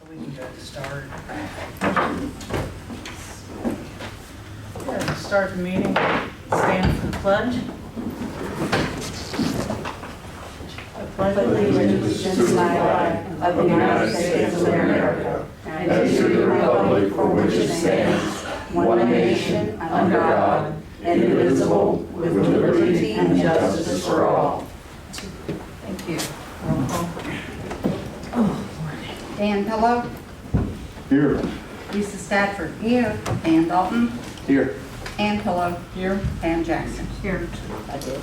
We can go to start. Yeah, start the meeting. Stand for the pledge. I pledge allegiance to the flag of the United States of America and to the republic for which it stands, one nation, under God, indivisible, with liberty and justice for all. Thank you. Roll call. Dan Pillow, Here. Lisa Stafford, here. Dan Dalton, Here. Ann Pillow, Here. Pam Jackson. Here. I did.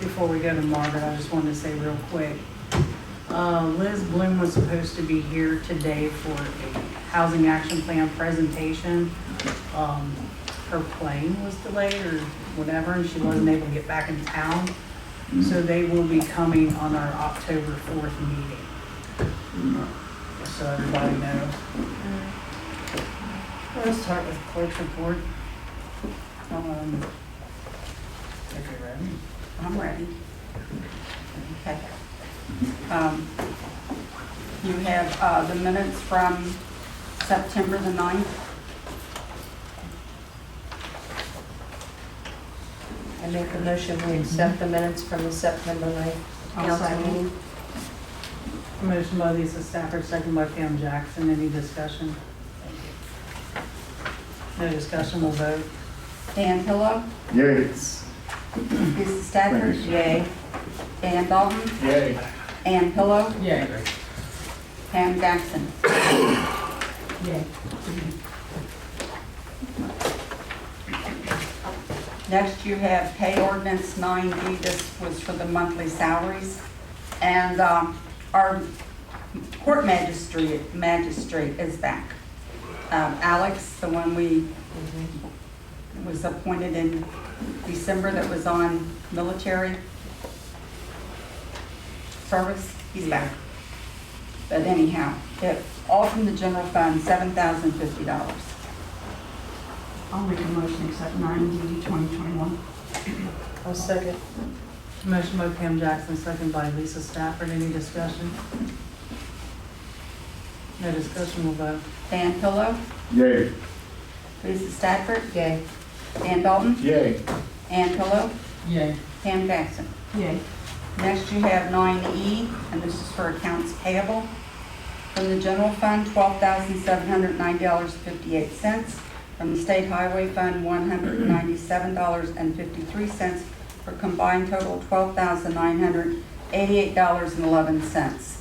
Before we go to Margaret, I just wanted to say real quick. Liz Bloom was supposed to be here today for a housing action plan presentation. Her plane was delayed or whatever, and she wasn't able to get back in town. So they will be coming on our October 4th meeting. Just so everybody knows. Let's start with clerk's report. If you're ready. I'm ready. Okay. You have the minutes from September the 9th. I make a motion we accept the minutes from the September 9th council meeting. Motion by Lisa Stafford, second by Pam Jackson. Any discussion? No discussion, we'll vote. Dan Pillow, Yay. Lisa Stafford, yay. Dan Dalton, Yay. Ann Pillow, Yay. Pam Jackson. Yay. Next, you have pay ordinance 9D. This was for the monthly salaries. And our court magistrate is back. Alex, the one we was appointed in December that was on military service, he's back. But anyhow, all from the general fund, $7,050. I'll make a motion to accept 9D 2021. I'll second. Motion by Pam Jackson, second by Lisa Stafford. Any discussion? No discussion, we'll vote. Dan Pillow, Yay. Lisa Stafford, Yay. Dan Dalton, Yay. Ann Pillow, Yay. Pam Jackson. Yay. Next, you have 9E, and this is for accounts payable. From the general fund, $12,790.58. From the state highway fund, $197.53, for a combined total of $12,988.11.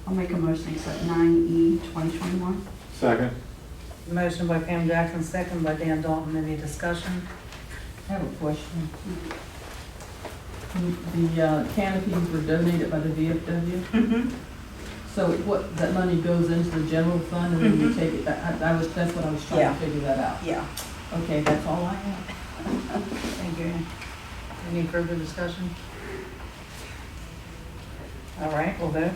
I'll make a motion to accept 9E 2021. Second. Motion by Pam Jackson, second by Dan Dalton. Any discussion? I have a question. The canopies were donated by the VFW. Mm-hmm. So what, that money goes into the general fund and then you take it back? That's what I was trying Yeah. to figure that out. Yeah. Okay, that's all I have. Thank you. Any further discussion? All right, we'll vote.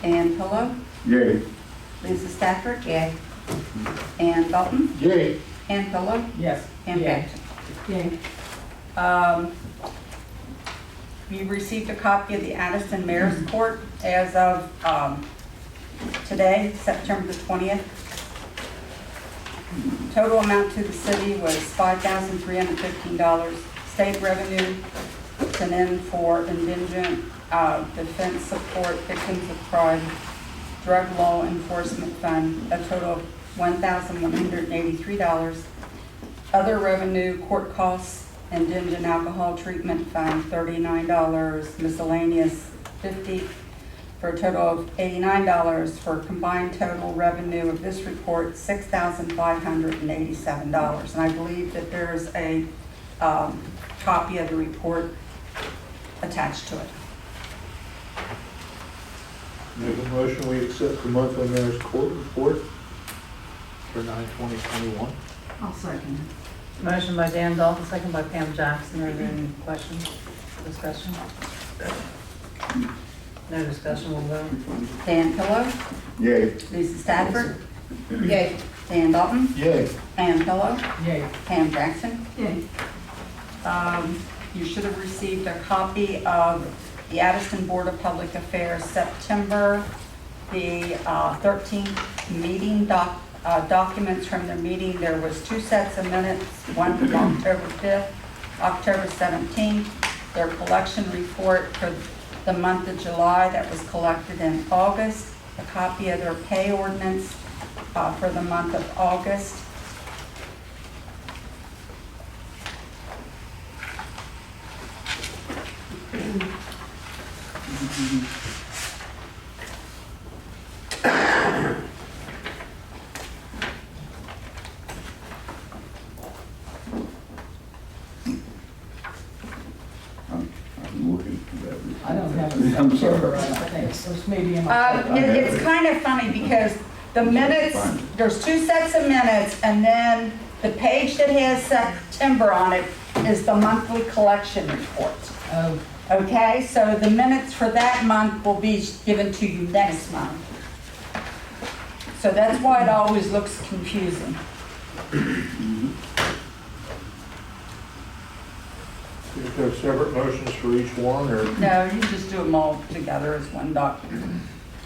Ann Pillow, Yay. Lisa Stafford, Yay. Ann Dalton, Yay. Ann Pillow, Yes. Pam Yay. Jackson. Yay. You received a copy of the Addyston Mayor's Court as of today, September the 20th. Total amount to the city was $5,315. State revenue to in for indigent defense support, victims of crime, drug law enforcement fund, a total of $1,183. Other revenue, court costs, indigent alcohol treatment fund, $39, miscellaneous, $50, for a total of $89, for a combined total revenue of this report, $6,587. And I believe that there's a copy of the report attached to it. Make a motion, we accept the monthly mayor's court report for 9/20/21. I'll second it. Motion by Dan Dalton, second by Pam Jackson. Are there any questions, discussion? No discussion, we'll vote. Dan Pillow, Yay. Lisa Stafford, Yay. Dan Dalton, Yay. Ann Pillow, Yay. Pam Jackson. Yay. You should have received a copy of the Addyston Board of Public Affairs September, the 13th meeting documents from the meeting. There was 2 sets of minutes, one from October 5th, October 17th, their collection report for the month of July that was collected in August, a copy of their pay ordinance for the month of August. I'm looking for that. I don't have it. I'm sorry. September, I don't think, so it's maybe in my. It's kind of funny because the minutes, there's 2 sets of minutes, and then the page that has September on it is the monthly collection report. Oh, Okay, so the minutes for that month will be given to you next month. So that's why it always looks confusing. Is there separate motions for each one, or? No, you just do them all together as one document.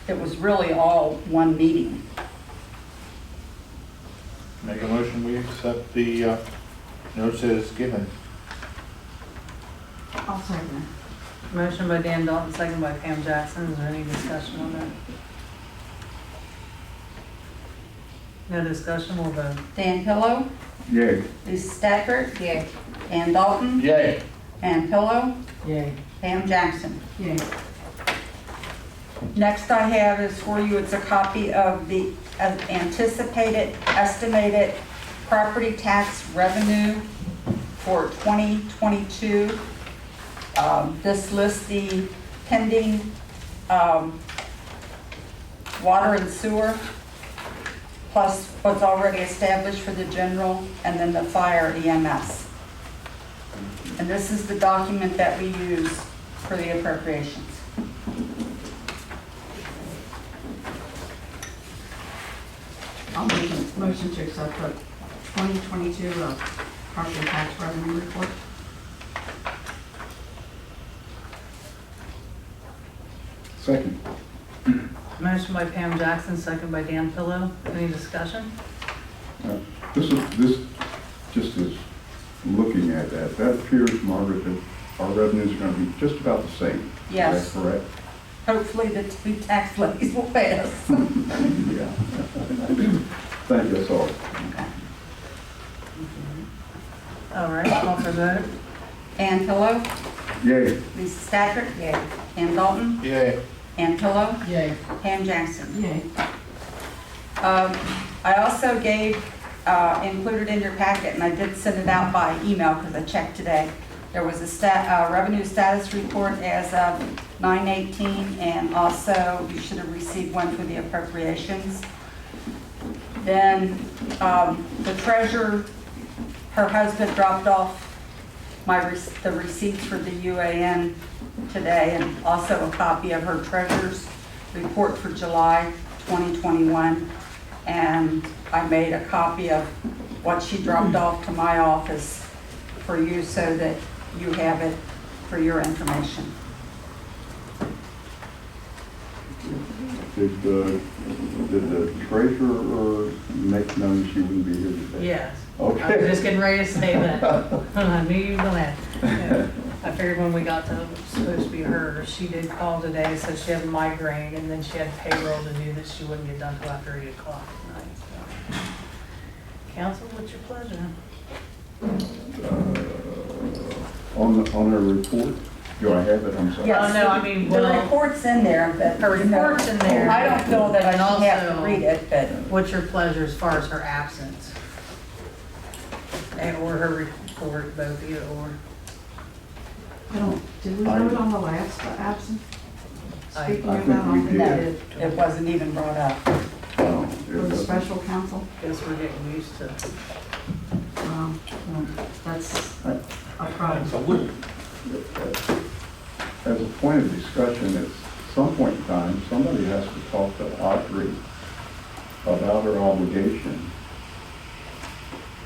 It was really all one meeting. Make a motion, we accept the notes as given. I'll second it. Motion by Dan Dalton, second by Pam Jackson. Is there any discussion on that? No discussion, we'll vote. Dan Pillow, Yay. Lisa Stafford, Yay. Dan Dalton, Yay. Dan Pillow, yay. Pam Jackson. Yay. Next I have is for you, it's a copy of the anticipated estimated property tax revenue for 2022. This lists the pending water and sewer, plus what's already established for the general, and then the fire EMS. And this is the document that we use for the appropriations. I'll make a motion to accept the 2022 property tax revenue report. Second. Motion by Pam Jackson, second by Dan Pillow. Any discussion? This just is looking at that appears, Margaret, that our revenues are going to be just about the same. Yes. Is that correct? Hopefully the 2 tax levies will pay us. Yeah. Thank you, that's all. All right, call for vote. Ann Pillow, Yay. Lisa Stafford, Yay. Ann Dalton, Yay. Ann Pillow, Yay. Pam Jackson. Yay. I also gave, included in your packet, and I did send it out by email because I checked today. There was a revenue status report as of 9/18, and also you should have received one for the appropriations. Then the treasurer, her husband dropped off the receipts for the UAN today, and also a copy of her treasurer's report for July 2021. And I made a copy of what she dropped off to my office for you so that you have it for your information. Did the treasurer make known she wouldn't be here today? Yes. I was Okay. just getting ready to say that. I knew you were gonna ask. I figured when we got to, it was supposed to be her, she did call today, so she had migraine, and then she had payroll to do that she wouldn't get done till after 8 o'clock tonight. So. Council, what's your pleasure? On her report, do I have it? I'm sorry. Yes. Oh, no, I mean, The well, report's in there, but. her report's in there. I don't feel that I And should have to also- read it, but. What's your pleasure as far as her absence? And or her report, both of you, or? Did we vote on the last absent? Speaking I of think that, I don't we think we did. did. It wasn't even brought up. Oh, it For the wasn't. special counsel, Guess we're getting used to. that's a problem. As a point of discussion, at some point in time, somebody has to talk to Audrey about her obligation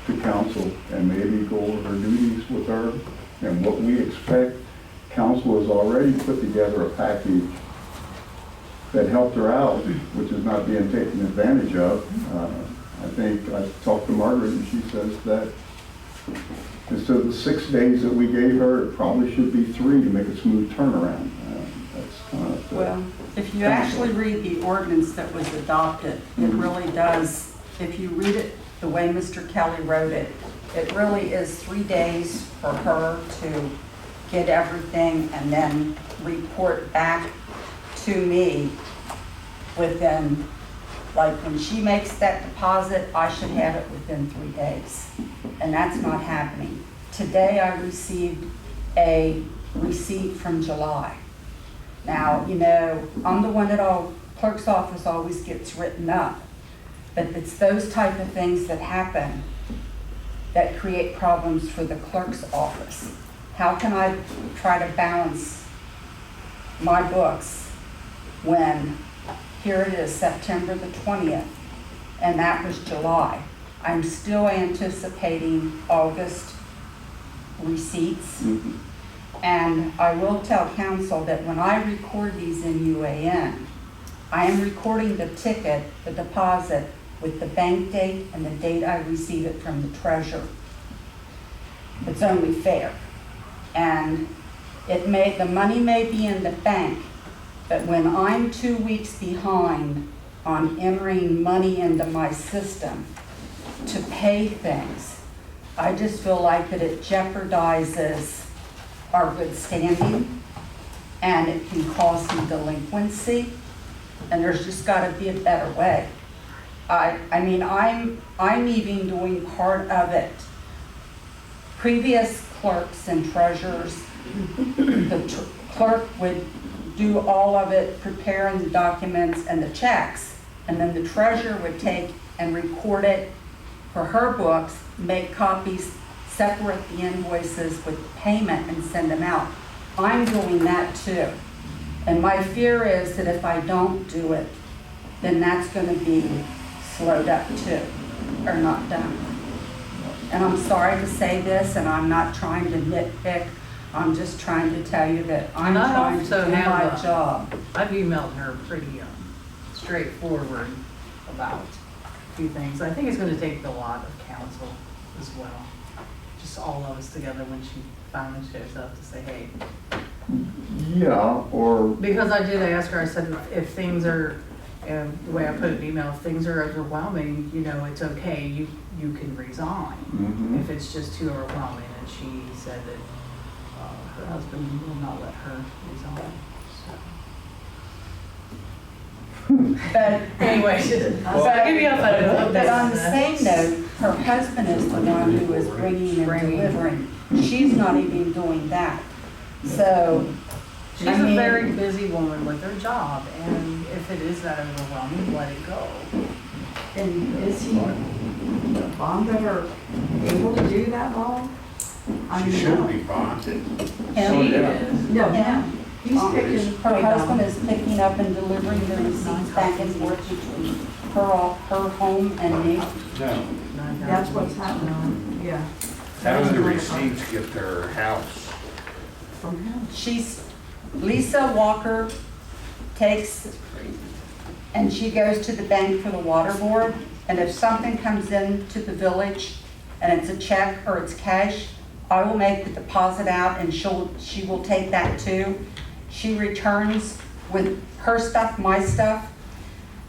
to council and maybe go over her duties with her And what we expect, council has already put together a package that helped her out, which is not being taken advantage of. I think I talked to Margret and she says that instead of the 6 days that we gave her, it probably should be 3 to make a smooth turnaround. That's kind of the- Well, if you actually read the ordinance that was adopted, it really does, if you read it the way Mr. Kelly wrote it, it really is 3 days for her to get everything and then report back to me within, like when she makes that deposit, I should have it within 3 days. And that's not happening. Today I received a receipt from July. Now, you know, I'm the one that clerk's office always gets written up, but it's those type of things that happen that create problems for the clerk's office. How can I try to balance my books when here it is September the 20th and that was July? I'm still anticipating August receipts. And I will tell council that when I record these in UAN, I am recording the ticket, the deposit, with the bank date and the date I receive it from the treasurer. It's only fair. And the money may be in the bank, but when I'm 2 weeks behind on entering money into my system to pay things, I just feel like that it jeopardizes our good standing, and it can cause some delinquency, and there's just got to be a better way. I mean, I'm even doing part of it. Previous clerks and treasurers, the clerk would do all of it, preparing the documents and the checks, and then the treasurer would take and record it for her books, make copies, separate the invoices with payment and send them out. I'm doing that too. And my fear is that if I don't do it, then that's going to be slowed up too, or not done. And I'm sorry to say this, and I'm not trying to nitpick. I'm just trying to tell you that I'm And I trying to also do have my a- job. I've emailed her pretty straightforward about a few things. I think it's going to take a lot of counsel as well. Just all of us together when she finally shows up to say, hey. Yeah, or, Because I did ask her, I said, if things are, the way I put it in the email, if things are overwhelming, you know, it's okay, you can resign. Mhm. If it's just too overwhelming. And she said that her husband will not let her resign. But Anyway, I'll give you a photo. But on the same note, her husband is the one who is bringing and delivering. She's not even doing that. So, She's I mean- a very busy woman with her job, and if it is that overwhelming, let it go. And is he bonded or able to do that long? I She mean, should be bonded. him, She is. No, Yeah. he's picking. her husband is picking up and delivering the receipts back and forth between her home and me. No. That's what's happening, yeah. How do the receipts get their house? From him. Lisa Walker takes, and she goes to the bank for the water board, and if something comes in to the village and it's a check or it's cash, I will make the deposit out and she will take that too. She returns with her stuff, my stuff.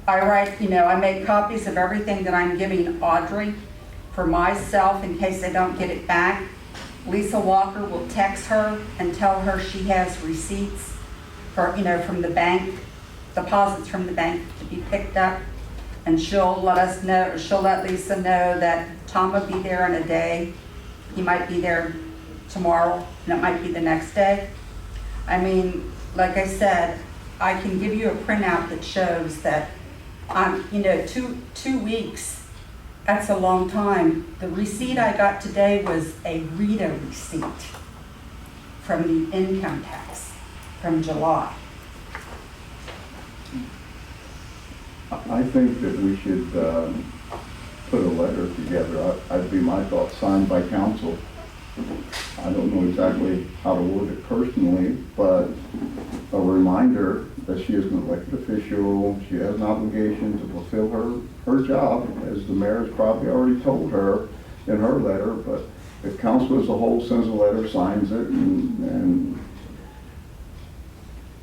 I write, I make copies of everything that I'm giving Audrey for myself in case I don't get it back. Lisa Walker will text her and tell her she has receipts for, from the bank, deposits from the bank to be picked up. And she'll let us know, she'll let Lisa know that Tom will be there in a day. He might be there tomorrow, and it might be the next day. I mean, like I said, I can give you a printout that shows that, 2 weeks, that's a long time. The receipt I got today was a Rita receipt from the income tax from July. I think that we should put a letter together. That'd be my thought, signed by council, I don't know exactly how to word it personally, but a reminder that she is an elected official, she has an obligation to fulfill her job, as the mayor has probably already told her in her letter, but if council as a whole sends a letter, signs it, and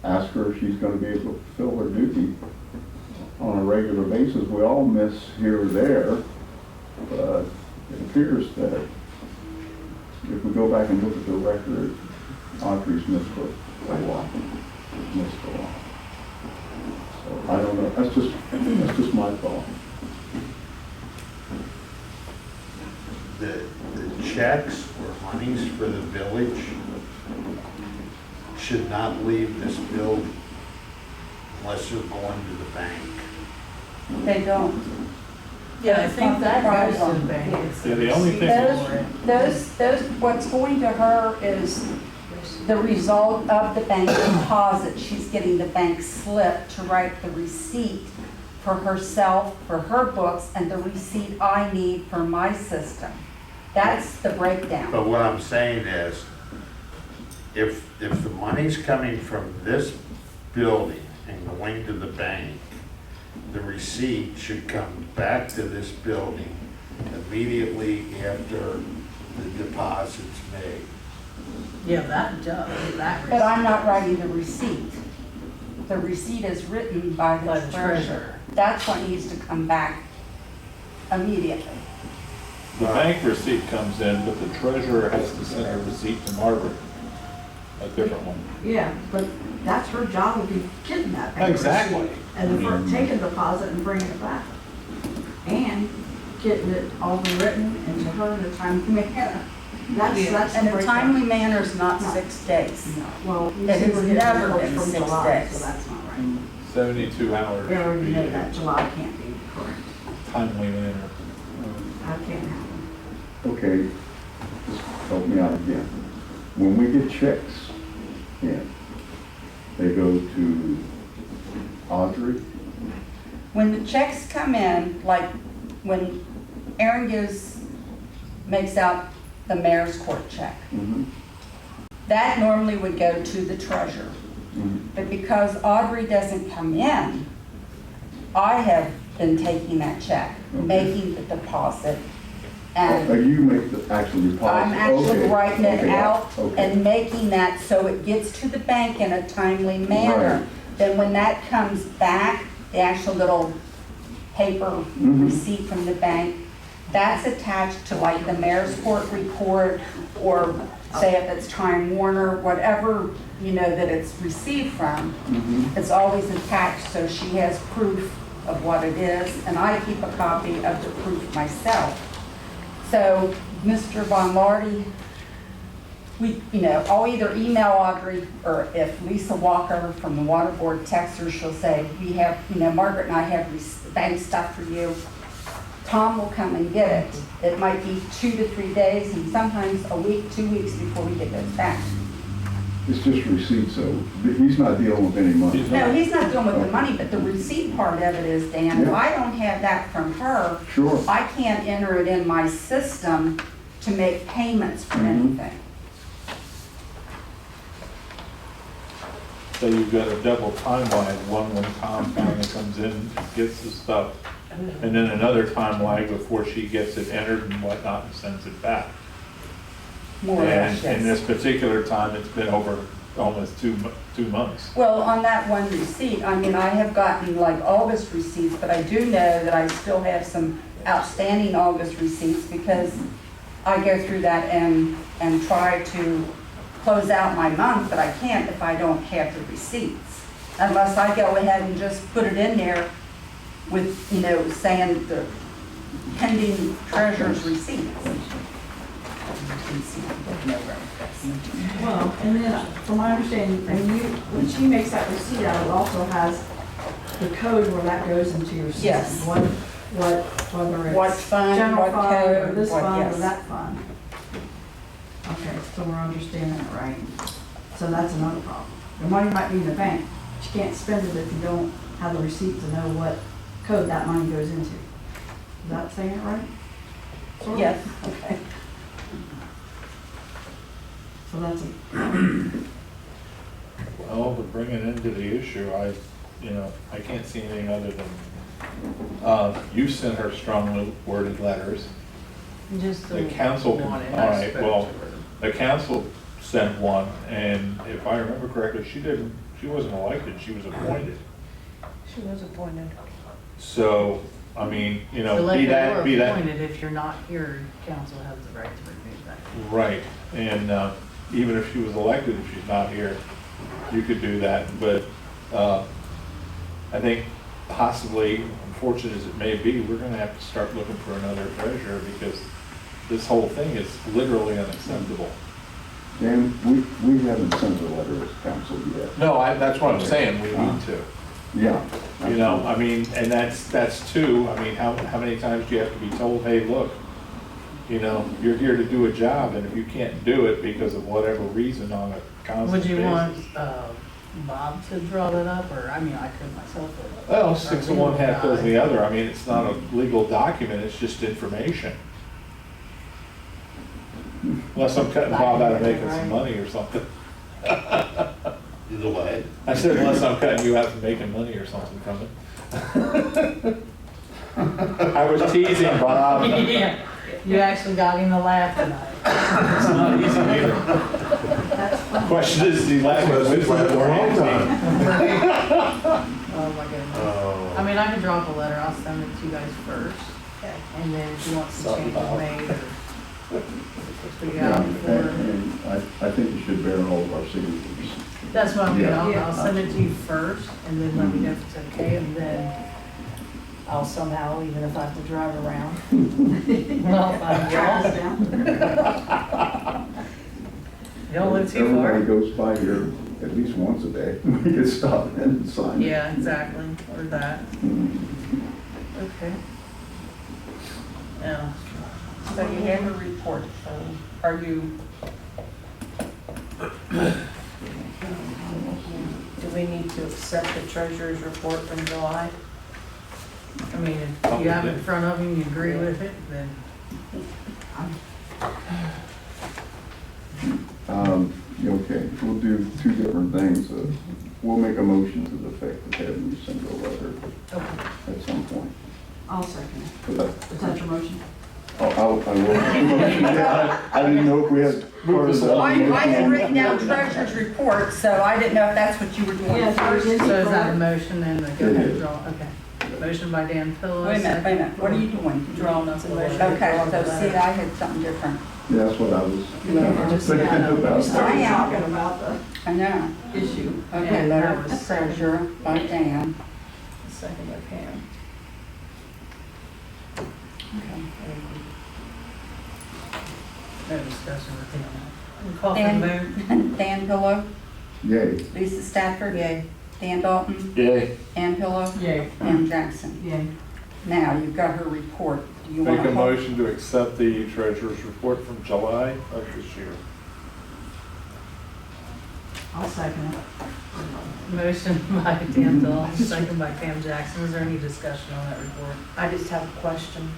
asks her if she's gonna be able to fulfill her duty on a regular basis. We all miss here or there, but it appears that if we go back and look at the record, Audrey's missed a lot. Missed a lot. So I don't know, that's just my thought. The checks or monies for the village should not leave this building unless they're going to the bank. They don't. Yeah, I think that goes to the Problem. bank. It's Yeah, the only receipt thing- for it. Those, what's going to her is the result of the bank deposit. She's getting the bank slip to write the receipt for herself, for her books, and the receipt I need for my system. That's the breakdown. But what I'm saying is, if the money's coming from this building and going to the bank, the receipt should come back to this building immediately after the deposit's made. Yeah, that does, that. But I'm not writing the receipt. The receipt is written by By the the treasurer. treasurer. That's what needs to come back immediately. The bank receipt comes in, but the treasurer has to send a receipt to Margret, a different one. Yeah, but that's her job, would be getting that bank Exactly. receipt. And then taking the deposit and bringing it back. And getting it all written into her in a timely manner. That's. And the a timely manner is not 6 days. No, well, you It see, has we're getting never bills been from 6 July, days. so that's not right. 72 hours. We already know that July can't be correct. Timely manner. That can't happen. Okay, just help me out again. When we get checks in, they go to Audrey? When the checks come in, like when Aaron makes out the mayor's court check, Mhm. that normally would go to the treasurer. Mhm. But because Audrey doesn't come in, I have been taking that check, Okay. making the deposit, Oh, and you make the actual deposit? I'm actually Okay, writing it okay, out okay. and making that so it gets to the bank in a timely manner. Right. Then when that comes back, the actual little paper Mhm. receipt from the bank, that's attached to like the mayor's court report, or say if it's Time Warner, whatever, that it's received from, Mhm. it's always attached, so she has proof of what it is, and I keep a copy of the proof myself. So, Mr. Von Lardy, I'll either email Audrey, or if Lisa Walker from the Water Board texts her, she'll say, we have, Margaret and I have bank stuff for you. Tom will come and get it. It might be 2 to 3 days, and sometimes a week, 2 weeks before we get those back. It's just receipts, so he's not dealing with any money. No, he's not dealing with the money, but the receipt part of it is, Dan, if Yeah. I don't have that from her, Sure. I can't enter it in my system to make payments for Mhm. anything. So you've got a double timeline, one when Tom finally comes in, and gets the stuff, and then another time lag before she gets it entered and whatnot and sends it back. More or less, And in this yes. particular time, it's been over almost two months. Well, on that one receipt, I have gotten like August receipts, but I do know that I still have some outstanding August receipts because I go through that and try to close out my month, but I can't if I don't have the receipts. Unless I go ahead and just put it in there with, saying the pending treasurer's receipts. Well, and then from my understanding, when she makes that receipt out, it also has the code where that goes into your system. Yes. Whether What it's fund, general what fund, or code, this what- fund, yes. or that fund. Okay, so we're understanding it right. So that's another problem. The money might be in the bank, but you can't spend it if you don't have the receipt to know what code that money goes into. Is that saying it right? Sort of? Yes, okay. So that's a, Well, to bring it into the issue, I can't see anything other than, you sent her strongly worded letters. Just The council, all one, and I right, spoke well, to her. the council sent one, and if I remember correctly, she wasn't elected, she was appointed. She was appointed. So, I mean, be Elected that, or be that. appointed, if you're not here, council has the right to remove that. Right, and even if she was elected, if she's not here, you could do that, but I think possibly, unfortunate as it may be, we're gonna have to start looking for another treasurer because this whole thing is literally unacceptable. And we haven't sent a letter as council yet. No, that's what I'm saying, we need to. Yeah. I mean, and that's two, I mean, how many times do you have to be told, hey, look, you're here to do a job, and if you can't do it because of whatever reason on a constant Would basis. you want Bob to draw that up, or, I mean, I could myself. Well, 6 of one, half dozen the other, I mean, it's not a legal document, it's just information. Unless I'm cutting Bob out of making some money or something. Either way. I said unless I'm cutting you out of making money or something from it. I was teasing, Bob. Yeah, you actually got him to laugh tonight. It's not easy either. Question is he laughing with me or at me? Oh, my goodness. I mean, I can drop a letter, I'll send it to you guys first, and then if you want some changes made, or figure Yeah, out and before. I think you should bear all of our signatures. That's what I'm doing, Yeah. I'll send it to you first, and then let me know if it's okay, and then I'll somehow, even if I have to drive around, I'll find Travis y'all. down. You don't live too Everybody far. goes by here at least once a day. We could stop in and sign. Yeah, exactly, or that, Mhm. okay. Yeah, So you have a report, so are you, Do we need to accept the treasurer's report from July? I mean, if you have it in front of you and you agree with it, then Okay, we'll do two different things. We'll make a motion to the effect of having you send a letter okay. at some point. I'll second it. But that- Is that your motion? I will make a motion. Yeah, I didn't know if we had part of that. I had written down treasurer's report, so I didn't know if that's what you were doing Yeah, first. so So is that a motion then to go It ahead and is. draw, okay. Motion by Dan Pillow. Wait a minute, what are you doing? Drawing up a letter. Okay, so see, I had something different. Yeah, that's what I was Just thinking got it. about. Started talking about the I know. issue. Okay, And letter that to was- treasurer by Dan. Second by Pam. No discussion with him. Call for the vote. Dan Pillow, Yay. Lisa Stafford. Yay. Dan Dalton, Yay. Ann Pillow, Yay. Pam Jackson. Yay. Now, you've got her report. Do you want Make to? a motion to accept the treasurer's report from July of this year. I'll second it. Motion by Dan Dalton, second by Pam Jackson. Is there any discussion on that report? I just have a question.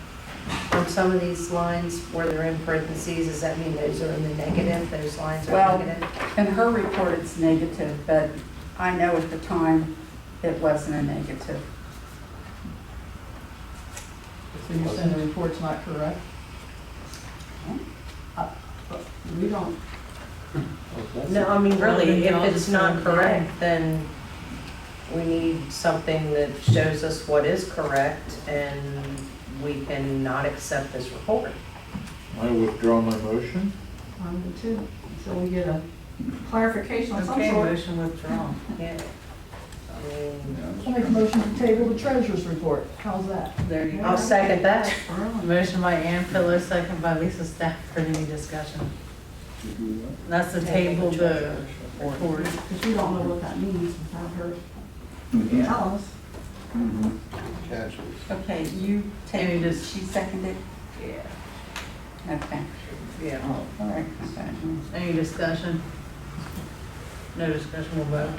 On some of these lines where they're in parentheses, does that mean those are in the negative? Those lines are Well, negative? in her report, it's negative, but I know at the time it wasn't a negative. So you're saying the report's not correct? We don't, No, I mean, Really, really, y'all if it's just not don't know. correct, then we need something that shows us what is correct, and we cannot accept this report. I withdraw my motion. I do too. So we get a clarification on some Okay, sort. motion withdrawn. Yeah. I mean, I'll make a motion to table the treasurer's report. How's that? There you I'll go. second that. Motion by Ann Pillow, second by Lisa Stafford. Any discussion? That's the table, the report. Because we don't know what that means without her Mhm. tell us. Mhm. Okay, you Any take, dis- she seconded? Yeah. Okay, Yeah. all right. Okay. Any discussion? No discussion, we'll vote.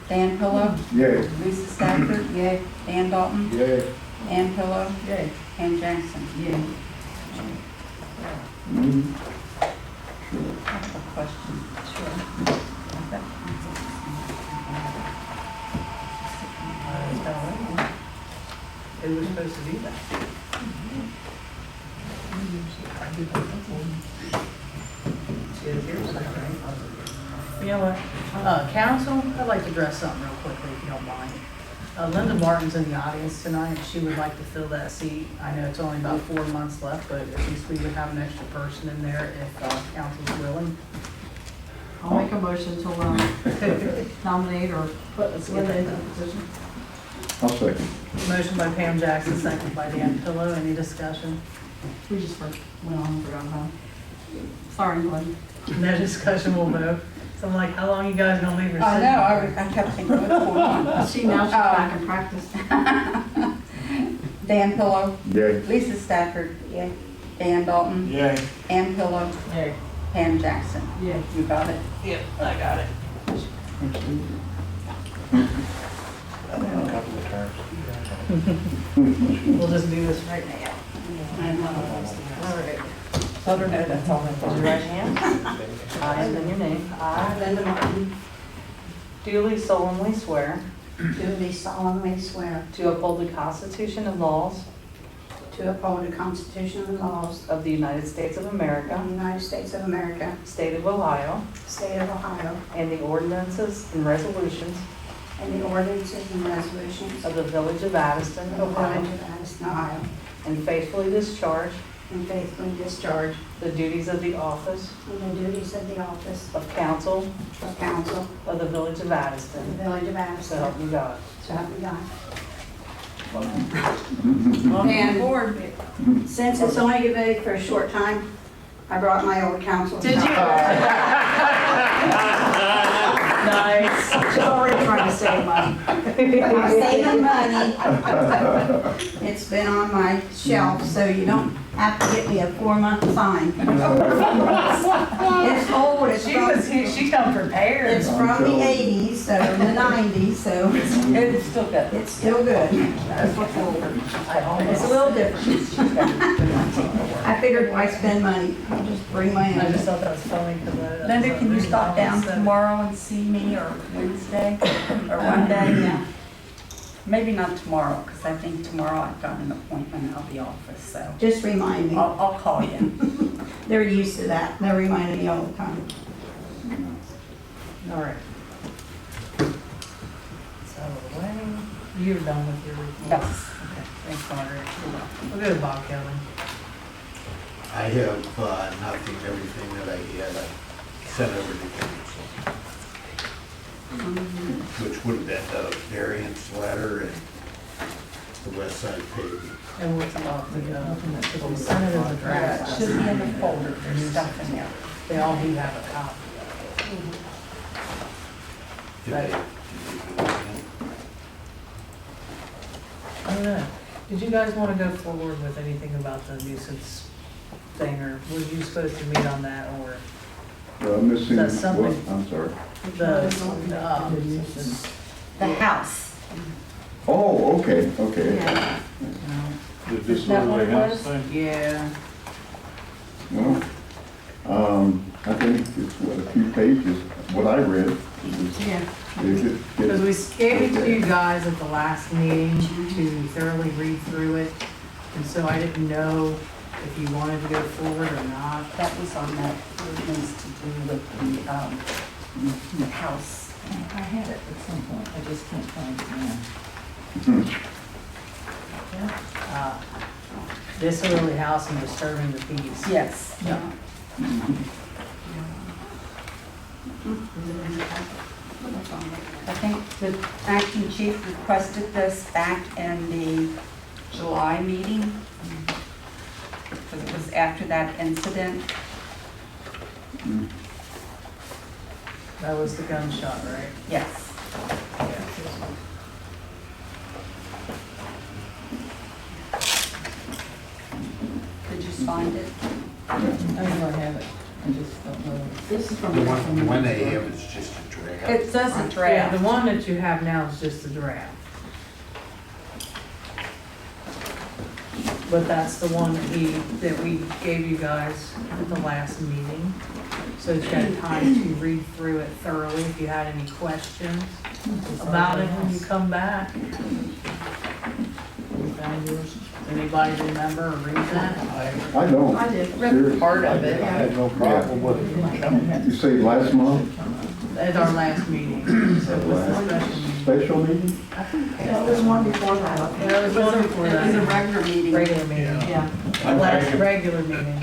Dan Pillow, Yay. Lisa Stafford, yay. Dan Dalton, Yay. Ann Pillow, Yay. Pam Jackson. Yeah. Mhm. I have a question. Who was supposed to do that? She is here, so, right? You know what, council, I'd like to address something real quickly, if you don't mind. Linda Martin's in the audience tonight, if she would like to fill that seat. I know it's only about 4 months left, but at least we would have an extra person in there if council's willing. I'll make a motion to nominate or put Linda into the position. I'll second. Motion by Pam Jackson, second by Dan Pillow. Any discussion? We just went on and forgot about it. Sorry, Glenn. No discussion, we'll vote. So I'm like, how long you guys gonna leave her I sitting know, there? I kept thinking, what's going on? See, now she's back in practice. Dan Pillow, Yay. Lisa Stafford, Dan Dalton, Yay. Ann Pillow, Yay. Pam Jackson. Yeah. You got it? Yep, I got it. I think a couple of terms. We'll just do this right now. All right. Let her know that's all. Raise your right hand. I, and then your name. I, Linda Martin, Duly solemnly swear do solemnly swear to uphold the Constitution and laws to uphold the Constitution and laws of the United States of of America, the United States of America, State of Ohio, State of Ohio, and the ordinances and resolutions and the ordinances and resolutions of the Village of Addyston, of the Ohio, Village of Addyston, Ohio, and faithfully discharge and faithfully discharge the duties of the office the duties of the office of council of council of the Village of of the Addyston. Village of So Addyston. help me God. So help me God. Welcome And- aboard. Since it's only going to be for a short time, I brought my old council. Did you? Nice. She's already trying to save money. I'm saving money. It's been on my shelf, so you don't have to get me a 4-month fine. It's old, She come prepared. it's from the 80s, so the 90s, so It's still good. it's still good. It's a little different. I figured why spend money, I'll just bring my I just own. thought that was funny because Linda, can you stop down tomorrow and see me, or Wednesday, or one day? Yeah. Maybe not tomorrow, because I think tomorrow I've got an appointment at the office, so Just remind me. I'll call you. They're used to that. They're reminding me all the time. All right. So, Wayne, you're done with your report? Yes. Okay, thanks, Margaret. We'll go to Bob Kelly. I have nothing, everything that I had, I sent over to council, which would have been the variance letter and the west side paving. And what's about the Senate of the draft? Should be in the folder, there's stuff in there. They all do have a copy. Did they- I don't know. Did you guys want to go forward with anything about the nuisance thing, or were you supposed to meet on that, or Missing, That's something. what? I'm sorry. The house. Oh, okay, okay. Yeah. The Is that what disorderly it house was? thing? Yeah, Well, I think it's what, a few pages, what I read. Yeah. because we gave it to you guys at the last meeting to thoroughly read through it, and so I didn't know if you wanted to go forward or not. That was on that ordinance to do with the house. I had it at some point, I just can't find it now. Disorderly house and disturbing the peace. Yes. Yeah. I think the acting chief requested this back in the July meeting, because it was after that incident. That was the gunshot, right? Yes. Did you find it? I know I have it, I just don't know. This is from. The one they have is just a draft. It says a Yeah, draft. the one that you have now is just a draft. but that's the one that we gave you guys at the last meeting. So you've got time to read through it thoroughly if you had any questions about it when you come back. Anybody remember or read that? I don't. I did. Seriously. Part of I it. had no problem with it. You say last month? At our last meeting, so it was a special meeting. Special meeting? There was one before that, okay. There was one before It was a that, regular meeting. regular meeting, Yeah. last regular meeting.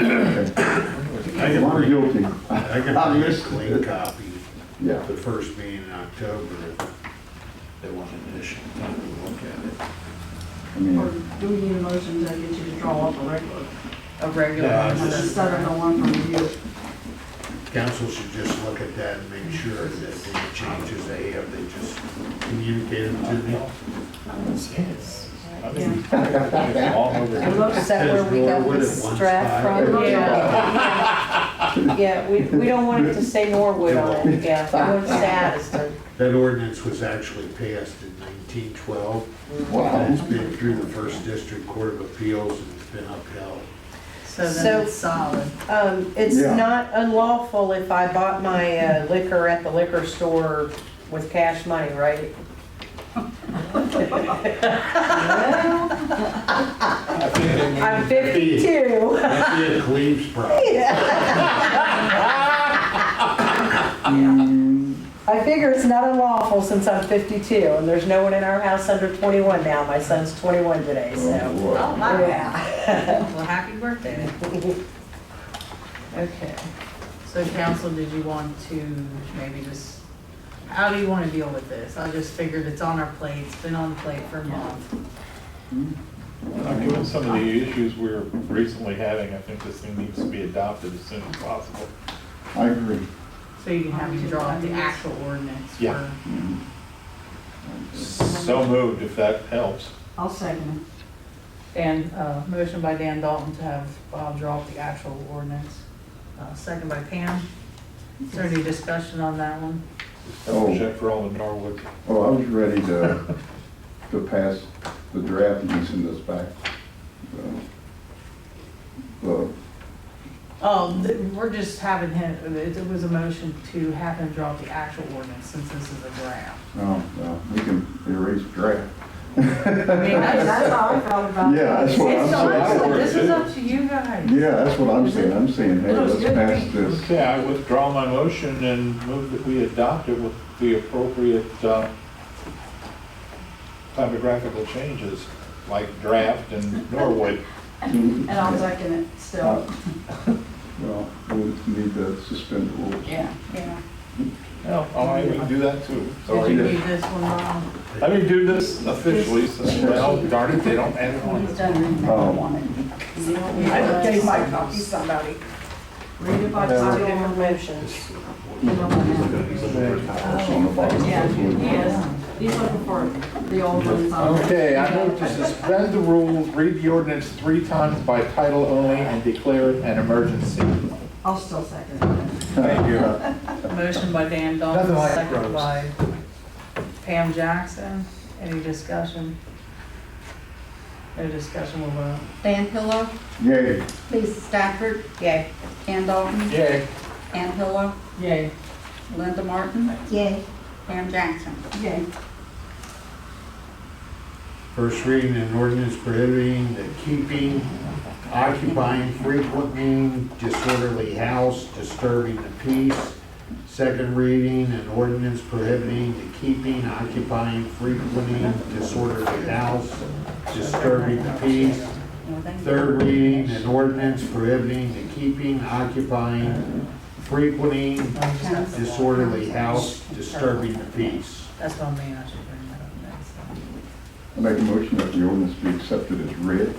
Well, I'm guilty. I can I make a missed clean it. copy Yeah. of the first meeting in October if they want additional time to look at it. I mean, Or do we need a motion to get you to draw up a regular, A regular Yeah, one. just- instead of the one from you? Council should just look at that and make sure that any changes they have, they just communicate them to me. I mean, all over here. Is that where we got Norwood this at one draft spot. from? Yeah, we don't want it to say Norwood on it, yeah, we want it to say Addyston. That ordinance was actually passed in 1912. wow. It's been through the First District Court of Appeals and it's been upheld. So So- then it's solid. It's Yeah. not unlawful if I bought my liquor at the liquor store with cash money, right? I'm 52. That'd be a Cleve's problem. I figure it's not unlawful since I'm 52, and there's no one in our house under 21 now. My son's 21 today, Oh, so. boy. Oh, my Yeah. Well, happy birthday. Okay. So council, did you want to maybe just, how do you want to deal with this? I just figured it's on our plate, it's been on the plate for a month. Given some of the issues we're recently having, I think this thing needs to be adopted as soon as possible. I agree. So you can have you draw up the actual ordinance. Yeah. for- Mhm. So moved, if that helps. I'll second Dan, motion by Dan Dalton to have Bob draw up the actual ordinance. Second by Pam. Is there any discussion on that one? Oh. Check for all the Norwood. Oh, I was ready to pass the draft and you send this back. The Oh, we're just having him, it was a motion to have him draw up the actual ordinance since this is a draft. oh, well, we can erase draft. I mean, it. That's how I felt about it. Yeah, that's what I'm It's up- saying. This is up to you guys. Yeah, that's what I'm saying. I'm saying, hey, let's pass this. Okay, I withdraw my motion and move that we adopt it with the appropriate typographical changes, like draft and Norwood. And I'll second it still. Well, we'll need to suspend the rules. Yeah, yeah. Oh, all right, we can do that too. Did Sorry. you read this one wrong? Let me do this officially, so, well, darn it, they don't add it on. He's done reading that one. I gave my copy to somebody. Read it by Two title. different motions. Yeah, he is. He's looking for the old ones on. Okay, I move to suspend the rules, read the ordinance 3 times by title only, and declare it an emergency. I'll still second it. Thank you. Motion by Dan Dalton, Nothing like second Rose. by Pam Jackson. Any discussion? No discussion, we'll vote. Dan Pillow, Yay. Lisa Stafford, Yay. Ann Dalton, Yay. Ann Pillow, Yay. Linda Martin, Yay. Pam Jackson. Okay. First reading an ordinance prohibiting the keeping, occupying, frequenting, disorderly house, disturbing the peace. Second reading an ordinance prohibiting the keeping, occupying, frequenting, disorderly house, disturbing the peace. Third reading an ordinance prohibiting the keeping, occupying, frequenting, disorderly house, disturbing the peace. That's what I mean, I should bring that up next. I make a motion that the ordinance be accepted as read.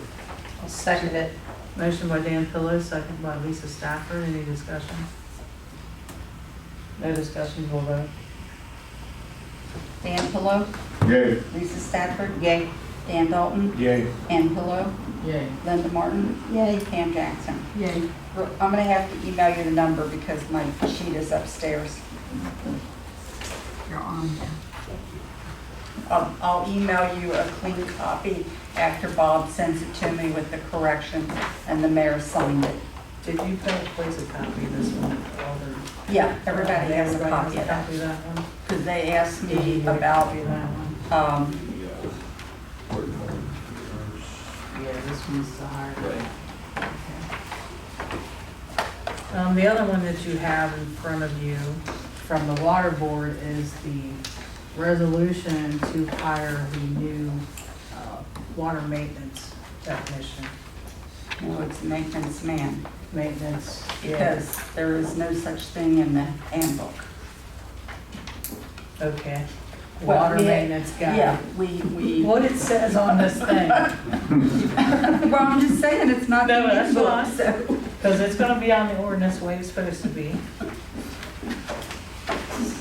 I'll second it. Motion by Dan Pillow, second by Lisa Stafford. Any discussion? No discussion, we'll vote. Dan Pillow, Yay. Lisa Stafford, Yay. Dan Dalton, Yay. Ann Pillow, Yay. Linda Martin, Yay. Pam Jackson. Yay. I'm gonna have to email you the number because my sheet is upstairs. You're on. I'll email you a clean copy after Bob sends it to me with the correction and the mayor signed it. Did you place a copy of this one? Yeah, everybody has a copy of that. Copy of that one? Because they asked me about, Copy of that one? Yeah, this one's the hard way. The other one that you have in front of you from the water board is the resolution to hire the new water maintenance technician. well, it's maintenance man, Maintenance, because there is no such thing in the handbook. okay. Well, Water yeah, maintenance guy. Yeah, we, What it says on this thing, well, I'm just saying, it's not No, the that's handbook, fine. so. because it's gonna be on the ordinance the way it's supposed to be.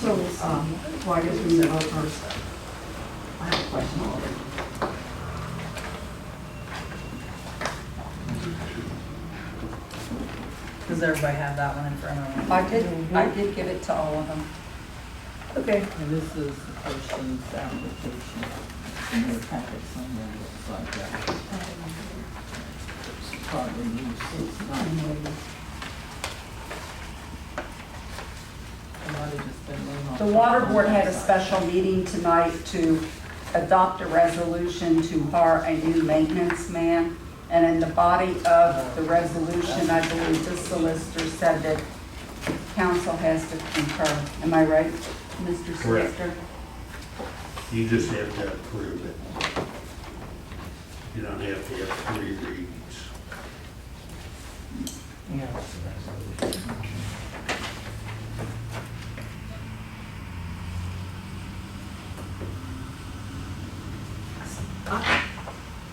So, well, I guess we need to vote first. I have a question already. Does everybody have that one in front of them? I did give it to all of them. Okay. And this is the person's application. In their packet somewhere, looks like that. It's probably used 6 Somebody just been laying on The top water of board the had a side. special meeting tonight to adopt a resolution to hire a new maintenance man. And in the body of the resolution, I believe the solicitor said that council has to concur. Am I right, Mr. Correct. Solicitor? You just have to approve it. You don't have to have 3 readings.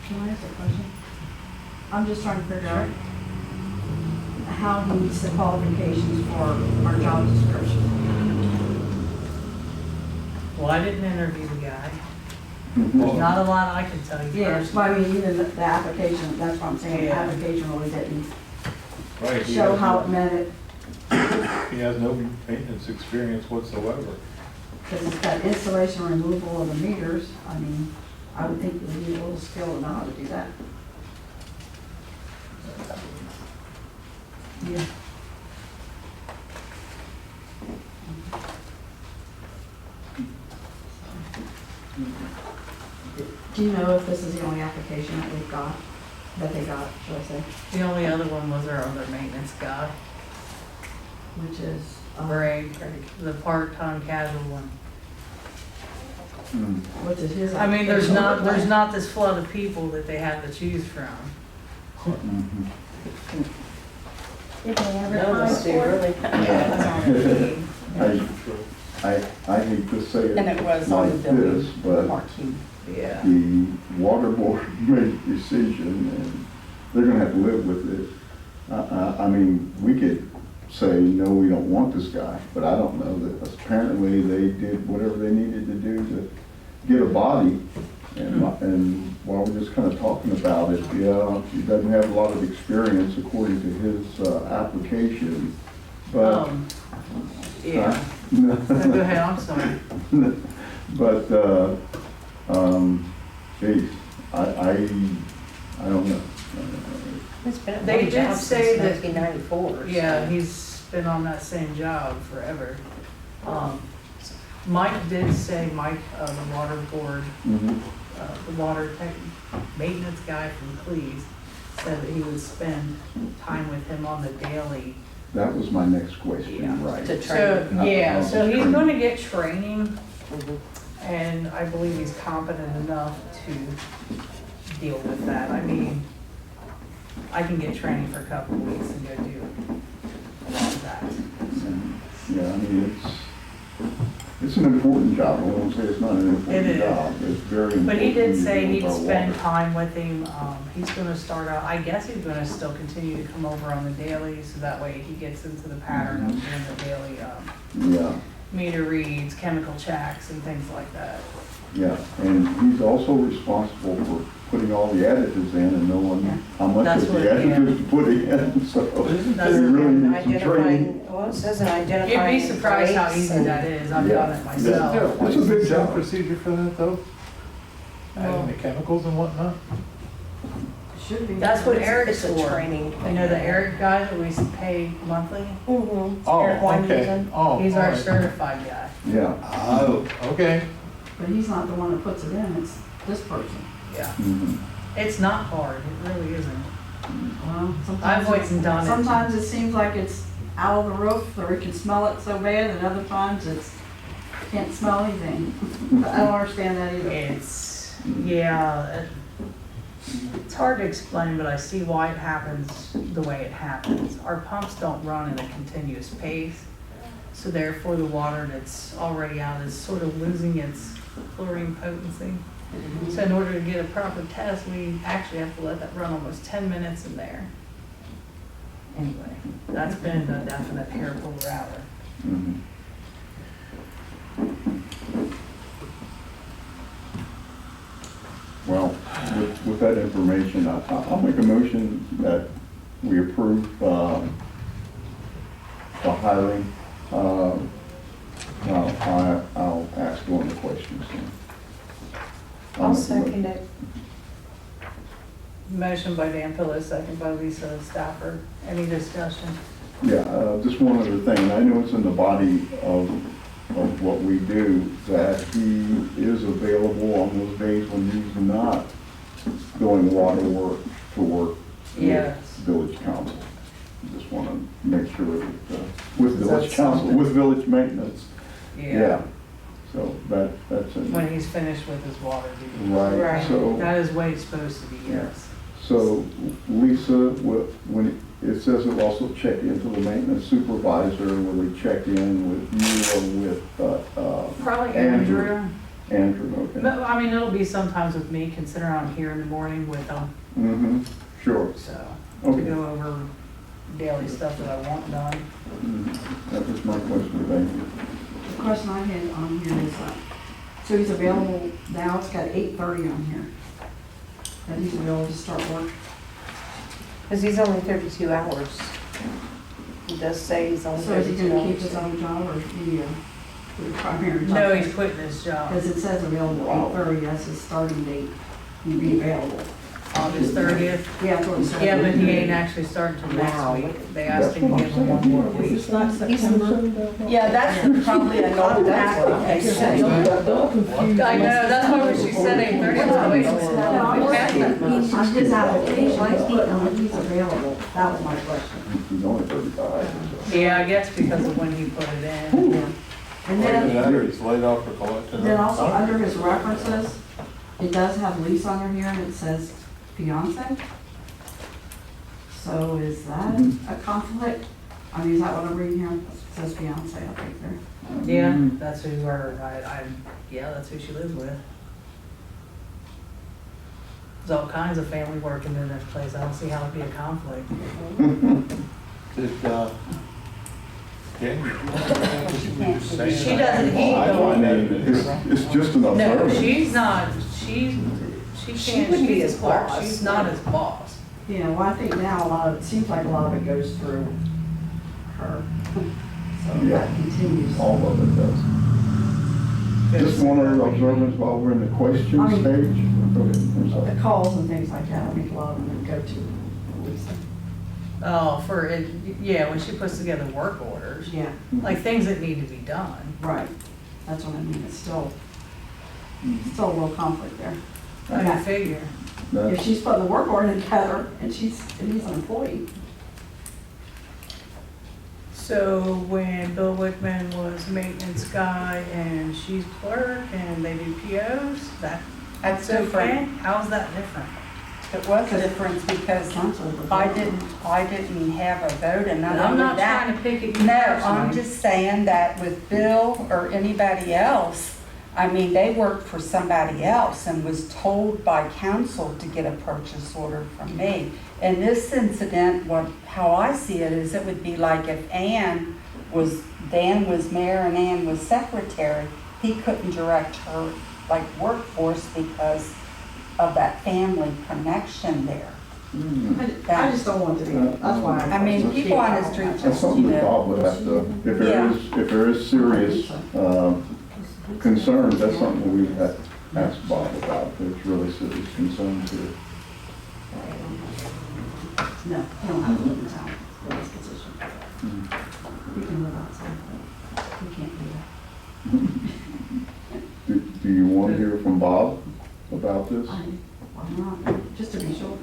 Can I ask a question? I'm just trying to figure out how he meets the qualifications for our job description. Well, I didn't interview the guy. There's not a lot I can tell you Yes, personally. but I mean, even the application, that's what I'm saying, the Yeah. application really didn't Right, he show has how no- it meant it, He has no maintenance experience whatsoever. because it's that installation removal of the meters. I mean, I would think you would need a little skill to know how to do that. Yeah. Do you know if this is the only application that we've got, that they got, should I say, The only other one was our other maintenance guy, which is? Greg, the part-time casual one. Which is his. I mean, there's application. not this flood of people that they have to choose from. Did they ever No, apply let's do for it? really. I hate to say And it it was on the like this, building but marquee. Yeah. the water board made a decision, and they're gonna have to live with it. I mean, we could say, no, we don't want this guy, but I don't know that apparently they did whatever they needed to do to get a body. And while we're just kind of talking about it, yeah, he doesn't have a lot of experience according to his application, but. Yeah. No, go ahead, I'm sorry. But, geez, I don't know. It's been They a did job say since that- 1994. Yeah, so- he's been on that same job forever. Mike did say, the water board, Mhm. the water tech, maintenance guy from Cleves, said that he would spend time with him on the daily. That was my next question, Yeah. right. To So, train. yeah, I'll so he's train. gonna get training, Mhm. and I believe he's competent enough to deal with that. I mean, I can get training for a couple of weeks and go do a lot of that. Yeah, I mean, it's an important job. I won't say it's not an It important is. job. It's very important. But he did to say deal he'd with our spend water. time with him. He's gonna start out, I guess he's gonna still continue to come over on the daily, so that way he gets into the pattern of doing the daily, Yeah, meter reads, chemical checks and things like that. yeah. And he's also responsible for putting all the additives in and knowing how much That's of the what- yeah. additives to put in, so That's- he really needs some training. Identifying, well, it says an You'd identifying. be surprised how rates easy and- that is. I've Yeah. done it myself. It's a big job. procedure for that though? adding the chemicals and whatnot? Should be. That's what Eric's It's a for. training. You know, the Eric guy that we pay monthly, Mm-hmm. Oh, Eric okay. Weinstein. Oh, he's our all right. certified guy. Yeah. Oh, okay. But he's not the one that puts it in, it's this person. Yeah. Mhm. It's not hard, it really isn't. Well, I've sometimes, went and done it. sometimes it seems like it's out of the roof, or you can smell it so bad, and other times it's, can't smell anything. I don't understand that either. It's, yeah, it's hard to explain, but I see why it happens the way it happens. Our pumps don't run in a continuous pace, so therefore the water that's already out is sort of losing its chlorine potency. So in order to get a proper test, we actually have to let that run almost 10 minutes in there. Anyway, that's been a definite hair puller outer. Mhm. Well, with that information, I'll make a motion that we approve the hiring. I'll ask one of the questions. I'll second it. Motion by Dan Pillow, second by Lisa Stafford. Any discussion? Yeah, just one other thing, and I know it's in the body of what we do, that he is available on those days when he's not doing water work to work Yes. with village council. Just want to make sure that, with village council, with village maintenance, yeah. So that's it. When he's finished with his water duty. Right, so. That is what it's supposed to be, yes. So Lisa, when it says it'll also check into the maintenance supervisor, will he check in with you or with, Probably Andrew? Andrew. Andrew, okay? No, I mean, it'll be sometimes with me, considering I'm here in the morning with him, Mm-hmm, sure, so, to okay. go over daily stuff that I want done. Mhm. That was my question, thank you. The question I had on here is, so he's available now, it's got 8:30 on here. That he's available to start work. Because he's only 32 hours. He does say he's only So is he 32 gonna keep his hours. own job or the primary job? No, he's quitting his job, Because it says available 8:30 as his starting date, he'd be available. August 30th. Yeah, that's what it says. Yeah, but he ain't actually starting till Wow. next week. They asked him to give him one more week. It's not September. Yeah, that's probably an old application. Don't confuse. I know, that's why when she said 8:30, I was like, No, I'm wait. just, on his application, he's putting on, he's available. That was my question. He's only 35, so. Yeah, I guess because of when he put it in. Yeah. And Wait a then, minute, he's laid off for collecting. then also under his references, it does have lease under here and it says fiance. So is that a conflict? I mean, is that what I'm reading here? It says fiance, I think there. Yeah, that's who yeah, that's who she lives with. There's all kinds of family working in this place. I don't see how it'd be a conflict. Did, She doesn't eat I though. mean, it's just an No, observance. she's not, she can't, wouldn't be she's his clerk. boss. She's not his boss. Yeah, well, I think now a lot of, it seems like a lot of it goes through her. So Yeah. that continues. All of it does. Just one other observance while we're in the question I mean- stage. Go ahead, I'm The sorry. calls and things like that, I think a lot of them go to Lisa. Oh, for it, yeah, when she puts together work orders, Yeah, like things that need to be done. right. That's what I mean, it's still a little conflict there. I can figure. If That's- she's putting the work order together and he's an employee. So when Bill Wickman was maintenance guy and she's clerk and they do POs, that's okay? different. How's that different? It was a difference because I didn't have a vote and And none I'm of not that. trying to pick at you No, I'm personally. just saying that with Bill or anybody else, I mean, they worked for somebody else and was told by council to get a purchase order from me. In this incident, how I see it is it would be like if Dan was mayor and Ann was secretary, he couldn't direct her like workforce because of that family connection there. I just don't want to be, that's why. I mean, people on the street That's just, something you the know. Bob would have to, if Yeah. there is serious concerns, that's something we have ask Bob about. There's really serious concerns here. No, you don't have to live in town for this position. You can live outside, but you can't do that. Do you want to hear from Bob about this? I'm not, just to be sure.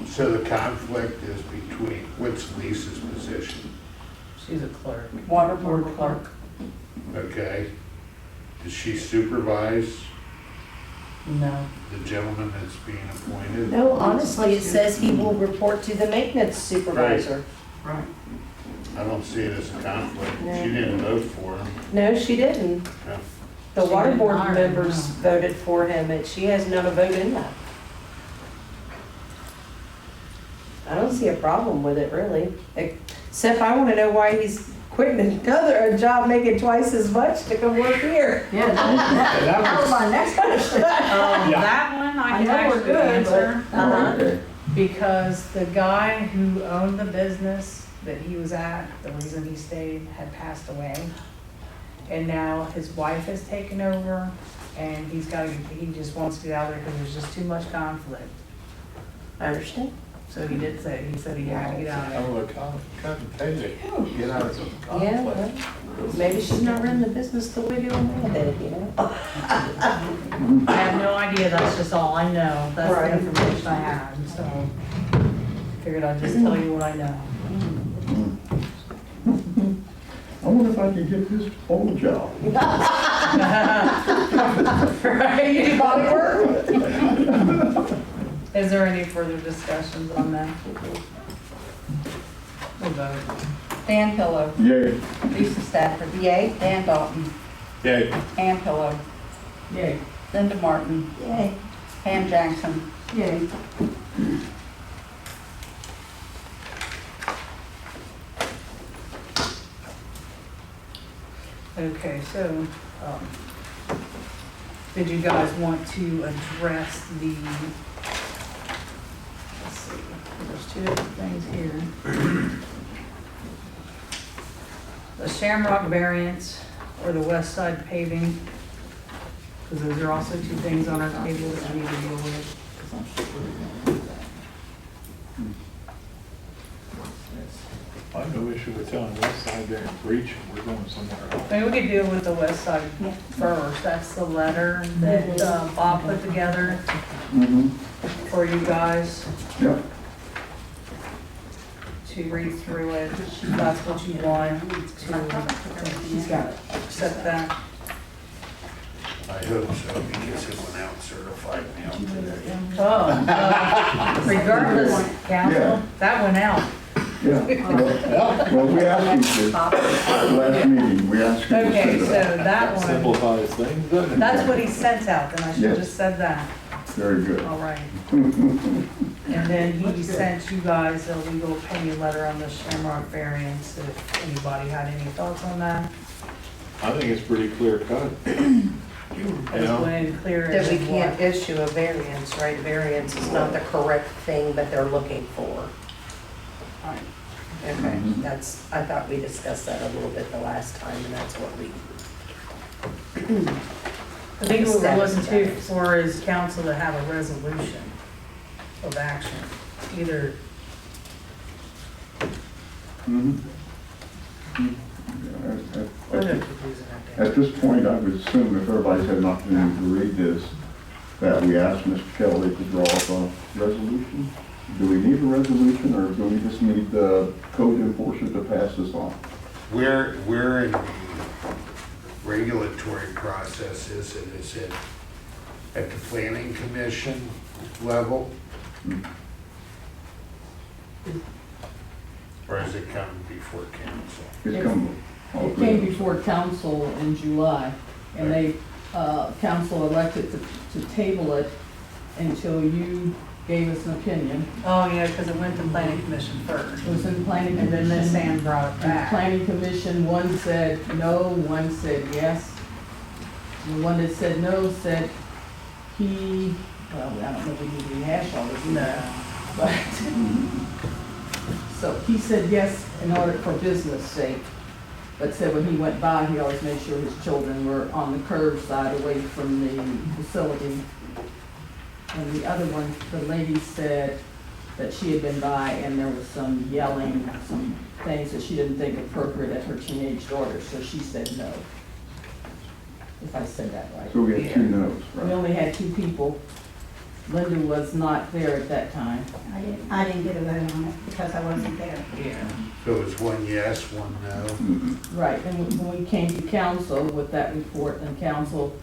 So the conflict is between, what's Lisa's position? She's a clerk. Water board clerk. Okay? Does she supervise No. the gentleman that's being appointed? No, honestly, it says he will report to the maintenance supervisor. Right. I don't see it as a conflict. No. She didn't vote for him. No, she didn't. No. The She water didn't board hire him, members no. voted for him, and she has not a vote in that. I don't see a problem with it, really. Except I want to know why he's quitting another job making twice as much to come work here. Yeah, that was my next question. That one I I can know we're actually good, but- answer. Uh-huh. Okay. Because the guy who owned the business that he was at, the reason he stayed, had passed away. And now his wife has taken over, and he just wants to get out of there because there's just too much conflict. I understand. So he said he had to get out of there. Oh, look, cut and pay, get out of some Yeah, conflict. well, maybe she's not running the business the way the old man did, you know? I have no idea, that's just all I know, that's Right. the information I have, so figured I'd just tell you what I know. I wonder if I can get this old job. Right? You do body work? Is there any further discussions on that? We'll vote. Dan Pillow. Yay. Lisa Stafford. Yay. Dan Dalton. Yay. Ann Pillow. Yay. Linda Martin. Yay. Pam Jackson. Yay. Okay, so, did you guys want to address the, let's see, there's two different things here. The Shamrock variance or the west side paving, because those are also two things on our table that we need to deal with. I have no issue with telling West Side there and breaching, we're going somewhere else. Maybe we could deal with the west side first. That's the letter that Bob put together Mm-hmm. for you guys Yeah. to read through it. That's what you want to accept that. I hope so, because it went out certified mail today. Oh, regardless, Yeah. council, that went out. Yeah. Well, we asked you to, last meeting, we asked you to. Okay, send so it out. that one, Simplifies things, doesn't it? that's what he sent out, then I should have just said that. Very good. All right. And then he sent you guys a legal opinion letter on the Shamrock variance, if anybody had any thoughts on that. I think it's pretty clear cut. As when clear That as we what. can't issue a variance, right? Variance is not the correct thing that they're looking for. Right. Okay, that's, I thought we discussed that a little bit the last time, and that's what we. I think what we're looking to for is council to have a resolution of action, either, Mhm. what At are this- we using that there? at this point, I would assume if everybody's had an opportunity to read this, that we ask Mr. Kelly to draw up a resolution. Do we need a resolution, or do we just need the code enforcer to pass this on? Where in the regulatory process is it at the planning commission level? Or is it coming before council? It's come. It came before council in July, and they, council elected to table it until you gave us an opinion. Oh, yeah, because it went to planning commission first, It was in planning and then commission. Miss Ann brought it And back. planning commission, one said no, one said yes. The one that said no said he, well, I don't know if we need to rehash all this. No. But, so he said yes in order for business sake. but said when he went by, he always made sure his children were on the curbside away from the facility. And the other one, the lady said that she had been by and there was some yelling, some things that she didn't think appropriate at her teenage daughter, so she said no. If I said that right. So we had two no's, We right? only had 2 people. Linda was not there at that time. I didn't get a vote on it because I wasn't there. Yeah. So it's 1 yes, 1 no. Mhm. Right, and when we came to council with that report, and council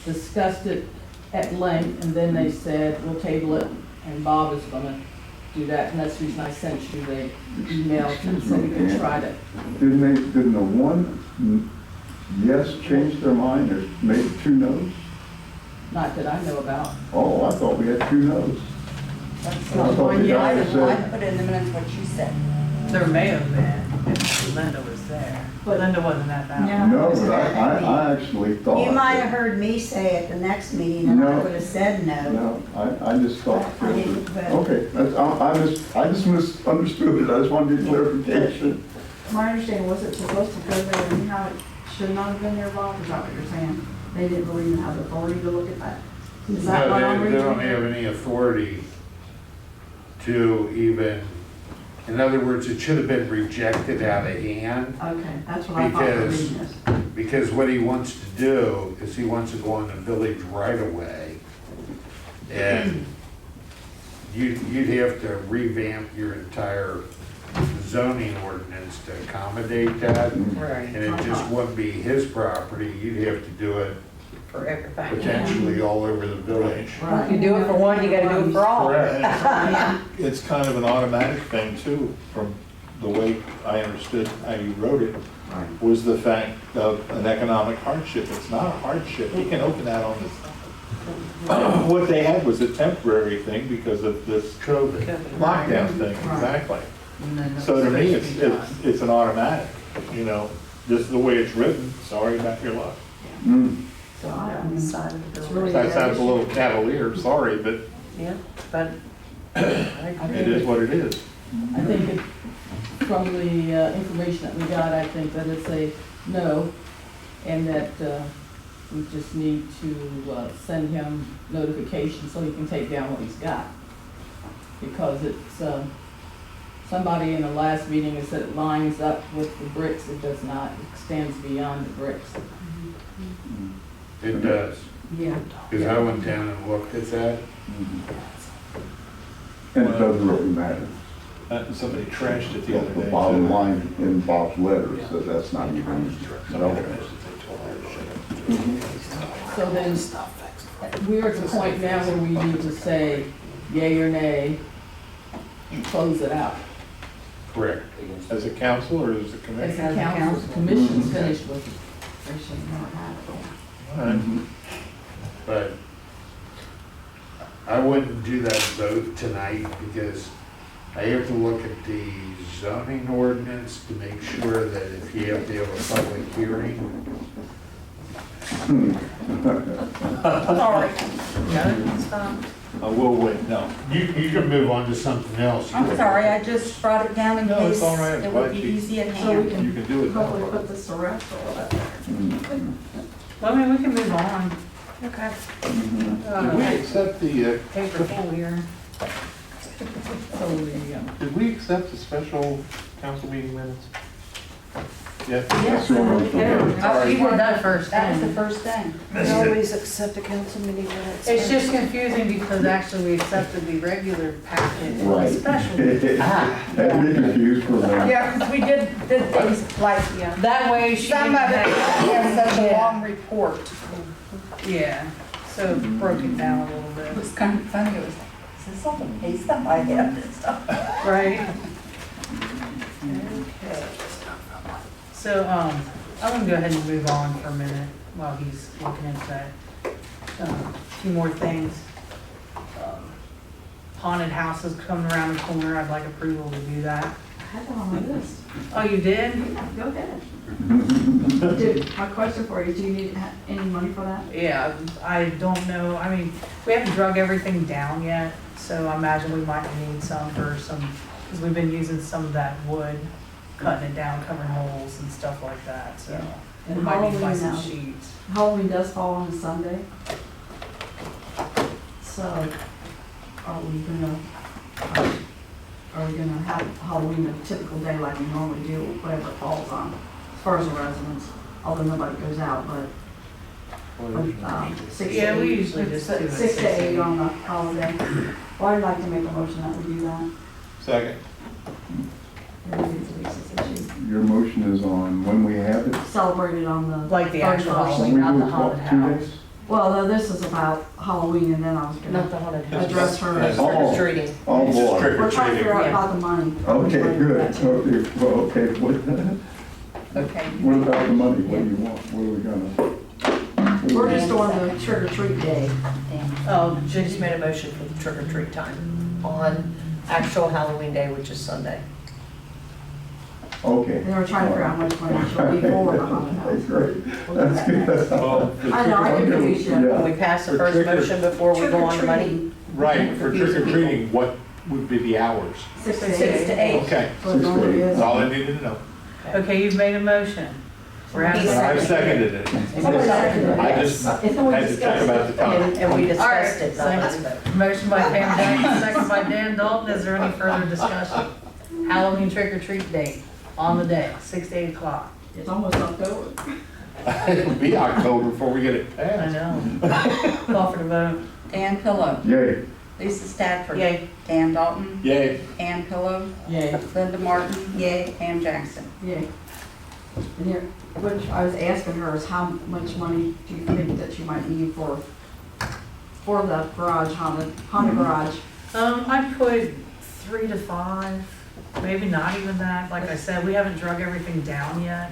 discussed it at length, and then they said, we'll table it, and Bob is gonna do that, and that's the reason I sent you the email, and so we could try to. Didn't the one yes change their mind or made it two no's? Not that I know about. Oh, I thought we had two no's. That's I thought the I guy said, put in the minutes what you said. There may have been if Linda was there, but Linda wasn't at that one. no, but I actually thought. You might have heard me say at the next meeting and I No. would have said no. No, I just thought. I didn't vote. Okay, I just misunderstood it. I just wanted clarification. My understanding was it supposed to go there and how it should not have been there, Bob, is that what you're saying? They didn't really even have the authority to look at that? Is that what I'm No, they reading? don't have any authority to even, in other words, it should have been rejected out of hand. Okay, that's what I thought from Because- reading this. Because what he wants to do is he wants to go on the village right away. And you'd have to revamp your entire zoning ordinance to accommodate that. Right, And it just wouldn't be his property, you'd have to do it for everybody. potentially all over the village. Right. You do it for one, you gotta do it for all. Correct. It's kind of an automatic thing too, from the way I understood how you wrote it, Right. was the fact of an economic hardship. It's not a hardship, you can open that on this. What they had was a temporary thing because of this COVID. lockdown thing, Right. exactly. And then So to me, supposed it's, to be done. it's an automatic, you know, this is the way it's written, sorry about your luck. Mm. So I On the mean, side of the It's building. really- That sounds a little cavalier, sorry, but Yeah, but I agree. it is what it is. I think it, from the information that we got, I think that it's a no, and that we just need to send him notification so he can take down what he's got. Because it's, somebody in the last meeting has said it lines up with the bricks, it does not, it extends beyond the bricks. It does, yeah. because I went down and looked at that. And it doesn't really matter. Somebody trashed it the other day. The bottom line in Bob's letter says that's not even relevant. So then, we're at the point now where we need to say yay or nay and close it out. Correct. As a council or as a As commission? the council, the commission's finished with it. They should have never had it. All right. But I wouldn't do that vote tonight because I have to look at the zoning ordinance to make sure that if you have to have a public hearing, Sorry. We'll wait, no. you can move on to something else. I'm sorry, I just brought it down in No, it's case all right. it would be Glad you- easy at So we hand. can You can do it now. hopefully put this to rest or whatever. Well, I mean, we can move on. Okay. Did we accept the, Paper full here. So did we accept the special council meeting minutes? Yeah. Yes, Oh, you did that first that was the thing. first thing. We always accept the council meeting minutes. It's just confusing because actually we accepted the regular packet and the Right. special. Had me confused for a minute. Yeah, because we did things like, That way she some didn't of it have. has such a Yeah. long report. Yeah, so it broke it down a little It bit. was kind of funny, it was like, is this all the pay stuff I have and stuff? Right? Okay. So, I'm gonna go ahead and move on for a minute while he's looking into that. A few more things. Haunted houses coming around the corner, I'd like approval to do that. I had that on my list. Oh, you did? Yeah, go ahead. Dude, my question for you, do you need any money for that? Yeah, I don't know, I mean, we haven't drug everything down yet, so I imagine we might need some for some, because we've been using some of that wood cutting it down, covering holes and stuff like that, so. We And might need to buy Halloween some now, sheets. Halloween does fall on a Sunday. So, are we gonna have Halloween a typical day like we normally do, whatever it falls on, as far as the residents, although nobody goes out, but, 6 to Yeah, we 8, usually just do it 6 to 8 on the holiday. Well, I'd like to make a motion that we do that. Second. Your motion is on when we have it? Celebrated on the. Like the actual first. Halloween, We not do the what, haunted 2 house. days? Well, no, this is about Halloween, and then I was Not gonna the haunted house. address her. Yes. Oh. Trick or treating. Oh, It's just boy. trick or We're trying to figure out treating. about the money. Okay, good. Okay, well, okay, Okay. what about the money? What do you want? What are we gonna? We're just doing the trick or treat day. Oh, she just made a motion for the trick or treat time on actual Halloween day, which is Sunday. Okay. They were trying to figure out how much money she'll be for the haunted That's house. great. That's good. Well, I know, I confused you. When Yeah. we pass the For first trick or- motion before we go on to money. right, for trick or treating, what would be the hours? 6 to 6 8. to 8. Okay, So it normally is. that's all I needed to know. Okay, you've made a motion. We're He having a I second. seconded it. Somebody seconded it. I just It's had only to talk discussed. about the time. And we All right, discussed it, not let's second. vote. Motion by Pam Jackson, second by Dan Dalton. Is there any further discussion? Halloween trick or treat date on the day, 6 to 8 o'clock. It's almost October. It'll be October before we get it I passed. know. Call for the vote. Dan Pillow, Yay. Lisa Stafford. Yay. Dan Dalton, Yay. Ann Pillow, Yay. Linda Martin, yay, Pam Jackson. Yeah. And here, which I was asking her is how much money do you think that you might need for the garage, haunted garage? I put 3 to 5, maybe not even that. Like I said, we haven't drug everything down yet.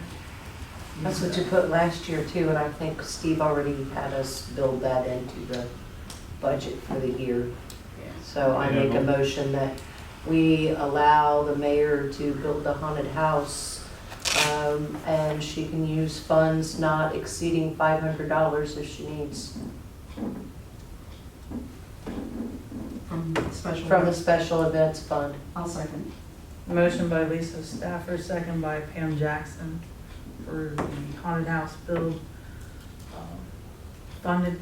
That's what you put last year too, and I think Steve already had us build that into the budget for the year. So I make a motion that we allow the mayor to build the haunted house, and she can use funds not exceeding $500 if she needs, From the special. from the special events fund. I'll second. Motion by Lisa Stafford, second by Pam Jackson for the haunted house build funded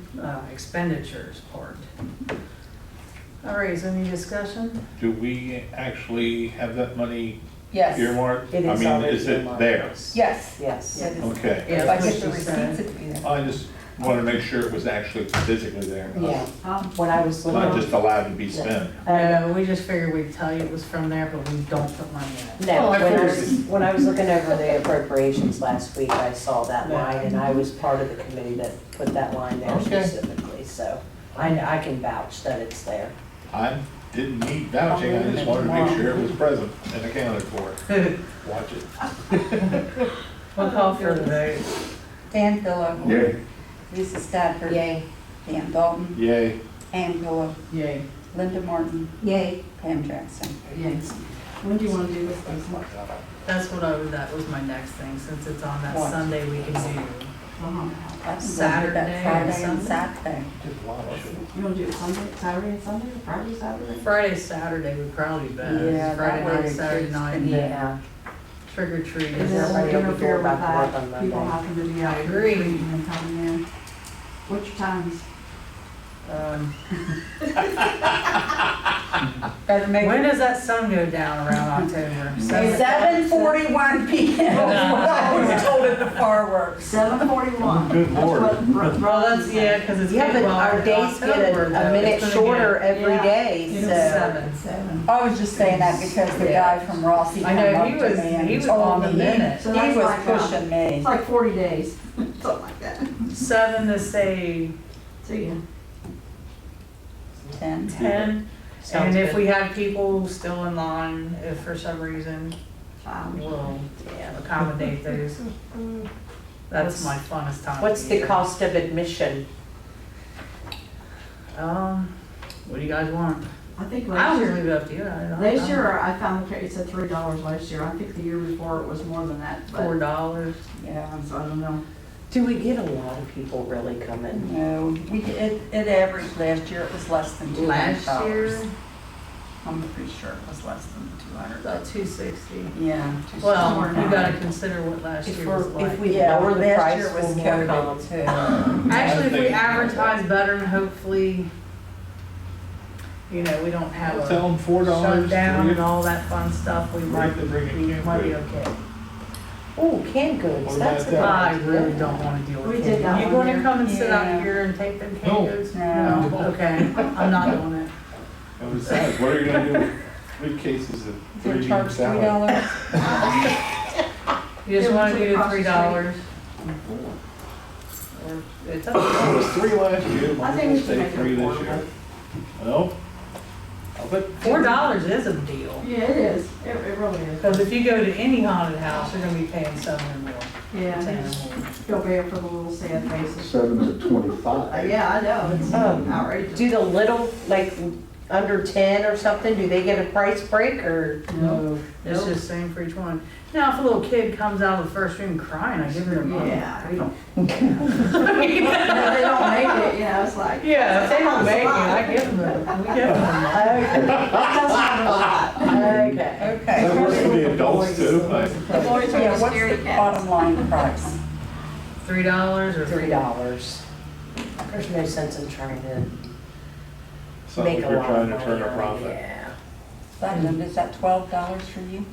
expenditures part. All right, is there any discussion? Do we actually have that money Yes, earmarked? It I is mean, already is it earmarked. there? yes. Yes. It is. Okay. Yeah, If I that's get the what she said. receipts, it'll be there. I just want to make sure it was actually physically there. Yeah, when I was Not looking. just allowed to be spent. We just figured we'd tell you it was from there, but we don't put money in it. No, Oh, I when I was looking over the appropriations last week, I saw that Yeah. line, and I was part of the committee that put that line there Okay. specifically, so I can vouch that it's there. I didn't need vouching, I just wanted to make sure it was present and accounted for. Watch it. We'll call for the vote. Dan Pillow, Yay. Lisa Stafford. Yay. Dan Dalton, Yay. Ann Pillow, Yay. Linda Martin, yay, Pam Jackson. Yes. When do you want to do this thing? That was my next thing, since it's on that What? Sunday, we can do. The haunted house. That's Saturday and Friday and Sunday? Saturday. You want to do it Saturday and Sunday, or Friday, Saturday? Friday, Saturday would probably be best. Yeah, Friday that way night, the Saturday kids night, can- Yeah. trick or treat. Because is it won't everybody will be interfere going with back to work that, on people Monday. having to be out. Agree. And coming in. What's your times? Better make When it does that sun go down around October? 7:41 PM. I was told at the fireworks. 7:41. Good Lord. Well, that's, yeah, because it's. Yeah, but well, our in days get October, a though, minute it's gonna shorter get- every Yeah. day, It's so. 7. I was just saying that because the guy from Rossi I came know, up he to was- me and he was told on the me, minute. So he that's was like, pushing me. It's like 40 days, something like that. 7 to say See ya. 10. 10. Sounds And if good. we have people still in line, if for some reason, we'll accommodate those. That's my funnest time. of What's the year. cost of admission? What do you guys want? I think I last always year, leave it up to you. I don't last know. year I found it said $3 last year. I think the year before it was more than that, but, $4. Yeah. so I don't know. Do we get a lot of people really coming? No, it averaged last year, it was less than $200. Last year, I'm pretty sure it was less than 200. About 260. Yeah. Well, you gotta consider what last year was like. If we Yeah, lower the last price, year was we'll more COVID on. too. Actually, if we thinking about advertise better and hopefully, we don't have I'll tell a them $4. shutdown and all that fun stuff, we might to bring in canned be goods. okay. Oh, canned goods, What that's about a that? I really don't wanna deal with We it. did that You one gonna year. come and sit out Yeah. here and take them No. canned goods? No. Okay, I'm not doing it. And besides, what are you gonna do with 3 cases of They 3 charge salad? $3. You just wanna do Across the $3? Or, it's up to It you. was 3 last year, I might think as we well should say make it 3 this year. affordable. No? I'll bet $4 is a deal. Yeah, it is. It really is. Because if you go to any haunted house, you're gonna be paying 7 or more, 10 Yeah, or more. feel bad for the little sad faces. 7 to 25. Yeah, I know, it's outrageous. Do the little, like, under 10 or something, do they get a price break or? No, it's Nope. just same for each one. Now, if a little kid comes out of the first room crying, I give them their money. Yeah. We don't. If they don't make it, it's like. Yeah, if they don't make it, I give them we give them their money. That's not a lot. Okay. Okay. that works for the adults too. Like, Yeah, what's the bottom line price? $3 or $3. There's no sense in trying to Sounds make like a you're lot trying of to turn a money. profit. Yeah. Platinum, is that $12 for you?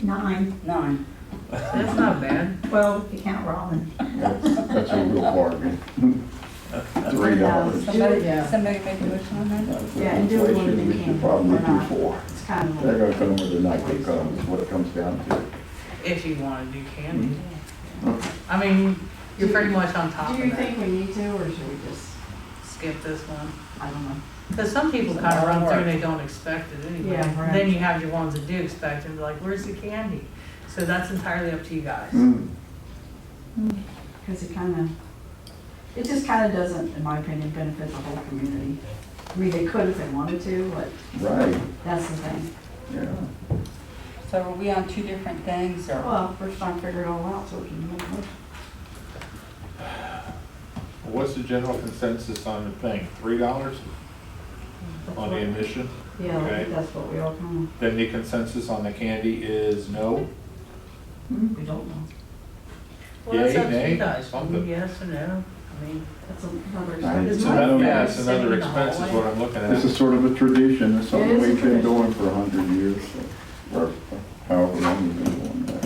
9, 9. That's not bad. 12 if you count Robin. That's a real bargain. $3. Somebody make a motion on that? Yeah, and do we want to do Inflation, we should candy probably or do not? 4. It's kind of They're like, gonna come with the night they come, is what it comes down to. If you want to do candy. I mean, you're pretty much on top do of you that. think we need to, or should we just, Skip this one. I don't know. Because some people kind of run through and they don't expect it anyway. Yeah, right. Then you have your ones that do expect it and be like, where's the candy? So that's entirely up to you guys. Because it just kind of doesn't, in my opinion, benefit the whole community. I mean, they could if they wanted to, but Right, that's the thing. yeah. So are we on 2 different things or? Well, first trying to figure it all out so we can make a motion. What's the general consensus on the thing? $3 on the admission? Yeah, I Okay. think that's what we all kind Then the consensus on the candy is no? of, we don't know. Well, that's Yay, up to nay, you guys. something. Yes or no. I mean, That's another Right. expense. It's I another, don't yeah, know. it's another expense is what I'm looking This at. is sort of a tradition, it's It something is a we've been tradition. doing for 100 years, or however long we've been doing that.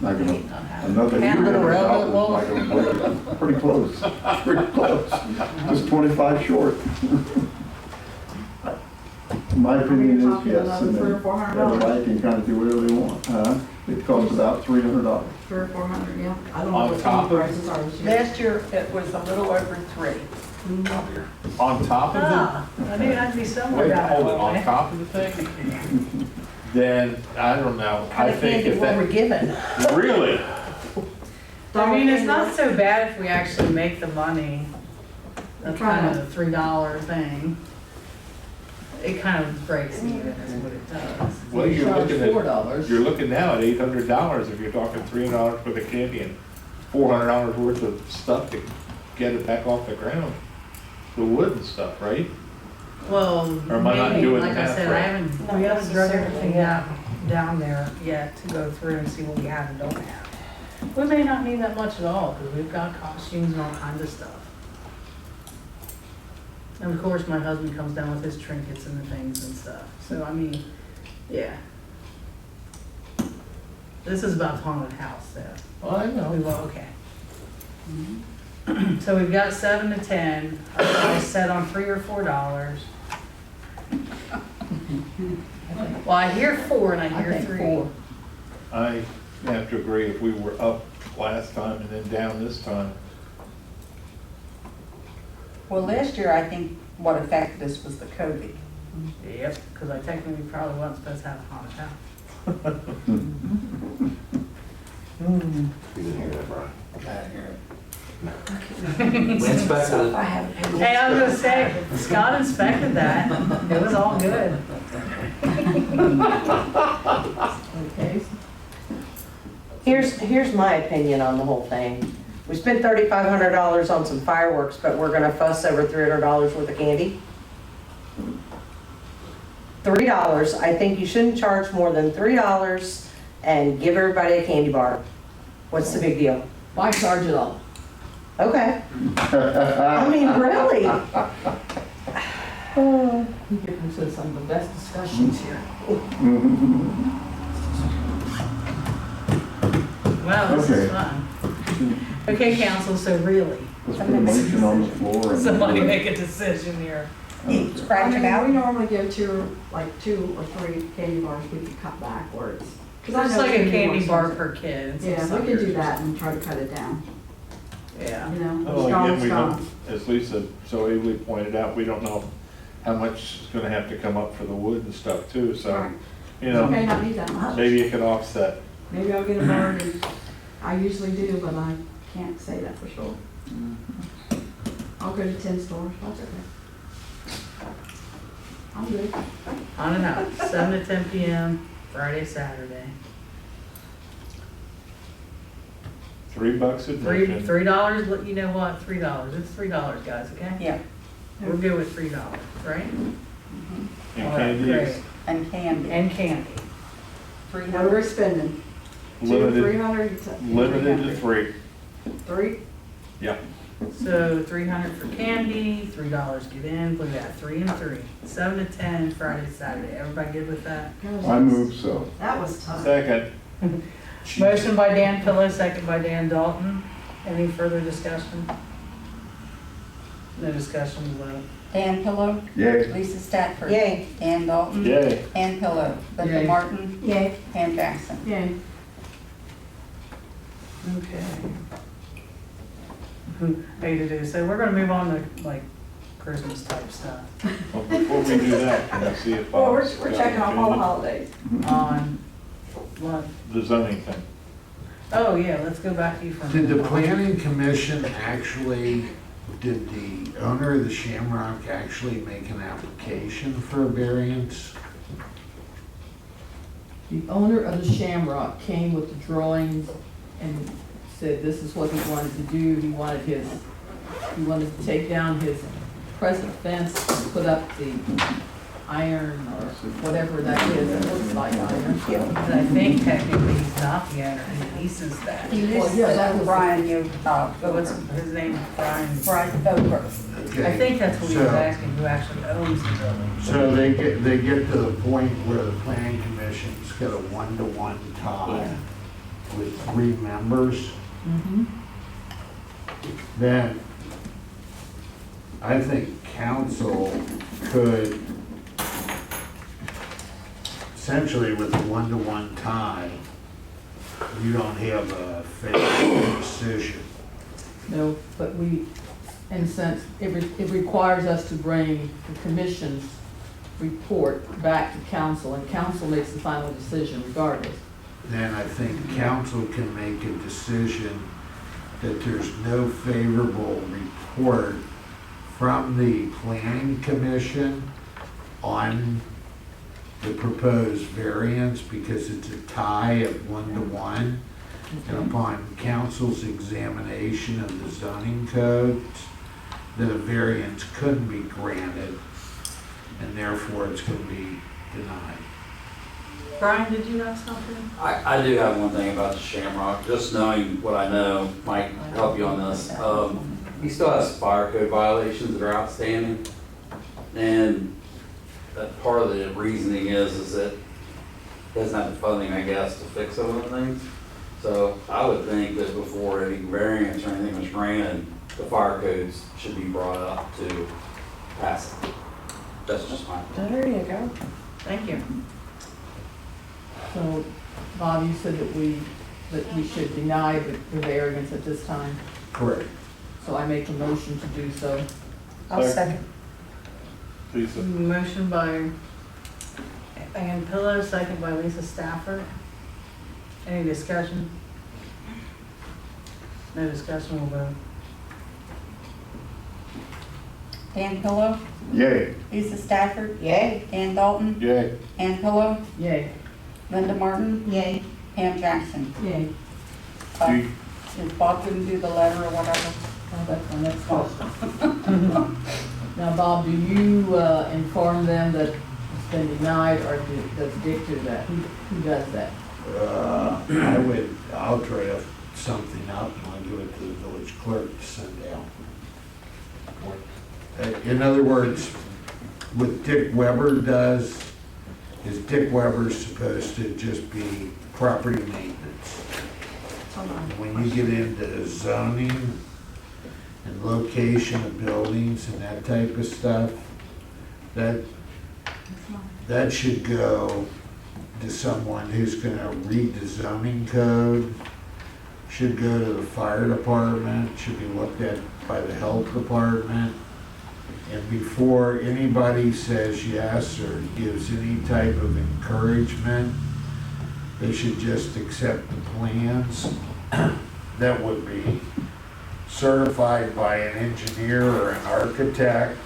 Not gonna, another year, Counting around that is long. not gonna break it. Pretty close, pretty close, just 25 short. My opinion is Talking yes, another and $300 or then $400. everybody can kind of do whatever they want. It costs about $300. 300 or 400, yeah. I don't know On what top some of- prices are this year. Last year, it was a little over 3. On top of ah, I knew it had to be it, somewhere wait, down hold it, there. on top of the thing? Then, I don't know, I Kind of think candy if what we're that, given. really? I mean, it's not so bad if we actually make the money. That's kind of the $3 thing. It kind of breaks even is what it does. Well, you're Charge looking at, $4. you're looking now at $800 if you're talking $300 for the candy and $400 worth of stuff to get it back off the ground. The wood and stuff, right? Well, Or am I not maybe, doing like I math said, right? we haven't drug necessarily, everything yeah. down there yet to go through and see what we have and don't have. We may not need that much at all, because we've got costumes and all kinds of stuff. And of course, my husband comes down with his trinkets and the things and stuff, so I mean, yeah. This is about the haunted house, though. Well, I know. Okay. So we've got 7 to 10, our price set on $3 or $4. Well, I hear 4 and I hear 3. I have to agree, if we were up last time and then down this time, Well, last year, I think what affected us was the COVID. Yep, because I technically probably wasn't supposed to have a haunted house. We inspected it. Hey, I was gonna say, Scott inspected that. It was all good. Okay. Here's my opinion on the whole thing. We spent $3,500 on some fireworks, but we're gonna fuss over $300 worth of candy? $3. I think you shouldn't charge more than $3 and give everybody a candy bar. What's the big deal? Why charge it all? Okay. I mean, really? Oh. We get into some of the best discussions here. Wow, this Okay. is fun. Okay, council, so really, Let's put a motion on the floor. and- somebody make a decision here. Scratch it out. We normally give two or three candy bars we can cut backwards. 'Cause I It's know like a more candy bar expensive. per kid. and some Yeah, we suckers. could do that and try to cut it down, Yeah. you know, Well, strong, again, we strong. don't, as Lisa so ably pointed out, we don't know how much is gonna have to come up for the wood and stuff too, so, Right. you It know, may not need that much. maybe it can offset. Maybe I'll get a bird, and I usually do, but I can't say that for sure. I'll go to 10 stores, that's okay. I'm good. On and out, 7 to 10 p.m., Friday, Saturday. $3 admission. $3, you know what, $3, it's $3, guys, okay? Yeah, We're good with $3, right? And All right, great. candies, and candy. And candy. What are we spending? limited, 300? limited to 3. 3? Yeah. So 300 for candy, $3 get in, look at that, 3 and 3. 7 to 10, Friday, Saturday, everybody good with that? I move so. That was tough. Second, Motion by Dan Pillow, second by Dan Dalton. Any further discussion? No discussion, vote. Dan Pillow, Yay. Lisa Stafford. Yay. Dan Dalton. yay. Dan Pillow, Linda Yay. Martin, Yay. Pam Jackson. Yay. Okay. Hate to do, so we're gonna move on to like Christmas type stuff Well, before we do that, can I see if Well, Bob's we're got checking off all the any- holidays. on what? the zoning thing? Oh, yeah, let's go back to you for a Did the minute. planning commission actually, did the owner of the Shamrock actually make an application for a variance? The owner of the Shamrock came with the drawings and said this is what he wanted to do. He wanted to take down his present fence and put up the iron or whatever that is. It looks like iron. And I think technically he's not the owner, he leases that. He Well, lists yeah, that was- Brian, What's his name, Brian? Brian Over. I think that's what he was So- asking, who actually owns the building. So they get to the point where the planning commission's got a 1-to-1 tie with 3 members, Mhm. then I think council could, essentially with a 1-to-1 tie, you don't have a favorable decision. No, but we, in a sense, it requires us to bring the commission's report back to council, and council makes the final decision regardless. Then I think council can make a decision that there's no favorable report from the planning commission on the proposed variance because it's a tie at 1-to-1. And upon council's examination of the zoning codes, that a variance couldn't be granted, and therefore it's going to be denied. Brian, did you have something? I do have one thing about the Shamrock, just knowing what I know might help you on this. He still has fire code violations that are outstanding. And that part of the reasoning is that he doesn't have the funding, I guess, to fix some of the things. So I would think that before any variance or anything was granted, the fire codes should be brought up to pass it. That's just my opinion. There you go. Thank you. So, Bob, you said that we should deny the variance at this time, Correct. so I make a motion to do so. I'll second. Lisa, Motion by Dan Pillow, second by Lisa Stafford. Any discussion? No discussion, we'll vote. Dan Pillow, Yay. Lisa Stafford, Yay. Dan Dalton, yay. Dan Pillow, Yay. Linda Martin, Yay. Pam Jackson. Yay. If Bob couldn't do the letter or whatever. Oh, that's my next question. Now, Bob, do you inform them that been denied, or does Dick do that? Who does that? I'll draft something up and I'll give it to the village clerk to send out. In other words, what Dick Weber does is Dick Weber's supposed to just be property maintenance. When you get into zoning and location of buildings and that type of stuff, that should go to someone who's gonna read the zoning code, should go to the fire department, should be looked at by the health department. And before anybody says yes or gives any type of encouragement, they should just accept the plans that would be certified by an engineer or an architect,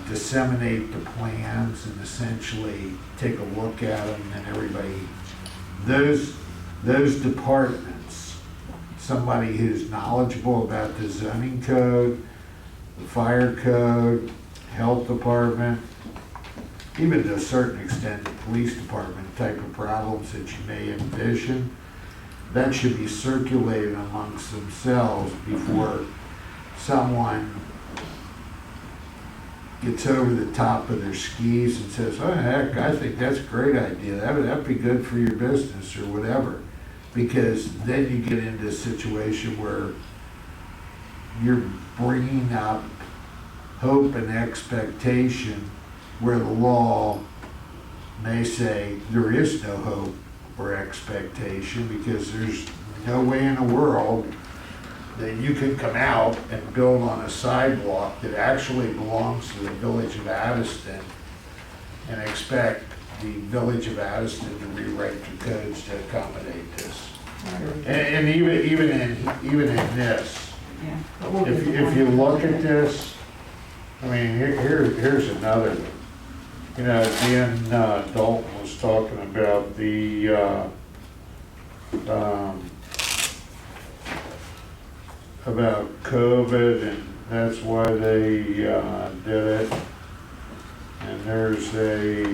disseminate the plans and essentially take a look at them, and everybody, those departments, somebody who's knowledgeable about the zoning code, the fire code, health department, even to a certain extent, the police department type of problems that you may envision, that should be circulated amongst themselves before someone gets over the top of their skis and says, oh heck, I think that's a great idea, that'd be good for your business or whatever. Because then you get into a situation where you're bringing up hope and expectation where the law may say there is no hope or expectation, because there's no way in the world that you can come out and build on a sidewalk that actually belongs to the village of Addyston and expect the village of Addyston to rewrite the codes to accommodate this. And even in this, if you look at this, I mean, here's another one. You know, Dan Dalton was talking about the about COVID, and that's why they did it. And there's a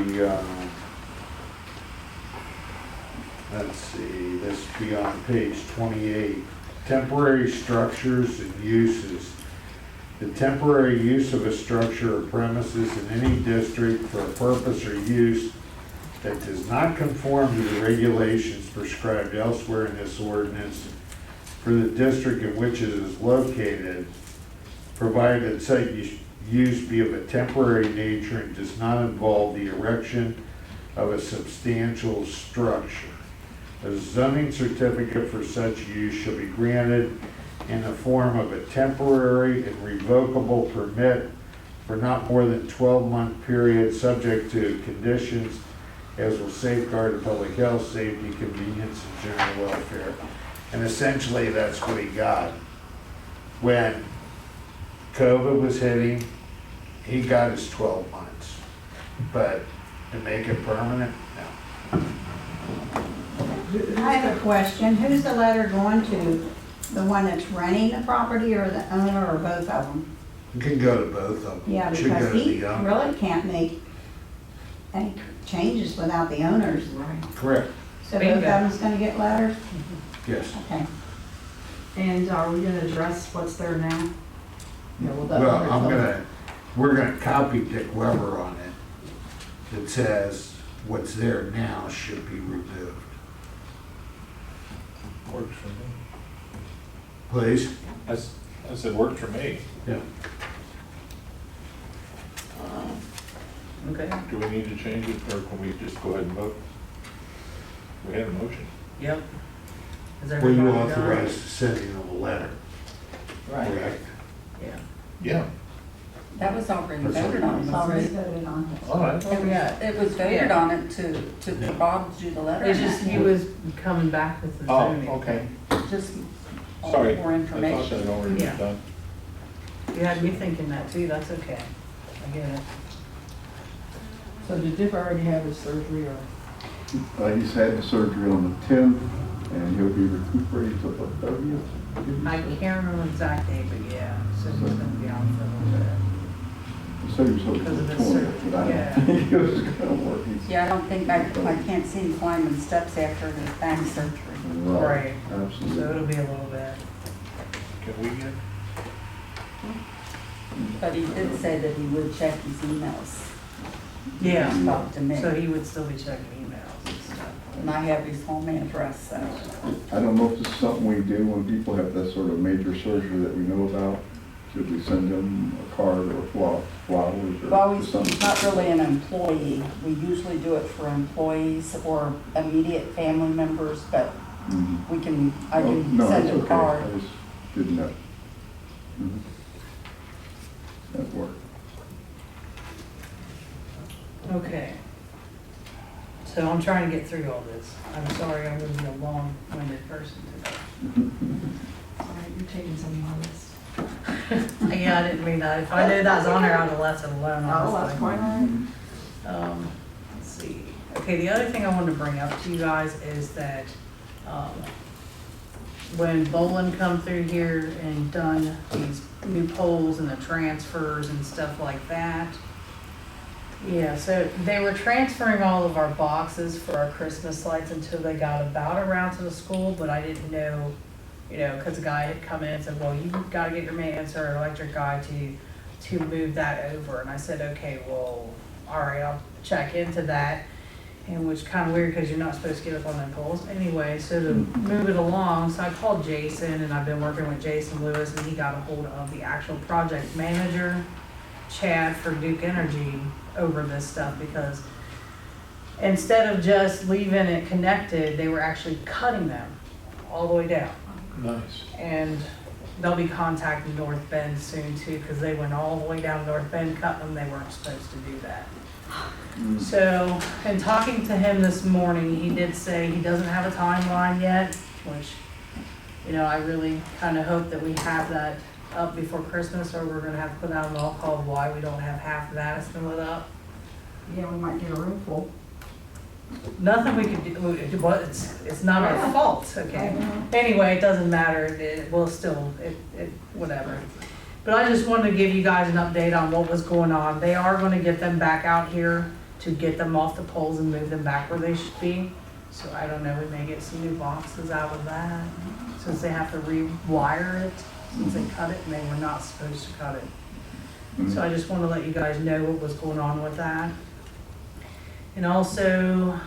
let's see, this will be on page 28. Temporary structures and uses. The temporary use of a structure or premises in any district for a purpose or use that does not conform to the regulations prescribed elsewhere in this ordinance for the district in which it is located, provided that such use be of a temporary nature and does not involve the erection of a substantial structure. A zoning certificate for such use shall be granted in the form of a temporary and revocable permit for not more than 12-month period, subject to conditions as will safeguard the public health, safety, convenience, and general welfare. And essentially that's what he got. When COVID was hitting, he got his 12 months. But to make it permanent, no. I have a question. Who's the letter going to? The one that's renting the property or the owner or both of them? You can go to both of them. Yeah, Should go because to he the owner. really can't make any changes without the owners. Right. Correct, So both of them's gonna get letters? yes. Okay. And are we gonna address what's there now? Yeah, well, that Well, we're gonna copy Dick Weber on it that says what's there now should be removed. Works for me. Please? I said, works for me. Yeah. Okay, Do we need to change it, or can we just go ahead and vote? We had a motion. yep. Is Were you everybody done? authorized to send him a letter? Right. Correct. Yeah. Yeah. That was already That's voted already- on. It's already voted on. All right. It was voted on it to for Bob to do the letter. It's just, he was coming back with the Oh, zoning. okay. Just Sorry. more I information. thought that already Yeah. was done. You had me thinking that too, that's okay. I get it. So did Dick already have his surgery, or? He's had the surgery on the 10th, and he'll be recuperating till the 30th. I can't remember the exact date, but yeah, so he's gonna be on for a little bit. The said he was hoping Because of for the 20, surgery, but I yeah. don't think it was gonna work. Yeah, I don't think, I can't see him climbing steps after his back surgery. Right. So Absolutely. it'll be a little bit. Can we get, But he did say that he would check his emails. Yeah. Talk to me. So he would still be checking emails and stuff. And I have his home address, so. I don't know if this is something we do when people have that sort of major surgery that we know about. Should we send them a card or flowers Well, or he's something? not really an employee. We usually do it for employees or immediate family members, but Mhm. we can, I Oh, can no, send that's a okay. card. I just didn't know. Mhm. That worked. Okay. So I'm trying to get through all this. I'm sorry, I'm gonna be a long-winded person today. All right, you're taking some of my list. Yeah, I didn't mean that. If I knew that was on there, I'd have left it alone, Oh, that's honestly. quite all right. Let's see. Okay, the other thing I wanted to bring up to you guys is that, when Bolin come through here and done these new poles and the transfers and stuff like that. Yeah, so they were transferring all of our boxes for our Christmas lights until they got about around to the school, but I didn't know, you know, cause the guy had come in and said, well, you gotta get your maintenance or electric guy to move that over. And I said, okay, well, all right, I'll check into that. And which kind of weird because you're not supposed to get up on them poles. Anyway, so to move it along, so I called Jason and I've been working with Jason Lewis and he got a hold of the actual project manager, Chad for Duke Energy over this stuff because instead of just leaving it connected, they were actually cutting them all the way down. nice. And they'll be contacting North Bend soon too, because they went all the way down North Bend, cut them, they weren't supposed to do that. So, in talking to him this morning, he did say he doesn't have a timeline yet, which, you know, I really kind of hope that we have that up before Christmas, or we're gonna have to put out an all-call of why we don't have half of Addyston lit up. Yeah, we might get a room full. Nothing we could do, but it's not our fault, okay? Anyway, it doesn't matter, it will still, whatever. But I just wanted to give you guys an update on what was going on. They are gonna get them back out here to get them off the poles and move them back where they should be. So I don't know, we may get some new boxes out of that, since they have to rewire it, since they cut it and they were not supposed to cut it. So I just wanna let you guys know what was going on with that. And also,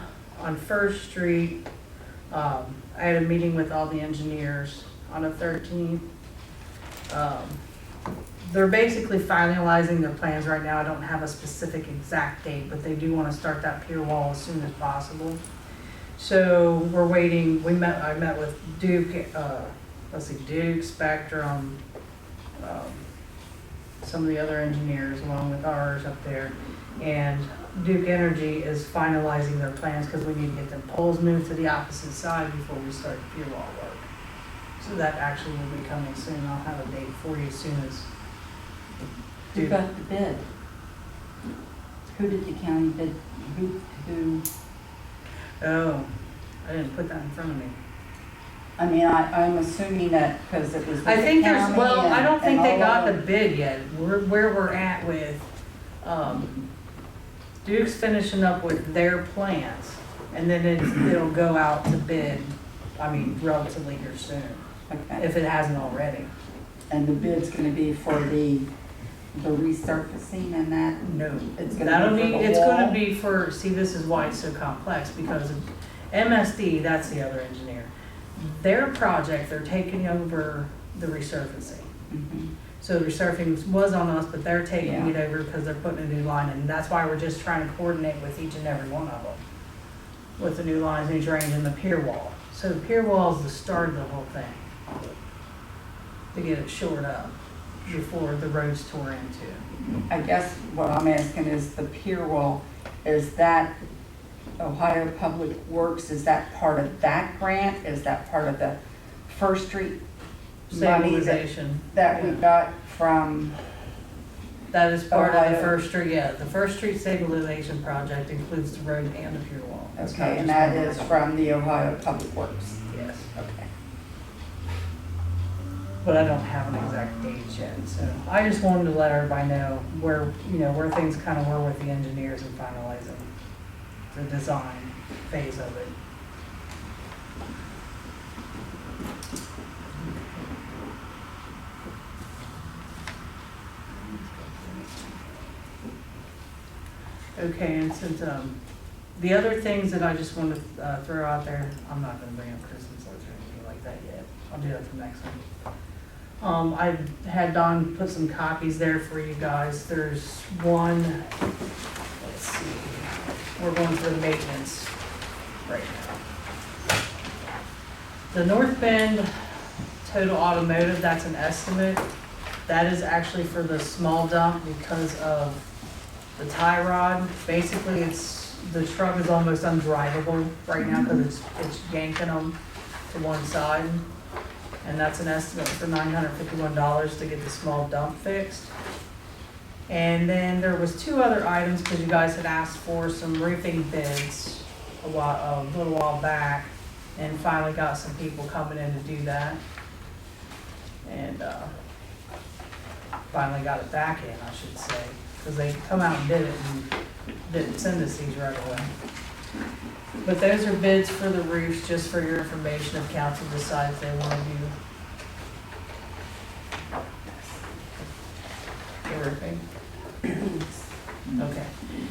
on First Street, I had a meeting with all the engineers on the 13th. They're basically finalizing their plans right now. I don't have a specific exact date, but they do want to start that pier wall as soon as possible. So we're waiting, I met with Duke, Duke, Spectrum, some of the other engineers along with ours up there. And Duke Energy is finalizing their plans because we need to get the poles moved to the opposite side before we start the pier wall work. So that actually will be coming soon. I'll have a date for you as soon as. Who got the bid? Who did the county bid, who, Oh, I didn't put that in front of me. I mean, I'm assuming that because it was with the I think there's, county well, I don't and think they all got of the them. bid yet. Where we're at with, Duke's finishing up with their plans. And then it'll go out to bid, I mean, relatively here soon, Okay, if it hasn't already. and the bid's gonna be for the resurfacing and that? No, It's gonna that'll be be, for the it's gonna wall? be for, see, this is why it's so complex, because MSD, that's the other engineer. Their project, they're taking over the resurfacing. Mhm. So the resurfacing was on us, but they're taking Yeah. it over because they're putting a new line in. And that's why we're just trying to coordinate with each and every one of them. With the new lines, new drains, and the pier wall. So the pier wall is the start of the whole thing. To get it shored up before the road's tore into. I guess what I'm asking is the pier wall, is that Ohio Public Works, is that part of that grant? Is that part of the First Street money Stabilization. that we Yeah. got from, That is part of the Ohio. First Street, yeah. The First Street Stabilization Project includes the road and the pier wall. It's not okay, and just that one is road. from the Ohio Public Works? Yes. Okay. but I don't have an exact date yet. So I just wanted to let everybody know where, where things kind of were with the engineers and finalizing the design phase of it. Okay, and since, the other things that I just want to throw out there, I'm not gonna bring up Christmas lights or anything like that yet. I'll do that for next one. I had Don put some copies there for you guys. There's one, let's see, we're going through maintenance right now. The North Bend Total Automotive, that's an estimate. That is actually for the small dump because of the tie rod. Basically, the truck is almost undrivable right now because it's yanking them to one side. And that's an estimate for $951 to get the small dump fixed. And then there was two other items because you guys had asked for some roofing bids a little while back, and finally got some people coming in to do that. And finally got it back in, I should say, because they come out and did it and didn't send us these right away. But those are bids for the roofs, just for your information if council decides they want to do the roofing. Okay.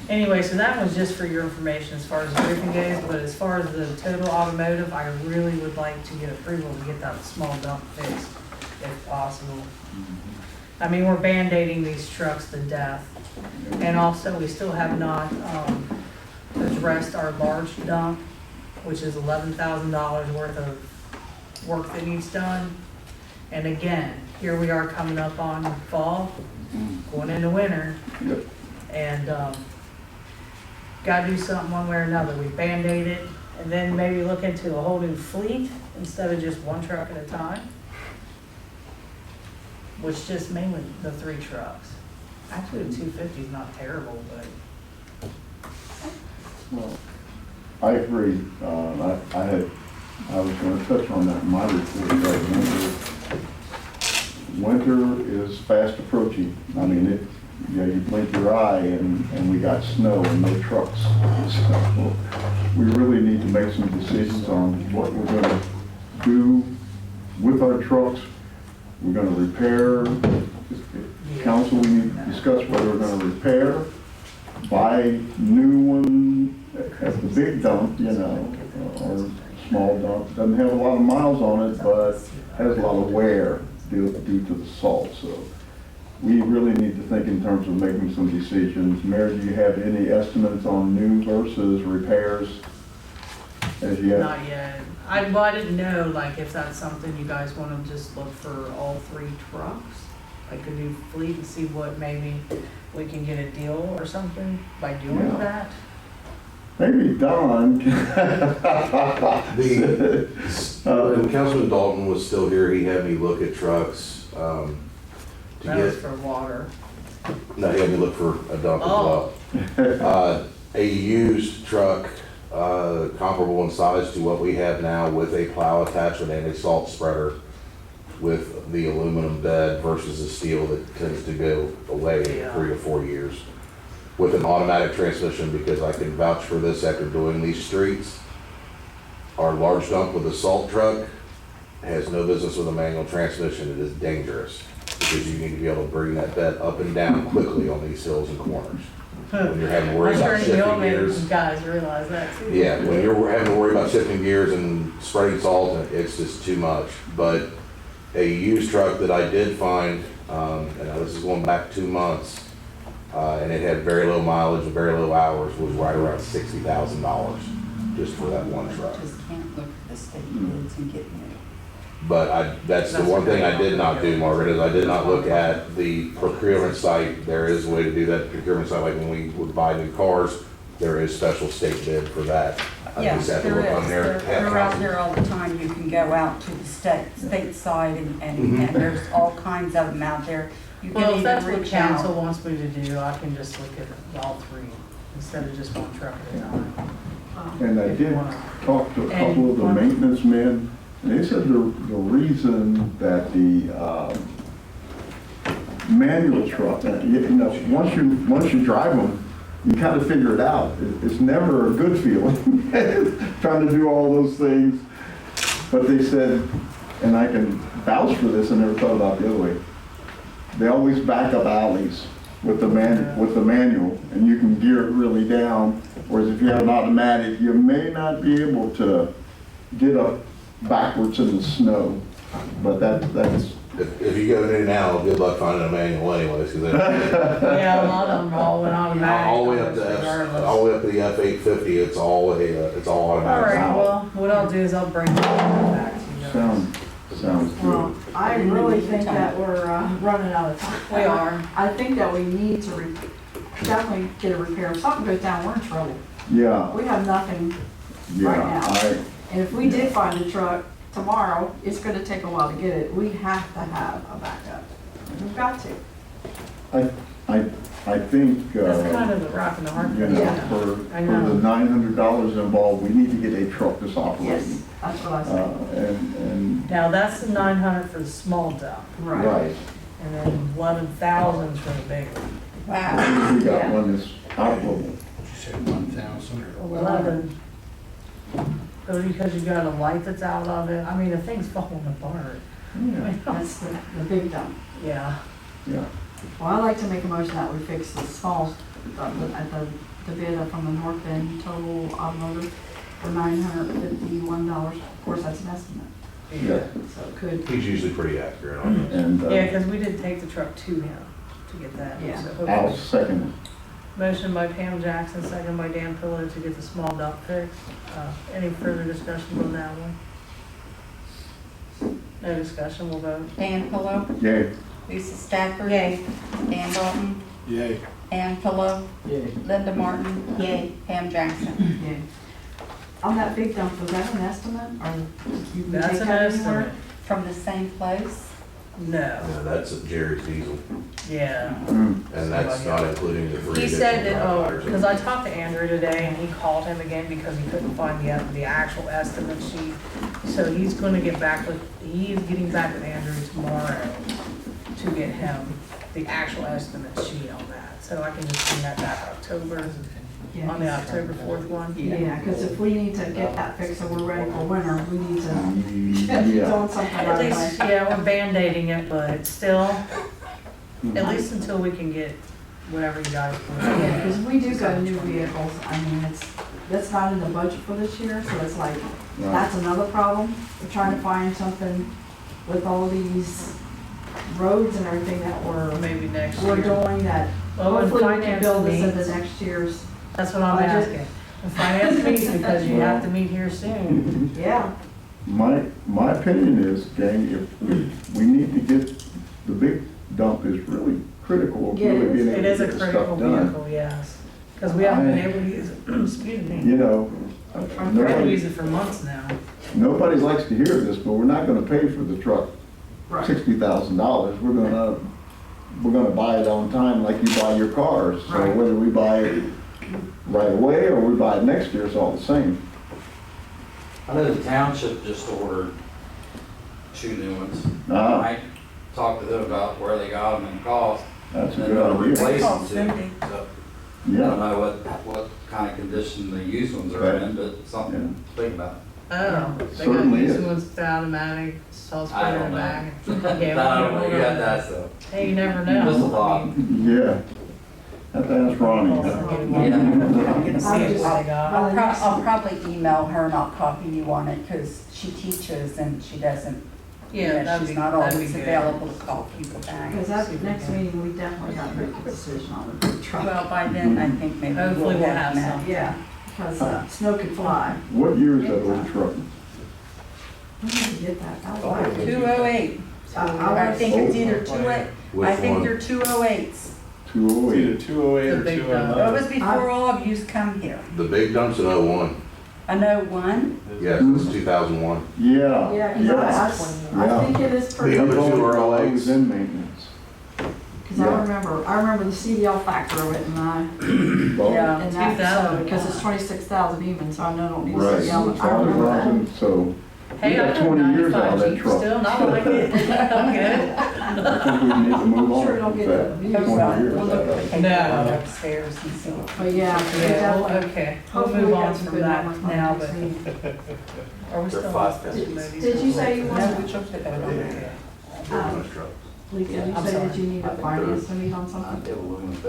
Anyway, so that was just for your information as far as the roofing goes, but as far as the total automotive, I really would like to get approval to get that small dump fixed, if possible. I mean, we're band-aiding these trucks to death. And also, we still have not addressed our large dump, which is $11,000 worth of work that needs done. And again, here we are coming up on fall, going into winter. Yep. And gotta do something one way or another. We band-aid it, and then maybe look into a whole new fleet instead of just one truck at a time. Which just mainly the 3 trucks. Actually, the 250 is not terrible, but. Well, I agree. I was gonna touch on that in my report, that winter is fast approaching. I mean, you blink your eye and we got snow and no trucks. So we really need to make some decisions on what we're gonna do with our trucks. We're gonna repair, council, we need to discuss whether we're gonna repair, buy new one at the big dump, or small dump. Doesn't have a lot of miles on it, but has a lot of wear due to the salt. So we really need to think in terms of making some decisions. Mayor, do you have any estimates on new versus repairs as yet? Not yet. I didn't know, like, if that's something you guys want to just look for all 3 trucks, like a new fleet, and see what maybe we can get a deal or something by doing that. Maybe Don. When Councilman Dalton was still here, he had me look at trucks, to That was get, for water. no, he had me look for a dump as well. A used truck, comparable in size to what we have now, with a plow attachment and a salt spreader, with the aluminum bed versus the steel that tends to go away in 3 to 4 years. With an automatic transmission, because I can vouch for this after doing these streets. Our large dump with a salt truck has no business with a manual transmission. It is dangerous, because you need to be able to bring that bed up and down quickly on these hills and corners. When you're having to worry about shifting gears. Guys realize that too. Yeah, when you're having to worry about shifting gears and spreading salt, it's just too much. But a used truck that I did find, and this is going back 2 months, and it had very low mileage and very low hours, was right around $60,000 just for that one truck. Just can't look at the state bids and get new. But that's the one thing I did not do, Margaret, is I did not look at the procurement site. There is a way to do that procurement site, like when we would buy new cars, there is special state bid for that. I Yes, just have to there look on is. there. They're out there all the time. You can go out to the state side and there's all kinds of them out there. You Well, can if even that's what reach council out. wants me to do, I can just look at all 3 instead of just one truck at a time. And I If you did wanna- talk to a couple of the maintenance men, They said the reason that the manual truck, you know, once you drive them, you kind of figure it out. It's never a good feeling, trying to do all those things. But they said, and I can vouch for this, I never thought about it the other way. They always back up alleys with the manual, and you can gear it really down. Whereas if you have an automatic, you may not be able to get up backwards in the snow. But that's If you go in and out, good luck finding a manual anyways, because Yeah, a lot of them are all in automatic. all the way up to regardless. all the way up to the F-850, it's all All automatic. right, well, what I'll do is I'll bring it back to you guys. sounds Well, good. I really think that we're running out of time. We are. I think that we need to definitely get a repair. If something goes down, we're in trouble. Yeah, We have nothing, yeah. now. and if we did find a truck tomorrow, it's gonna take a while to get it. We have to have a backup. We've got to. I think, That's kind of the rock and the hard you place. know, Yeah. for I the know. $900 involved, we need to get a truck that's operating. Yes, that's what I said. And, Now, that's the 900 for the small dump, right. and then 11,000 for the big one. Wow. We got Yeah. one that's operable. You said 1,000 or? 11. But because you got a light that's out of it, I mean, the thing's falling apart. Yeah, That's the big dump. Yeah. yeah. Well, I'd like to make a motion that we fix the small, the bid from the North End Total Automotive for $951. Of course, that's an estimate, Yeah. so it could, He's usually pretty accurate on this. And Yeah, because we did take the truck to him to get that. Yeah. So I'll hopefully- second Motion by Pam Jackson, second by Dan Pillow to get the small dump fixed. Any further discussion on that one? No discussion, we'll vote. Dan Pillow, it. Yay. Lisa Stafford. Yay. Dan Dalton, Yay. Ann Pillow, Yay. Linda Martin. Yay. Pam Jackson. yeah. On that big dump, was that an estimate, or you can That's take an that estimate. anywhere? From the same place? No, Yeah, that's Jerry's diesel, yeah. Mm. and that's not including the 3 He said that, additional oh, firefighters. because I talked to Andrew today and he called him again because he couldn't find the actual estimate sheet. So he's gonna get back with, he is getting back with Andrew tomorrow to get him the actual estimate sheet on that. So I can just bring that back October, Yeah. on the October 4th one. Yeah, because if we need to get that fixed so we're ready for winter, we need to be Yeah. doing something At right least, away. yeah, we're Band-Aiding it, but it's still, at least until we can get whatever you guys Yeah, want. because if we do go new vehicles, I mean, that's not in the budget for this year, so it's like, Right. that's another problem. We're trying to find something with all these roads and everything that Maybe next we're year. doing that Well, when hopefully we can finance build this meets, into next year's, that's what I'm budget. asking. When finance meets, because you have to meet here soon. yeah. My opinion is, gang, if we need to get, the big dump is really critical of Yeah, really being able It to is a get the critical stuff done. vehicle, yes. Because we haven't been able to use it, excuse me. You know, I've tried to nobody, use it for months now. nobody likes to hear this, but we're not gonna pay for the truck Right. $60,000. We're gonna buy it on time like you buy your cars. So Right. whether we buy it right away or we buy it next year, it's all the same. I know the township just ordered 2 new ones. Ah, I talked to them about where they got them and cost, that's a and then good they'll idea. replace them Cost soon. Cindy. So I Yeah, don't know what kind of condition the used ones are in, but something to think about. Oh, they got Certainly these is. ones with the automatic, salt I spreader don't know. back. I Yeah, don't know, we you don't got know. that stuff. Hey, you never know. Just a thought. yeah. Have to ask Ronnie. I'm gonna see what they got. I'll probably email her, not copy you on it, because she teaches and she doesn't, Yeah, that'd she's be, not that'd be always good. available to call people back. Because that next meeting, we definitely got to make a decision on the big truck. Well, by then, I think maybe Hopefully we'll have that. some. Yeah, because snow could fly. What year is that old truck? When did we get that? That was like 208. I think it's either 28, Which I think one? they're 208s. 208. It's either 208 The or big 209. That was before all of yous come here. The big dump's an 01. I know one. Yes, it's 2001. Yeah. Yeah, because I think it is pretty, The other two are all I eights. was in maintenance. because I remember the CDL factor of it, and Well, Yeah. and that, so, 2000. because it's 26,000 even, so I know I don't need Right. CDL, but I remember that. 5,000, so, Hey, got I've had 20 years out of 95 that Jeep truck. still, not like it. I'm good. I think we need to move on Sure don't with get that. a- 20 years We'll look out. at the No. paperwork upstairs and see. But yeah. Yeah, well, okay, we'll Hopefully move we on got some from good that numbers by now, next but meeting. are we They're still five on fifty. testimonies? Did you say you No, wanted, we took the vote on it. Lisa, did you I'm say that sorry. you need a finance to meet on something?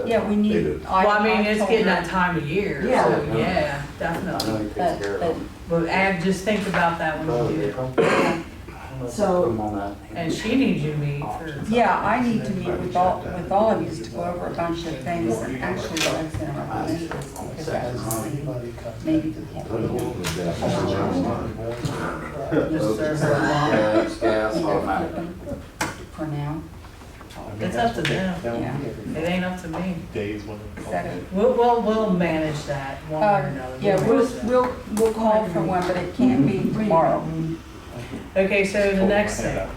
Yeah, we They need. did. Well, I mean, it's getting that time of year, Yeah. so yeah, I know definitely. he takes care of them. But Ab, just think about that when you do it. So- Put 'em on that. And she needs you to meet for. Yeah, I need to meet with all of you to go over a bunch of things and actually what's in our minds because that was maybe we can't. Gas, gas, automatic. For now, It's up to them. yeah. It ain't up to me. Days when. Is that it? We'll manage that one way or another. Yeah, We'll manage that. we'll call for one, but it can't be tomorrow. Okay, so the next thing.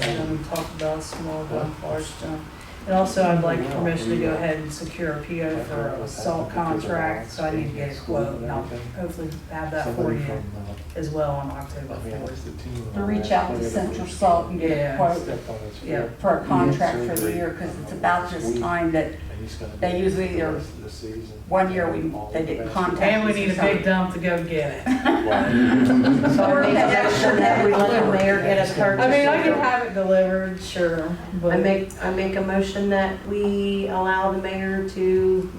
And we talked about small dump, large dump. And also, I'd like permission to go ahead and secure a PO for a salt contract, so I need to get a quote, and I'll hopefully have that for you as well on October 4th. To reach out to Central Salt and get a Yeah. quote Yeah. for a contract for the year, because it's about this time that they usually either, one year they didn't contact us. And we need a or something. big dump to go get it. So I make a motion that we let the mayor get us purchase. I mean, I can have it delivered, sure, but. I make a motion that we allow the mayor to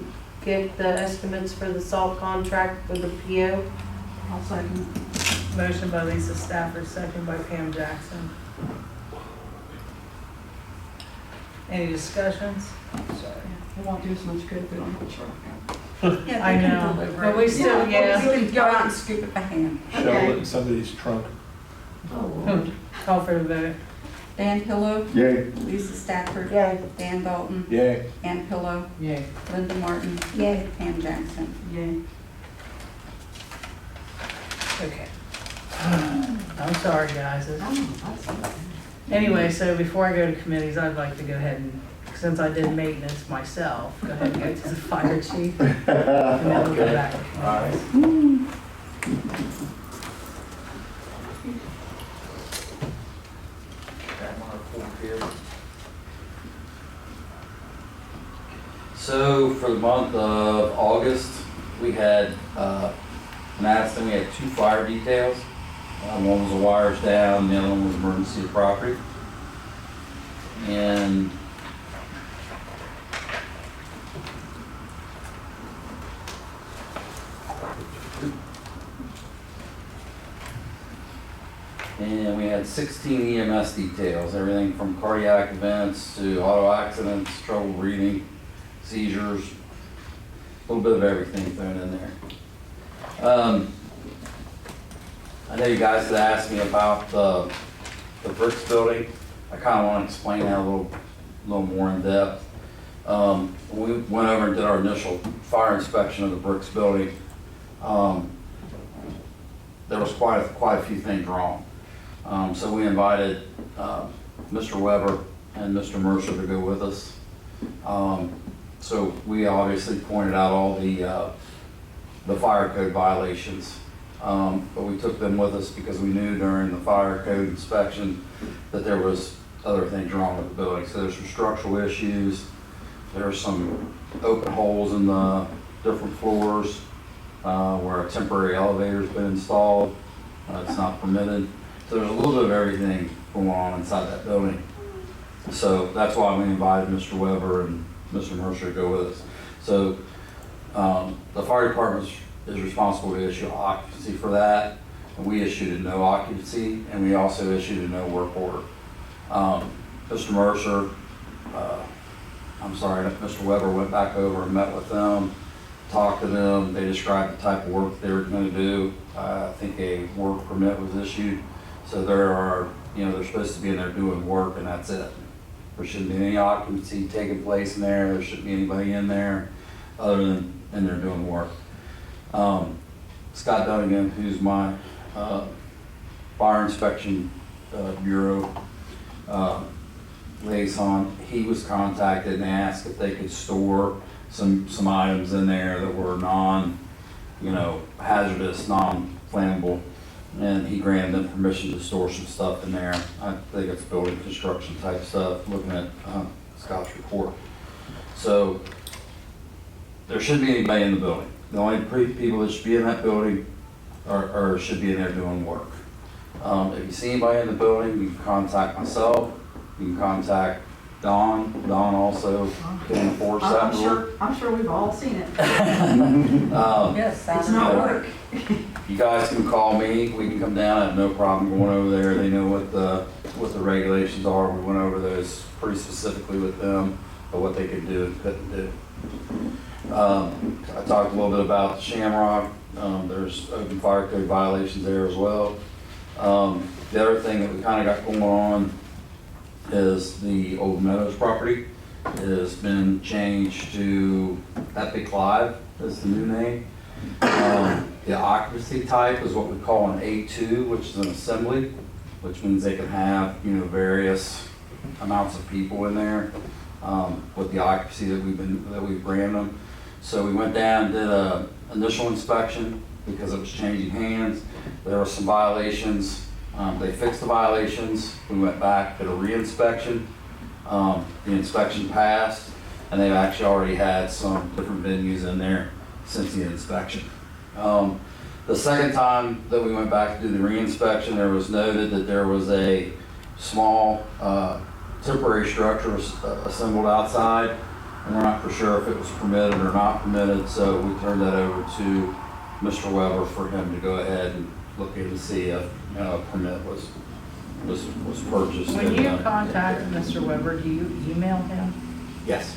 get the estimates for the salt contract with the PO. I'll second. Motion by Lisa Stafford, second by Pam Jackson. Any discussions? Sorry. It won't do as much good if we don't have a truck. Yeah, I they can know, deliver but it. we still, yeah. We can go out and scoop it by hand. Shovel it in somebody's trunk. Call for the vote. Dan Pillow, Yay. Lisa Stafford, Yay. Dan Dalton, Yay. Ann Pillow, Yay. Linda Martin, yay, Pam Jackson. Yay. Okay. I'm sorry, guys. Oh, that's- Anyway, so before I go to committees, I'd like to go ahead and, since I did maintenance myself, go ahead and go to the fire chief. And then we'll go back to committees. So for the month of August, we had, in Addyston, we had 2 fire details. One was the wires down, the other one was emergency to property. And we had 16 EMS details, everything from cardiac events to auto accidents, trouble breathing, seizures, a little bit of everything thrown in there. I know you guys had asked me about the bricks building. I kind of want to explain that a little more in depth. We went over and did our initial fire inspection of the bricks building. There was quite a few things wrong. So we invited Mr. Weber and Mr. Mercer to go with us. So we obviously pointed out all the fire code violations, but we took them with us because we knew during the fire code inspection that there was other things wrong with the building. So there's some structural issues, there's some open holes in the different floors where a temporary elevator's been installed. It's not permitted. So there's a little bit of everything going on inside that building. So that's why we invited Mr. Weber and Mr. Mercer to go with us. So the fire department is responsible to issue occupancy for that, and we issued a no occupancy, and we also issued a no work order. Mr. Mercer, Mr. Weber went back over and met with them, talked to them. They described the type of work they were going to do. I think a work permit was issued. So they're supposed to be in there doing work, and that's it. There shouldn't be any occupancy taking place in there. There shouldn't be anybody in there other than in there doing work. Scott Dunnigan, who's my fire inspection bureau liaison, he was contacted and asked if they could store some items in there that were hazardous, non-flammable, and he granted them permission to store some stuff in there. I think it's building construction type stuff, looking at Scott's report. So there shouldn't be anybody in the building. The only people that should be in that building should be in there doing work. If you see anybody in the building, you can contact myself, you can contact Don also can enforce that rule. I'm sure we've all seen it. Yes, It's not Yeah. work. You guys can call me, we can come down, I have no problem going over there, they know what the regulations are, we went over those pretty specifically with them, of what they could do and couldn't do. I talked a little bit about Shamrock, there's open fire code violations there as well. The other thing that we kinda got going on is the old Meadows property. It has been changed to Epic Live, is the new name. The occupancy type is what we call an A2, which is an assembly, which means they can have, various amounts of people in there, with the occupancy that we've granted them. So we went down and did a initial inspection because it was changing hands. There were some violations. They fixed the violations. We went back, did a re-inspection. The inspection passed, and they've actually already had some different venues in there since the inspection. The second time that we went back to do the re-inspection, there was noted that there was a small temporary structure assembled outside, and we're not for sure if it was permitted or not permitted, so we turned that over to Mr. Weber for him to go ahead and look in to see if a permit was purchased. When you contact Mr. Weber, do you email him? Yes,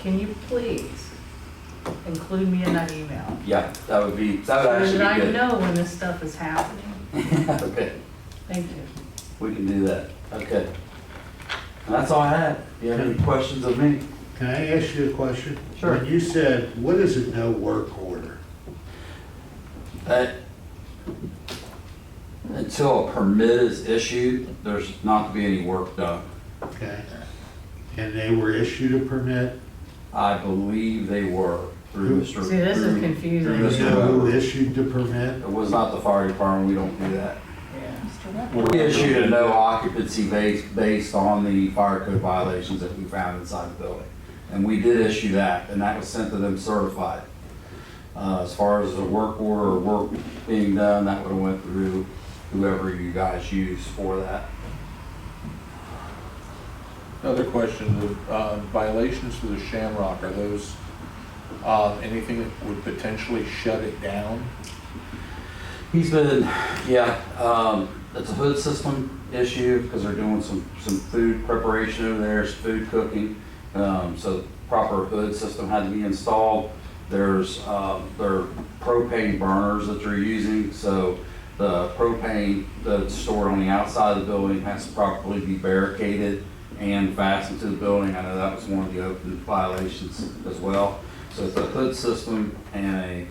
Can you please include me in that email? yeah, that would So actually that be I good. know when this stuff is happening. Okay, Thank you. we can do that, okay. And that's all I had. Do you have any questions of me? Can I ask you a question? Sure. When you said, what is a no work order? Until a permit is issued, there's not to be any work done. Okay. And they were issued a permit? I believe they were through Mr. See, this is through- confusing. through Do you Mr. know who Weber. issued the permit? It was not the fire department, we don't do that. Yeah. We issued a no occupancy based on the fire code violations that we found inside the building. And we did issue that, and that was sent to them certified. As far as a work order or work being done, that would have went through whoever you guys use for that. Another question, the violations for the Shamrock, are those anything that would potentially shut it down? He's been, it's a hood system issue because they're doing some food preparation over there, some food cooking. So proper hood system had to be installed. There's their propane burners that they're using, so the propane that's stored on the outside of the building has to properly be barricaded and fastened to the building. I know that was one of the open violations as well. So it's a hood system and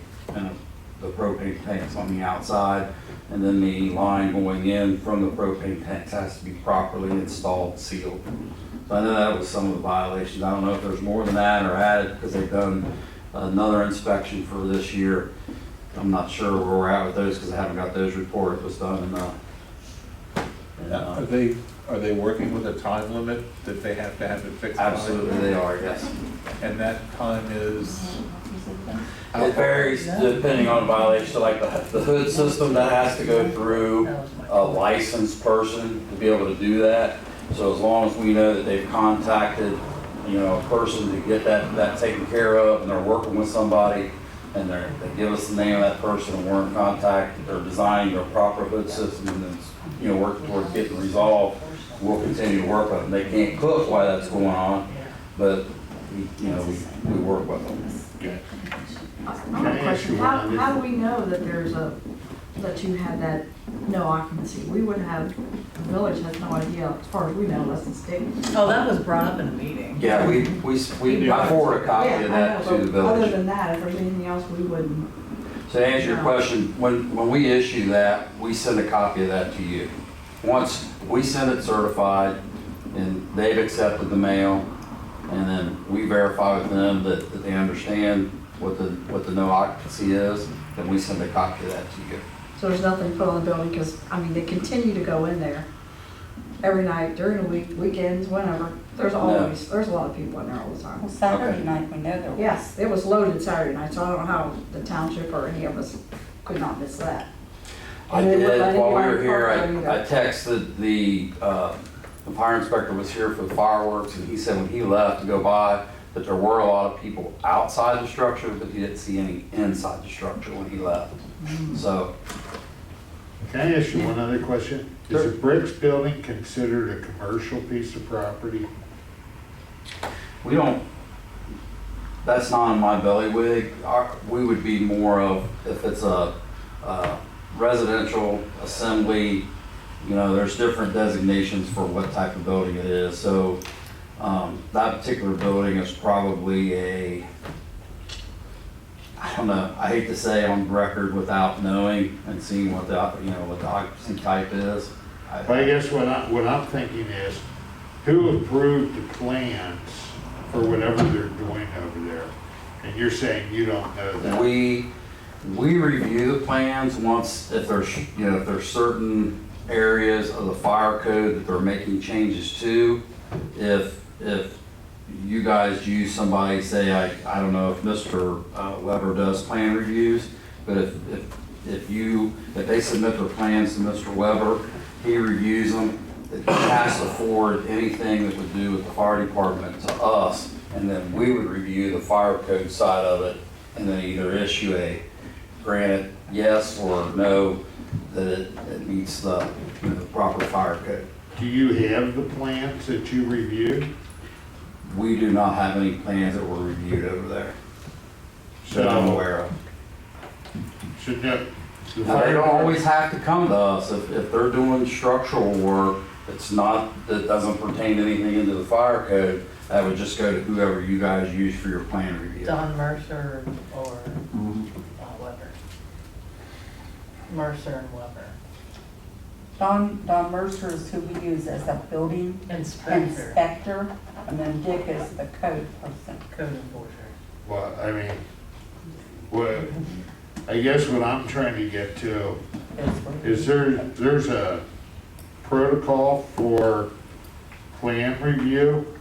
the propane tanks on the outside, and then the line going in from the propane tanks has to be properly installed and sealed. So I know that was some of the violations. I don't know if there's more than that or added because they've done another inspection for this year. I'm not sure where we're at with those because I haven't got those reported. It was done Are they working with a time limit that they have to have it fixed by? absolutely they are, yes. And that time is? It varies depending on the violation. So like the hood system, that has to go through a licensed person to be able to do that. So as long as we know that they've contacted, a person to get that taken care of, and they're working with somebody, and they give us the name of that person, and we're in contact, they're designing a proper hood system, and it's, working towards getting resolved, we'll continue to work with them. They can't cook while that's going on, but we work with them. I have a question. How do we know that that you had that no occupancy? We wouldn't have, the village has no idea, as far as we know, unless it's state. Oh, that was brought up in a meeting. Yeah, I forward a copy of that to the Other village. than that, if there's anything else, we wouldn't. So to answer your question, when we issue that, we send a copy of that to you. Once we send it certified and they've accepted the mail, and then we verify with them that they understand what the no occupancy is, then we send a copy of that to you. So there's nothing put on the building, because, I mean, they continue to go in there every night, during the week, weekends, whenever. There's always, there's a lot of people in there all the time. Well, Saturday Okay. night, we know there was. Yes, it was loaded Saturday night, so I don't know how the township or any of us could not miss that. I And they wouldn't did, let while we anybody were here, park there I either. texted the fire inspector was here for the fireworks, and he said when he left to go by, that there were a lot of people outside the structure, but he didn't see any inside the structure when he left. So, Can I ask you one other question? Is a bricks building considered a commercial piece of property? we don't, that's not in my bailiwick. We would be more of, if it's a residential assembly, you know, there's different designations for what type of building it is. So that particular building is probably a, I don't know, I hate to say on record without knowing and seeing what the, you know, what the occupancy type is. Well, I guess what I'm thinking is, who approved the plans for whatever they're doing over there? And you're saying you don't know that? We review the plans once, if there's, you know, if there's certain areas of the fire code that they're making changes to. If you guys use somebody, say, I don't know if Mr. Weber does plan reviews, but if they submit their plans to Mr. Weber, he reviews them, that he has to forward anything that would do with the fire department to us, and then we would review the fire code side of it, and then either issue a granted yes or no, that it meets the, you know, the proper fire code. Do you have the plans that you reviewed? We do not have any plans that were reviewed over there, that I'm aware of. Should not, the Now, they fire don't always have to come to us. If they're doing structural work, it's not, that doesn't pertain to anything into the fire code, that would just go to whoever you guys use for your plan review. Don Mercer or Weber. Mercer and Weber. Don Mercer is who we use as a building inspector, and then Dick is the code person. Code enforcer. Well, I mean, what, I guess what I'm trying to get to is there's a protocol for plan review,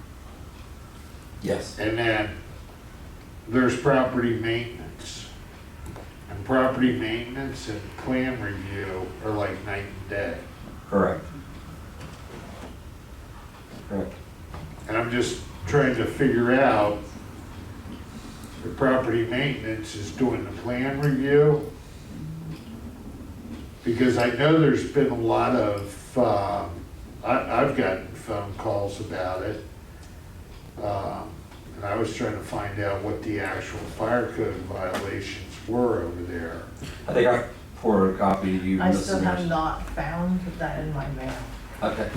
Yes, and then there's property maintenance. And property maintenance and plan review are like night and day. correct. Correct. And I'm just trying to figure out if property maintenance is doing the plan review. Because I know there's been a lot of, I've gotten phone calls about it. And I was trying to find out what the actual fire code violations were over there. I think I forwarded a copy to you. I Mr. still have Mears. not found that in my mail. Okay.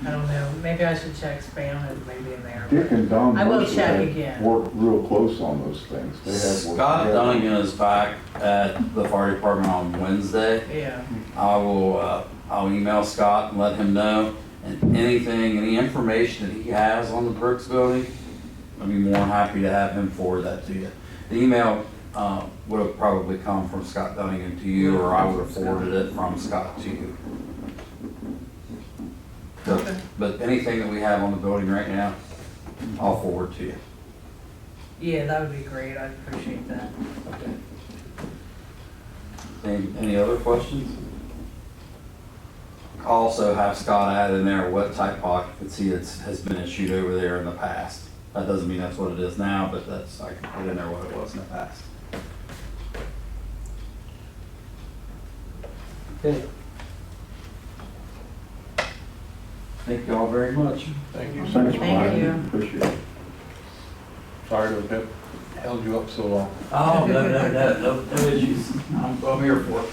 I don't know, maybe I should check spam, it may be in there. Dick and Don I will Mercer check have again. worked real close on those things. They have worked Scott together. Dunnigan is back at the fire department on Wednesday. Yeah, I'll email Scott and let him know, and any information that he has on the bricks building, I'd be more than happy to have him forward that to you. The email would have probably come from Scott Dunnigan to you, or I would have forwarded it from Scott to you. Okay. But anything that we have on the building right now, I'll forward to you. yeah, that would be great, I appreciate that. Okay. Any other questions? I'll also have Scott add in there what type of occupancy has been issued over there in the past. That doesn't mean that's what it is now, but I can put in there what it was in the past. Okay. Thank you all very much. Thank you. Thanks, Thank Brian. you. Appreciate it. Sorry to have held you up so long. Oh, no issues. I'm here for it.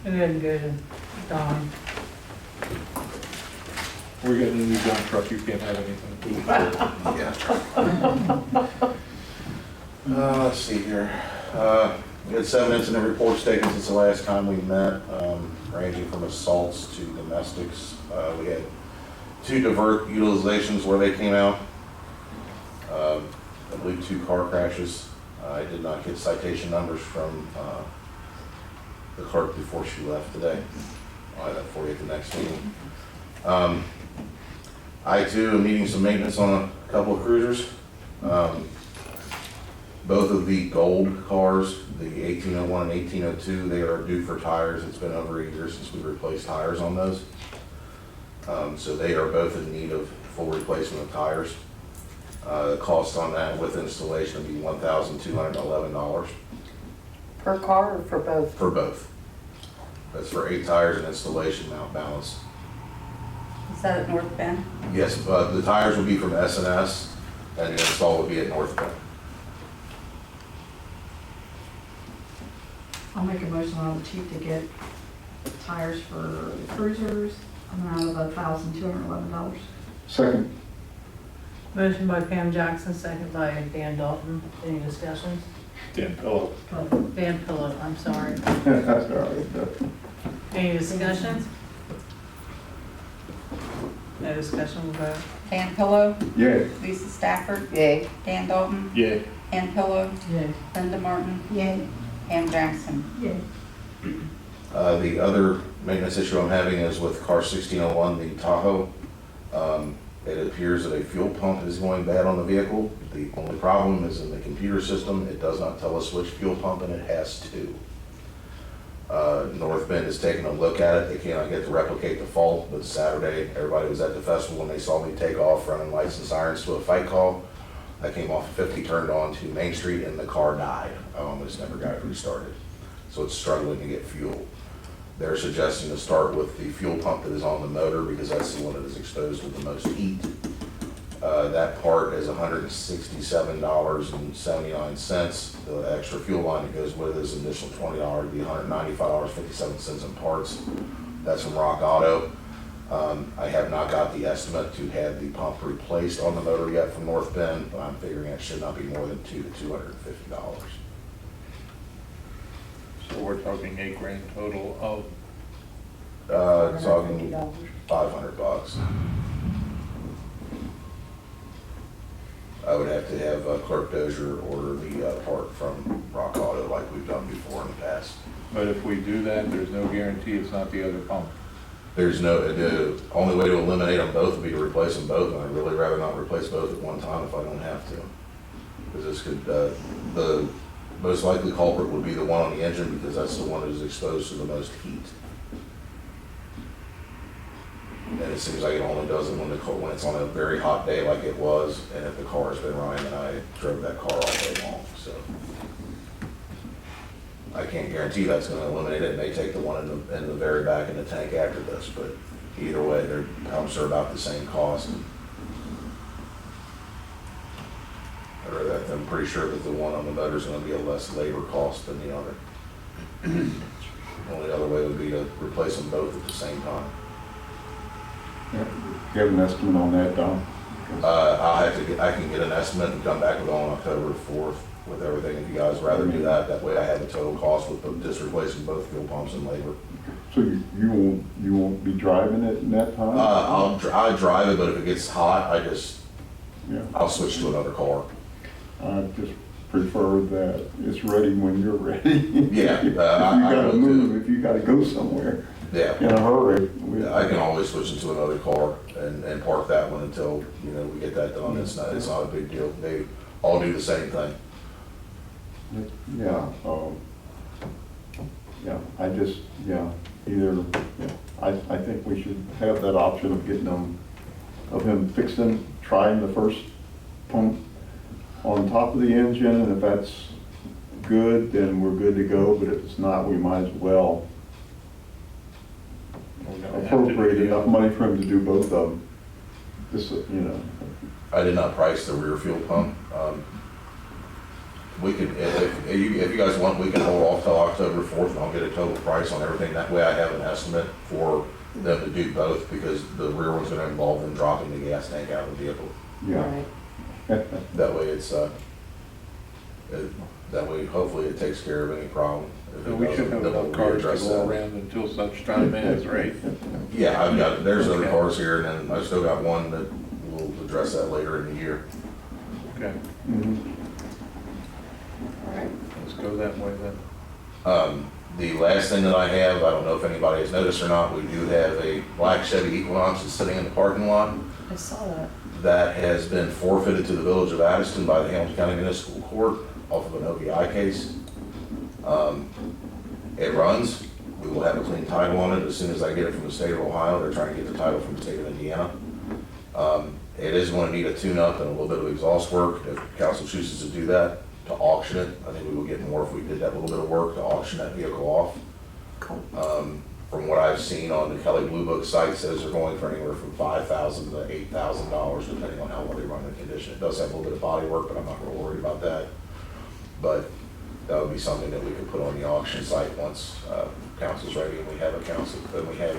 Go ahead and go to Don. We're getting a new dump truck, you can't have anything. Let's see here. We had 7 incident reports taken since the last time we met, ranging from assaults to domestics. We had 2 divert utilizations where they came out. I believe 2 car crashes. I did not get citation numbers from the clerk before she left today. I'll have that for you at the next meeting. I too am needing some maintenance on a couple of cruisers. Both of the gold cars, the 1801 and 1802, they are due for tires. It's been over a year since we replaced tires on those. So they are both in need of full replacement of tires. The cost on that with installation would be $1,211 Per car or for both? for both. That's for 8 tires and installation mount balance. Is that at North Bend? Yes, the tires would be from S&S and the install would be at North Bend. I'll make a motion on the chief to get tires for the cruisers, amount of $1,211. Second. Motion by Pam Jackson, second by Dan Dalton. Any discussions? Dan Pillow. Dan Pillow, I'm sorry. That's all right. Any discussions? No discussion, we'll vote. Dan Pillow, Yay. Lisa Stafford, Yay. Dan Dalton, Yay. Ann Pillow, Yay. Linda Martin, Yay. Pam Jackson. Yay. The other maintenance issue I'm having is with car 1601, the Tahoe. It appears that a fuel pump is going bad on the vehicle. The only problem is in the computer system. It does not tell us which fuel pump, and it has two. North Bend is taking a look at it. They cannot get to replicate the fault, but Saturday, everybody was at the festival and they saw me take off running lights and sirens to a fight call. I came off 50, turned on to Main Street, and the car died. I almost never got it restarted. So it's struggling to get fuel. They're suggesting to start with the fuel pump that is on the motor because that's the one that is exposed to the most heat. That part is $167.79. The extra fuel line that goes with it is an additional $20, it'd be $195.57 in parts. That's from Rock Auto. I have not got the estimate to have the pump replaced on the motor yet from North Bend, but I'm figuring it should not be more than $200 to $250. So we're talking $8,000 total of, Talking $500. I would have to have Clerk Dozier order the part from Rock Auto like we've done before in the past. but if we do that, there's no guarantee it's not the other pump. There's no, the only way to eliminate them both would be to replace them both, and I'd really rather not replace both at one time if I don't have to. Because this could, the most likely culprit would be the one on the engine because that's the one that is exposed to the most heat. And it seems like it only does it when it's on a very hot day like it was, and if the car has been running, then I drove that car all day long, so. I can't guarantee that's gonna eliminate it. It may take the one in the very back in the tank after this, but either way, their pumps are about the same cost. I'm pretty sure that the one on the motor is gonna be a less labor cost than the other. The only other way would be to replace them both at the same time. Yeah. Do you have an estimate on that, Don? I can get an estimate and come back with on October 4th with everything, if you guys rather do that. That way I have a total cost with just replacing both fuel pumps and labor. So you won't be driving it in that time? I'll drive it, but if it gets hot, Yeah. I'll switch to another car. I just prefer that it's ready when you're ready. Yeah, If you I gotta will too. move, if you gotta go somewhere Yeah. in a hurry. I can always switch into another car and park that one until, we get that done. It's not a big deal. They all do the same thing. Yeah, I think we should have that option of getting them, of him trying the first pump on top of the engine, and if that's good, then we're good to go, but if it's not, we might as well appropriate enough money for him to do both of them. Just, I did not price the rear fuel pump. We could, if you guys want, we can hold off till October 4th and I'll get a total price on everything. That way I have an estimate for them to do both because the rear one's gonna involve them dropping the gas tank out of the vehicle. yeah. That way it's, that way hopefully it takes care of any problem. If it So we should doesn't, have then enough we'll cars to readdress go that. around until such time as, right? Yeah, there's other Okay. cars here and then I've still got one that we'll address that later in the year. Okay. Mhm. go that way then? The last thing that I have, I don't know if anybody has noticed or not, we do have a black Chevy Equinox that's sitting in the parking lot I saw that. that has been forfeited to the village of Addyston by the Hamilton County Municipal Court off of an OVI case. It runs. We will have a clean title on it as soon as I get it from the state of Ohio. They're trying to get the title from the state of Indiana. It is going to need a tune-up and a little bit of exhaust work. If council chooses to do that, to auction it, I think we would get more if we did that little bit of work to auction that vehicle off. From what I've seen on the Kelly Blue Book site, says they're going for anywhere from $5,000 to $8,000, depending on how well they run the condition. It does have a little bit of body work, but I'm not real worried about that. But that would be something that we could put on the auction site once council's ready and we have a council, then we have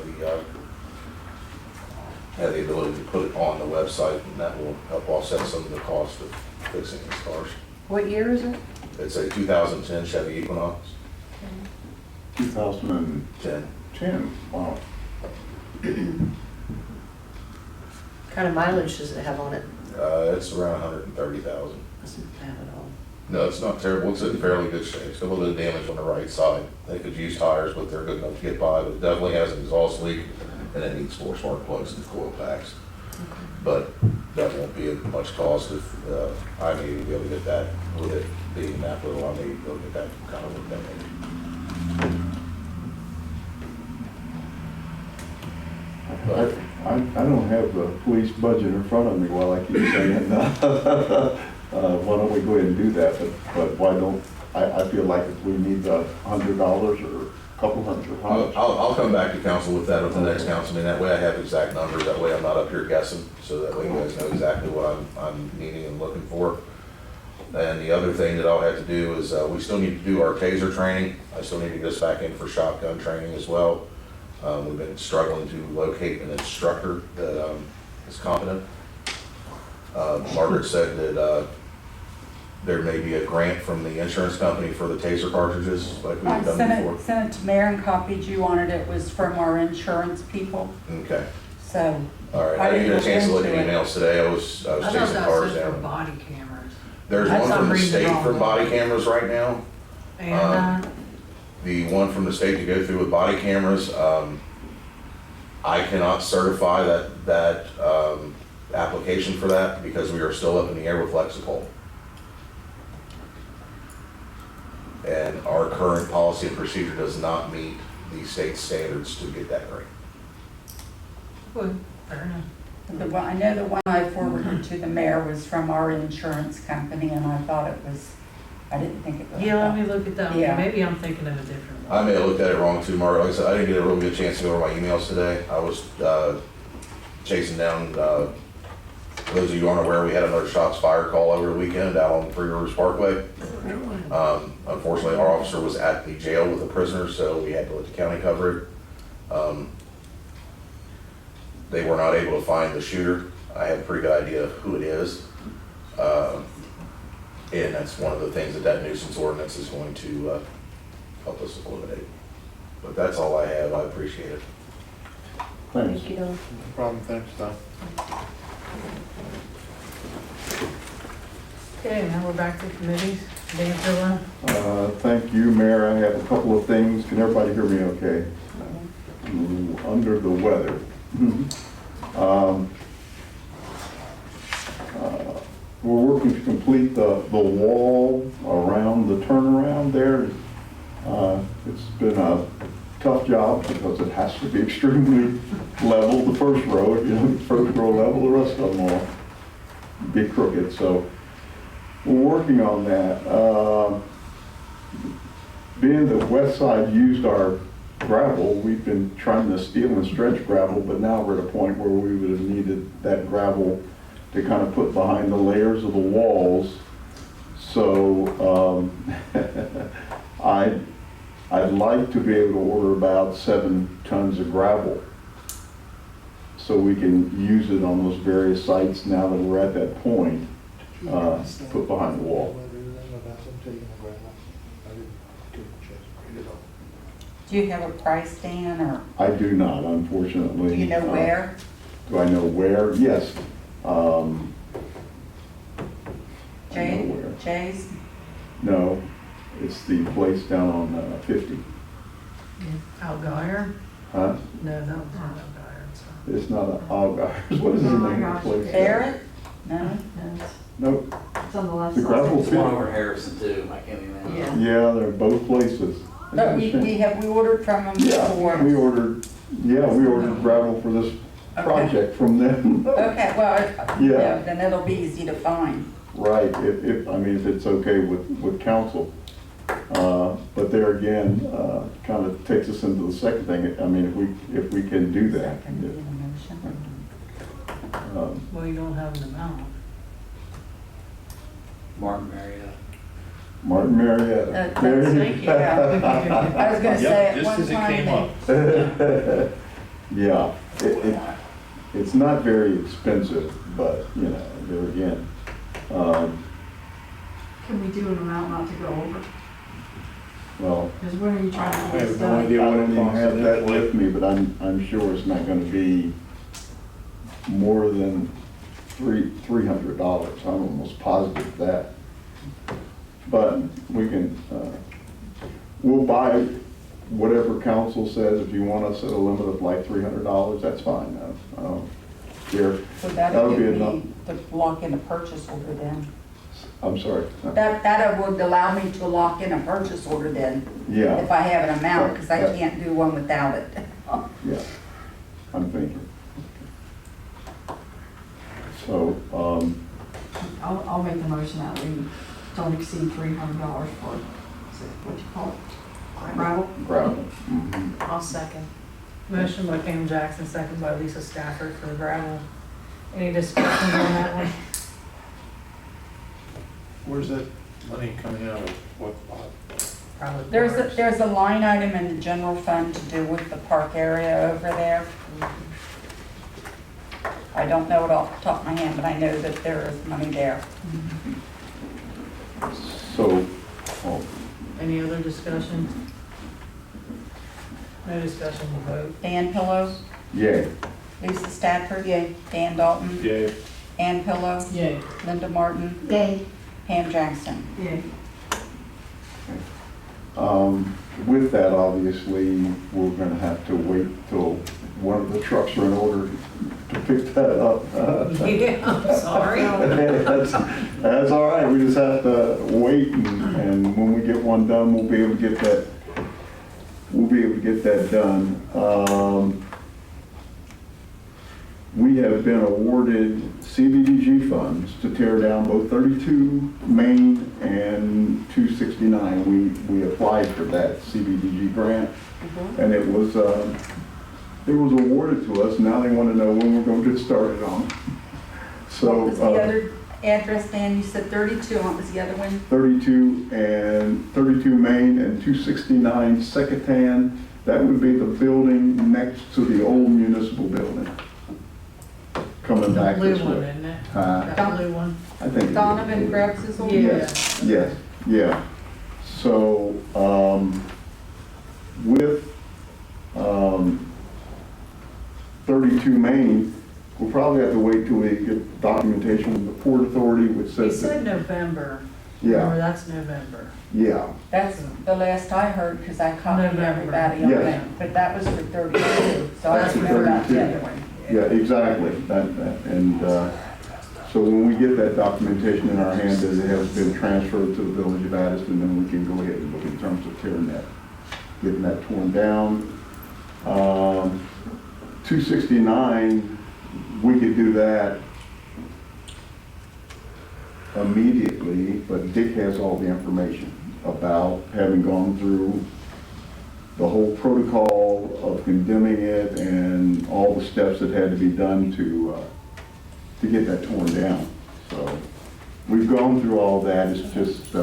the ability to put it on the website, and that will help offset some of the cost of fixing these cars. What year is it? It's a 2010 Chevy Equinox. 2010, 10. wow. Kind of mileage does it have on it? It's around 130,000. That's not bad at all. No, it's not terrible. It's in fairly good shape. It's got a little bit of damage on the right side. They could use tires, but they're good enough to get by. But it definitely has an exhaust leak, and it needs 4 spark plugs and coil packs. But that won't be at much cost if I may be able to get that with it being that little. I may be able to get that kind of looked at maybe. I don't have the police budget in front of me while I keep saying, why don't we go ahead and do that? But why don't, I feel like if we need $100 or a couple hundred. I'll come back to council with that at the next council meeting. That way I have exact numbers. That way I'm not up here guessing. So that way you guys know exactly what I'm needing and looking for. And the other thing that I'll have to do is we still need to do our taser training. I still need to get us back in for shotgun training as well. We've been struggling to locate an instructor that is competent. Margret said that there may be a grant from the insurance company for the taser cartridges like we've done before. Sent it to Mear and copied you on it. It was from our insurance people, Okay. so. All right. I didn't get a chance to look at emails today. I was I thought chasing that cars said for down. body cameras. There's That's one from the reading state wrong. for body cameras right now. And, The one from the state to go through with body cameras, I cannot certify that application for that because we are still up in the air with Lexipol. And our current policy and procedure does not meet the state standards to get that grant. well, fair enough. I know the one I forwarded to the mayor was from our insurance company, and I thought it was, I didn't think it was. Yeah, let me look at that one. Yeah. Maybe I'm thinking of a different one. I may have looked at it wrong too, Mark. Like I said, I didn't get a real good chance to go over my emails today. I was chasing down, those of you who aren't aware, we had another shots fired call over the weekend out on Three Rivers Parkway. Unfortunately, our officer was at the jail with the prisoner, so we had to let the county cover it. They were not able to find the shooter. I have a pretty good idea of who it is. And that's one of the things that nuisance ordinance is going to help us eliminate. But that's all I have. I appreciate it. Thanks. Thank you, Don. No problem, thanks, Tom. Okay, now we're back to committees. Dan Pillow. Thank you, Mayor. I have a couple of things. Can everybody hear me okay? Under the weather. We're working to complete the wall around the turnaround there. It's been a tough job because it has to be extremely level. The first row, the first row level, the rest of them will be crooked. So we're working on that. Being the west side used our gravel, we've been trying to steal and stretch gravel, but now we're at a point where we would have needed that gravel to kind of put behind the layers of the walls. So I'd like to be able to order about 7 tons of gravel so we can use it on those various sites now that we're at that point, put behind the wall. Do you have a price, Dan, or I do not, unfortunately. do you know where? Do I know where? Yes. I know where. Jay's? No. It's the place down on 50. Algier? Huh? No, that was not Algier, it's, It's not a Algiers. What is the name of the place? Barrett? No? Yes. Nope. It's on the left The side. gravel There's one pit. over Harrison too, I can't even. Yeah. Yeah, they're both places. No, we ordered from them Yeah, before. we ordered gravel for this project from them. Okay, well, Yeah. yeah, then it'll be easy to find. Right, if it's okay with council. But there again, kind of takes us into the second thing. I mean, if we can do that. Second, need a motion. well, you don't have an amount. Martin Marietta. Martin Marietta. Thank you. I was gonna say, Yep, at just one as it time, came up. Yeah, it's not very expensive, but, you know, there again. Can we do an amount not to go over? Well, Because when are you trying to I get have this no done? idea I what don't it even costs have that initially. with me, but I'm sure it's not gonna be more than $300. I'm almost positive of that. But we can, we'll buy whatever council says. If you want us at a limit of like $300, that's fine. Here, so that'll that'll be give enough. me to lock in a purchase order then. I'm sorry. That would allow me to lock in a purchase order then, Yeah. if I have an amount, because I Right. can't do one without it. Yeah, I'm thinking. So, I'll make the motion that we don't exceed $300 for, is it what you call it? Gravel? gravel. Mhm. I'll second. Motion by Pam Jackson, second by Lisa Stafford for the gravel. Any discussions on that one? Where's that money coming out of? What pot? Probably parks. There's a line item in the general fund to do with the park area over there. I don't know it off the top of my head, but I know that there is money there. So, oh, Any other discussion? No discussion, we'll vote. Dan Pillows, yay. Lisa Stafford, yay. Dan Dalton, Yeah, Ann Pillow, Yay. Linda Martin, Yay. Pam Jackson. Yeah. With that, obviously, we're gonna have to wait till one of the trucks are in order to pick that up. Yeah, I'm sorry. That's all right, we just have to wait, and when we get one done, we'll be able to get that done. We have been awarded CBDG funds to tear down both 32 Main and 269. We applied for that CBDG grant, and it was awarded to us. Now they want to know when we're going to get started on it. So, What was the other address, Dan? You said 32, what was the other one? 32 Main and 269 Secatan. That would be the building next to the old municipal building. Coming The back blue this one, way. isn't it? Huh? That blue one? I think. Donovan Krebs's old? Yeah. Yes, yeah. So, with 32 Main, we'll probably have to wait till we get documentation from the Port Authority, which We says, said that- November. Remember, yeah, that's November. yeah. That's the last I heard, because I copied November. everybody on Yes. that. But that was for 32, so I That's don't for know about the 32. other one. Yeah, exactly. And so when we get that documentation in our hand that it has been transferred to the village of Addyston, then we can go ahead and look in terms of getting that torn down. 269, we could do that immediately, but Dick has all the information about having gone through the whole protocol of condemning it and all the steps that had to be done to get that torn down. So we've gone through all that. It's just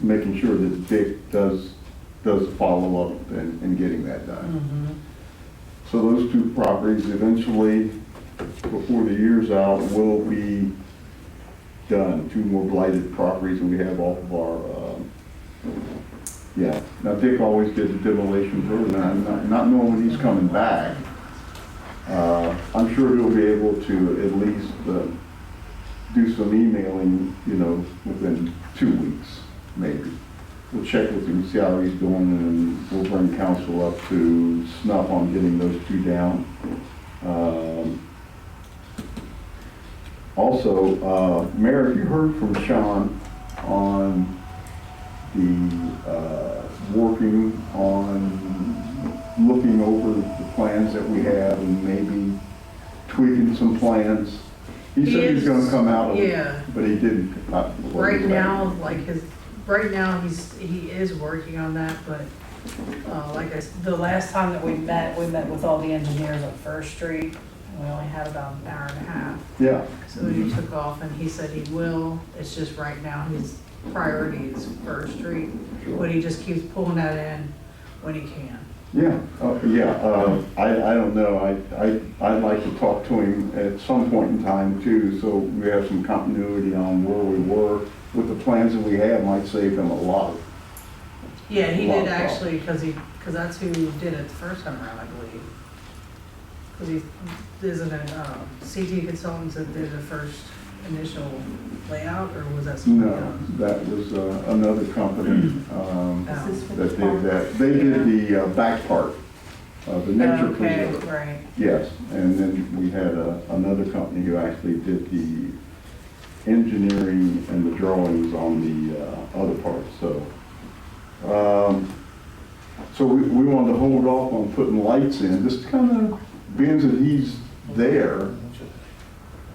making sure that Dick does follow up and getting that done. So those two properties eventually, before the year's out, will be done. Two more blighted properties that we have off of our, yeah. Now Dick always did the demolition first, and I'm not knowing when he's coming back. I'm sure he'll be able to at least do some emailing, within 2 weeks. maybe. We'll check with him, see how he's doing, and we'll bring council up to snuff on getting those two down. Also, Mayor, have you heard from Sean on the, working on looking over the plans that we have and maybe tweaking some plans? He said he's gonna come out, Yeah. but he didn't. Right now, right now, he is working on that, but, the last time that we met with all the engineers on First Street. We only had about an hour and a half. Yeah. So he took off and he said he will. It's just right now his priority is First Street, but he just keeps pulling that in when he can. Yeah, I don't know, I'd like to talk to him at some point in time too, so we have some continuity on where we were with the plans that we have, might save him a lot. Yeah, he Lot did of actually, because that's who did it the first time around, I believe. Because there's an CT Consultants that did the first initial layout, or was that somebody No, else? that was another company that did that. They did the back part, the nature Okay, preserve. right. Yes, and then we had another company who actually did the engineering and the drawings on the other parts, so. So we wanted to hold off on putting lights in, just kind of, being that he's there,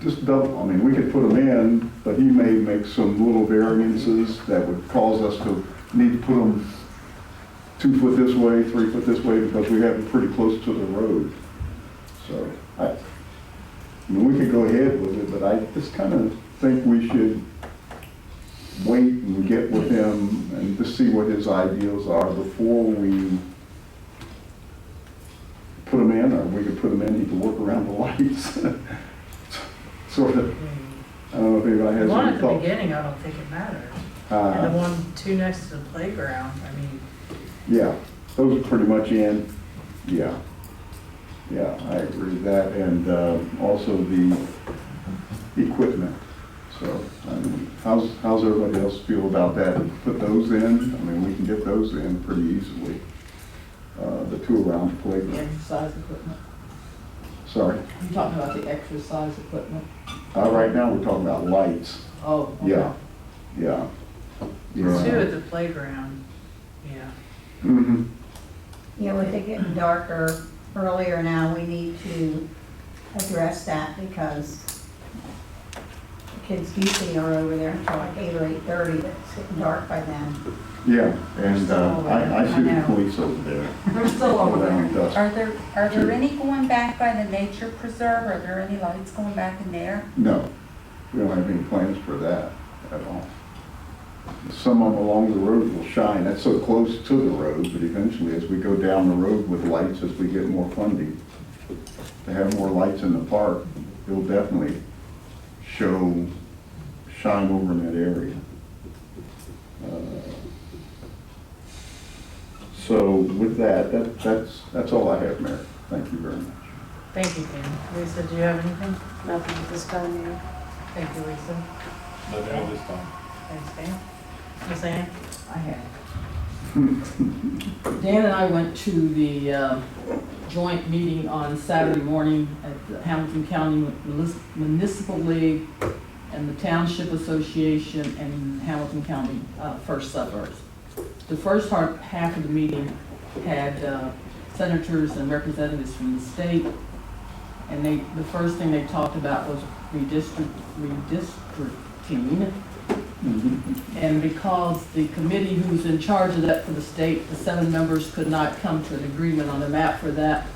just double, I mean, we could put them in, but he may make some little variances that would cause us to need to put them 2 foot this way, 3 foot this way, because we have it pretty close to the road. So, I mean, we could go ahead with it, but I just kind of think we should wait and get with him and just see what his ideals are before we put them in, or we could put them in, he could work around the lights. Sort of, I don't know if anybody The has one any at the thoughts. beginning, I don't think it matters. And the one, two next to the playground, I mean, Yeah, those are pretty much in, yeah. Yeah, I agree with that, and also the equipment. So, I mean, how's everybody else feel about that? Put those in, I mean, we can get those in pretty easily. The two around the playground. Exercise equipment. Sorry, You talking about the exercise equipment? right now we're talking about lights. Oh, okay. Yeah, yeah. two Yeah. at the playground, yeah. Mm-hmm. Yeah, with it getting darker earlier now, we need to address that because the kids usually are over there until like 8 or 8:30, but it's getting dark by then. Yeah, and I see the I know. police over there. They're still over there. around dusk. Are there any going back by the nature preserve? Are there any lights going back in there? No, we don't have any plans for that at all. Some of them along the road will shine, that's so close to the road, but eventually as we go down the road with lights, as we get more funding, to have more lights in the park, it'll definitely shine over in that area. So with that's all I have, Mayor. Thank you very much. Thank you, Pam. Lisa, do you have anything? Nothing at this time, Mayor. Thank you, Lisa. Nothing at this time. Thanks, Pam. Ms. Ann? I have. Dan and I went to the joint meeting on Saturday morning at the Hamilton County Municipal League and the Township Association and Hamilton County First Suburbs. The first half of the meeting had senators and representatives from the state, and the first thing they talked about was redistricting. And because the committee who's in charge of that for the state, the 7 members could not come to an agreement on a map for that,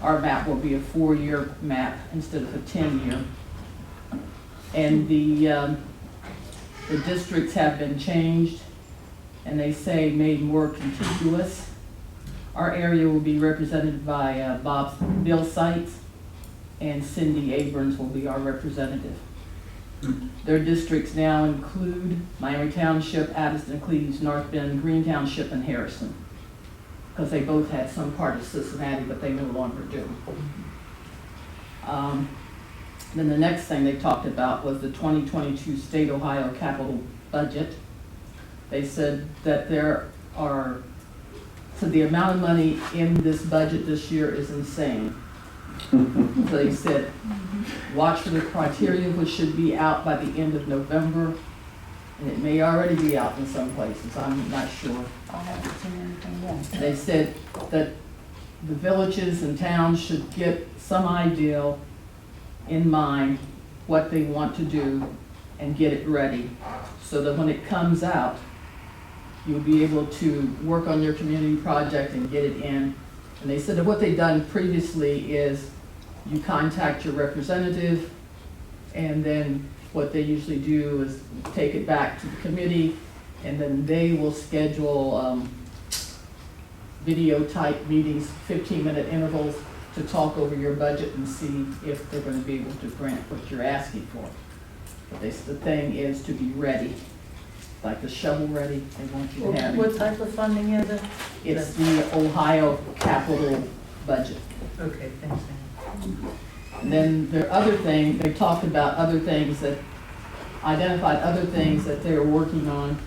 our map will be a 4-year map instead of a 10-year. And the districts have been changed, and they say made more contiguous. Our area will be represented by Bill Seitz, and Cindy Abrams will be our representative. Their districts now include Miami Township, Addyston, Cleves, North Bend, Green Township, and Harrison, because they both had some part of Cincinnati, but they no longer do. Then the next thing they talked about was the 2022 State Ohio capital budget. They said that so the amount of money in this budget this year is insane. So they said, watch for the criteria, which should be out by the end of November. And it may already be out in some places, I'm not sure. I haven't seen anything yet. They said that the villages and towns should get some idea in mind what they want to do and get it ready, so that when it comes out, you'll be able to work on your community project and get it in. And they said that what they've done previously is you contact your representative, and then what they usually do is take it back to the committee, and then they will schedule video type meetings, 15-minute intervals, to talk over your budget and see if they're going to be able to grant what you're asking for. But the thing is to be ready, like the shovel ready. They want you to have it. What type of funding is it? It's the Ohio capital budget. Okay, thanks. And then there are other things, they talked about other things that, identified other things that they're working on.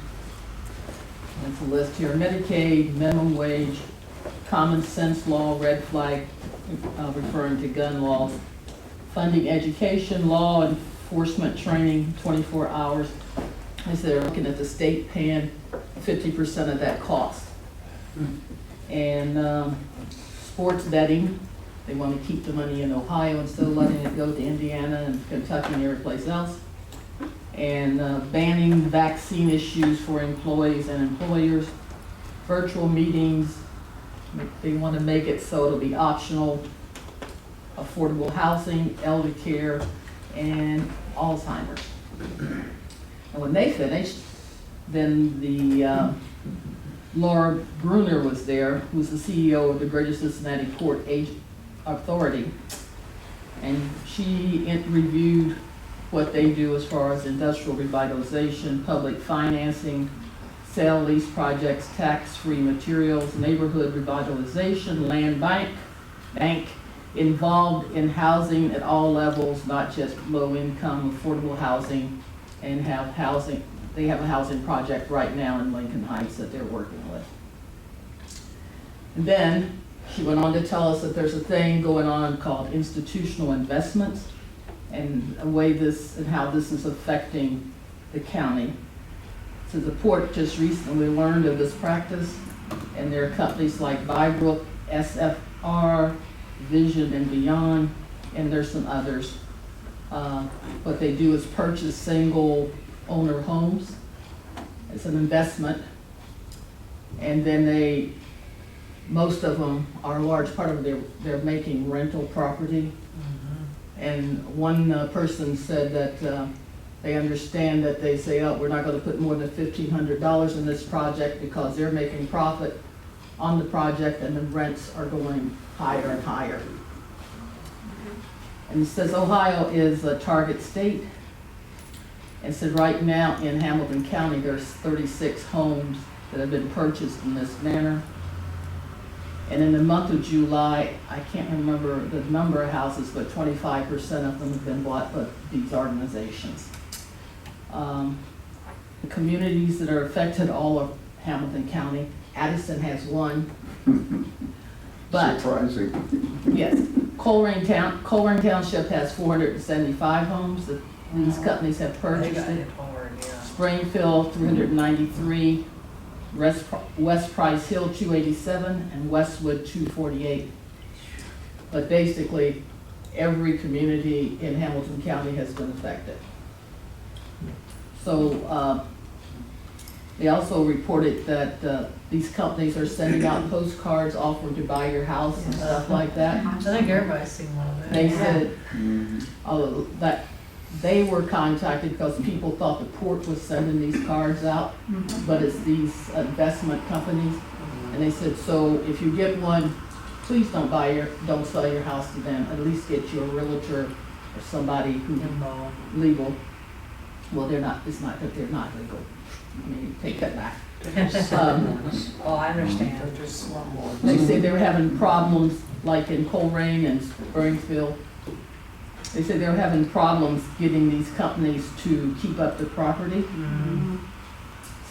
It's a list here: Medicaid, minimum wage, common sense law, red flag, referring to gun laws, funding education, law enforcement training, 24 hours. As they're looking at the state paying 50% of that cost. And sports betting, they want to keep the money in Ohio instead of letting it go to Indiana and Kentucky and every place else. And banning vaccine issues for employees and employers. Virtual meetings, they want to make it so it'll be optional. Affordable housing, elder care, and Alzheimer's. And when they finished, then the Laura Bruner was there, who's the CEO of the Greater Cincinnati Port Authority, and she reviewed what they do as far as industrial revitalization, public financing, sale lease projects, tax-free materials, neighborhood revitalization, land bank involved in housing at all levels, not just low-income, affordable housing, and have housing. They have a housing project right now in Lincoln Heights that they're working with. And then she went on to tell us that there's a thing going on called institutional investments, and a way this and how this is affecting the county. So the port just recently learned of this practice, and there are companies like Bybrook, SFR, Vision and Beyond, and there's some others. What they do is purchase single owner homes. It's an investment, and then most of them are a large part of they're making rental property. And one person said that they understand that they say, oh, we're not going to put more than $1,500 in this project because they're making profit on the project and the rents are going higher and higher. And it says Ohio is a target state. And so right now in Hamilton County, there's 36 homes that have been purchased in this manner. And in the month of July, I can't remember the number of houses, but 25% of them have been bought by these organizations. The communities that are affected, all of Hamilton County. Addyston has one. But Surprising. yes, Colerain Township has 475 homes that these companies have purchased it. Springfield, 393. West Price Hill, 287, and Westwood, 248. But basically, every community in Hamilton County has been affected. So they also reported that these companies are sending out postcards offering to buy your house and stuff like that. I think everybody's seen one of those. They said that they were contacted because people thought the port was sending these cards out, but it's these investment companies. And they said, so if you get one, please don't sell your house to them. At least get you a realtor or somebody who's legal. Well, it's not that they're not legal. I mean, take that back. Oh, I understand. They say they were having problems like in Colerain and Springfield. They said they were having problems getting these companies to keep up the property.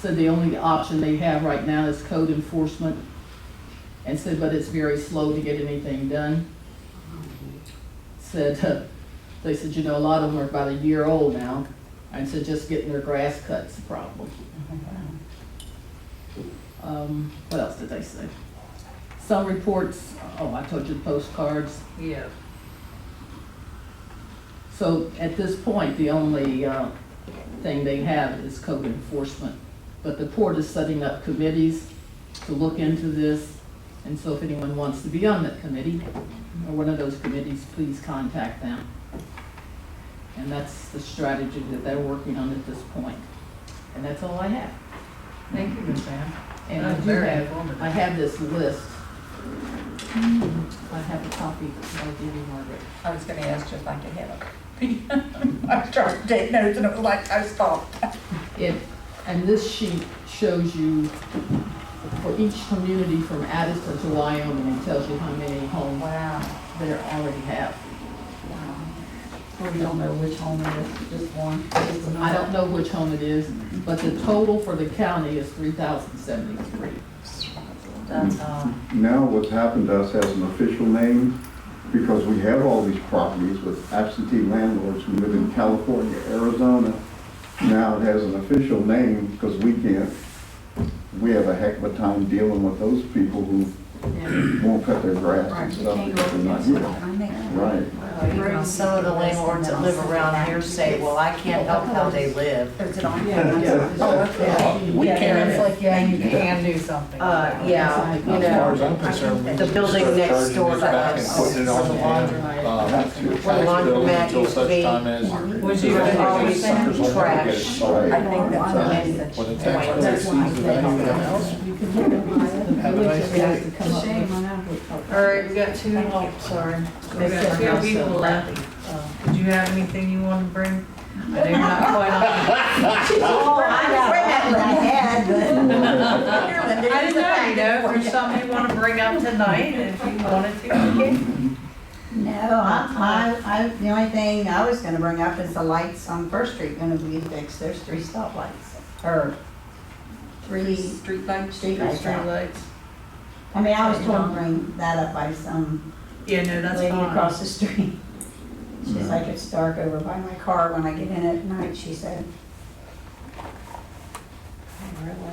Said the only option they have right now is code enforcement. And said, but it's very slow to get anything done. Said, they said, you know, a lot of them are about a year old now. And said, just getting their grass cut's the problem. What else did they say? Some reports, oh, I told you the postcards. Yeah. So at this point, the only thing they have is code enforcement. But the port is setting up committees to look into this. And so if anyone wants to be on that committee, or one of those committees, please contact them. And that's the strategy that they're working on at this point. And that's all I have. Thank you, Ms. Ann. And That's very informative. I have this list. I have a copy I'll give you, Margaret. I was gonna ask you if I could have it. I was trying to take notes and it was like, I stopped. And this sheet shows you for each community from Addyston to Wyoming, it tells you how many homes Wow. they already have. We don't know which home it is, just one. I don't know which home it is, but the total for the county is 3,073. That's, Now what's happened to us has an official name, because we have all these properties with absentee landlords who live in California, Arizona. Now it has an official name, because we have a heck of a time dealing with those people who won't cut their grass Right, and you stuff can't because go they're not against here. it. Right. Even some of the landlords that live around here say, well, I can't help how they live. Is it on? Yeah. Oh, okay. we Yeah, can, it's like, yeah, you can do something. Yeah, you As far as know, I'm concerned, the building next door to back and us, putting it on the tax bill laundromat until used to such be. time as. Would you There's rather always Suckers will never get it trash. started. I think that's a message. When the tax bill exceeds the value of the house, have a nice day. It's a shame, I know. All right, we got two, oh, sorry. We got two people left. Did you have anything you wanted to bring? I know you're not quite on. Oh, I remember I had, but. I didn't know, you know, if there's something you want to bring up tonight, if you wanted to, you can. No, the only thing I was gonna bring up is the lights on First Street gonna be fixed. There's 3 stoplights, or 3 Street lights? street lights Street out. lights. I mean, I was told to bring that up by some Yeah, no, that's lady fine. across the street. She's like, it's dark over by my car when I get in at night, she said.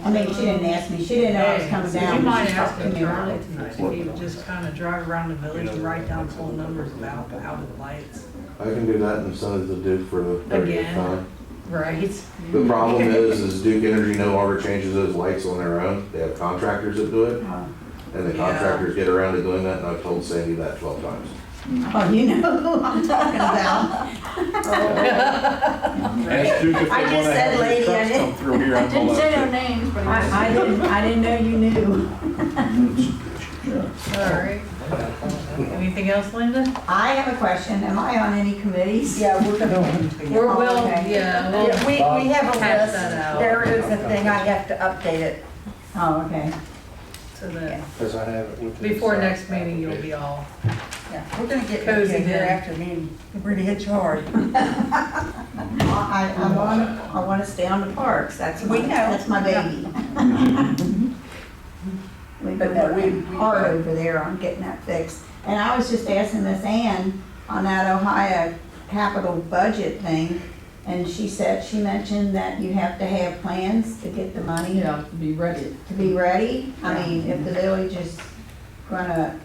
I mean, she didn't ask me, she didn't know I was coming Hey, down. You might She ask talked to him me about Charlie it. tonight, if he would just kind of drive around the village and write down full numbers about how the lights. I can do that and send it to Duke for the 30th Again. time. Right. The problem is Duke Energy no longer changes those lights on their own. They have contractors that do it, Oh, and the Yeah. contractors get around to doing that, and I've told Sandy that 12 times. oh, you know who I'm talking about. Ask Duke if they I want just to said have lady, their I trucks didn't- come through here on the Didn't say no left. names, but. I didn't know you knew. All right. Anything else, Linda? I have a question, am I on any committees? Yeah, we're gonna. We're will, okay. yeah, we'll Yeah, we have a hash list. that out. There is a thing, I have to update it. Oh, okay. So that, Because I have it with me. before next meeting, you'll be all, Yeah, we're gonna get Cozy cozy here then. after meeting. We're gonna hit you hard. I want to stay on the parks, We know. that's my baby. We've But been no, working we- hard over there on getting that fixed. And I was just asking Miss Ann on that Ohio capital budget thing, and she mentioned that you have to have plans to get the money Yeah, to be ready. to be ready. I mean, if the village is gonna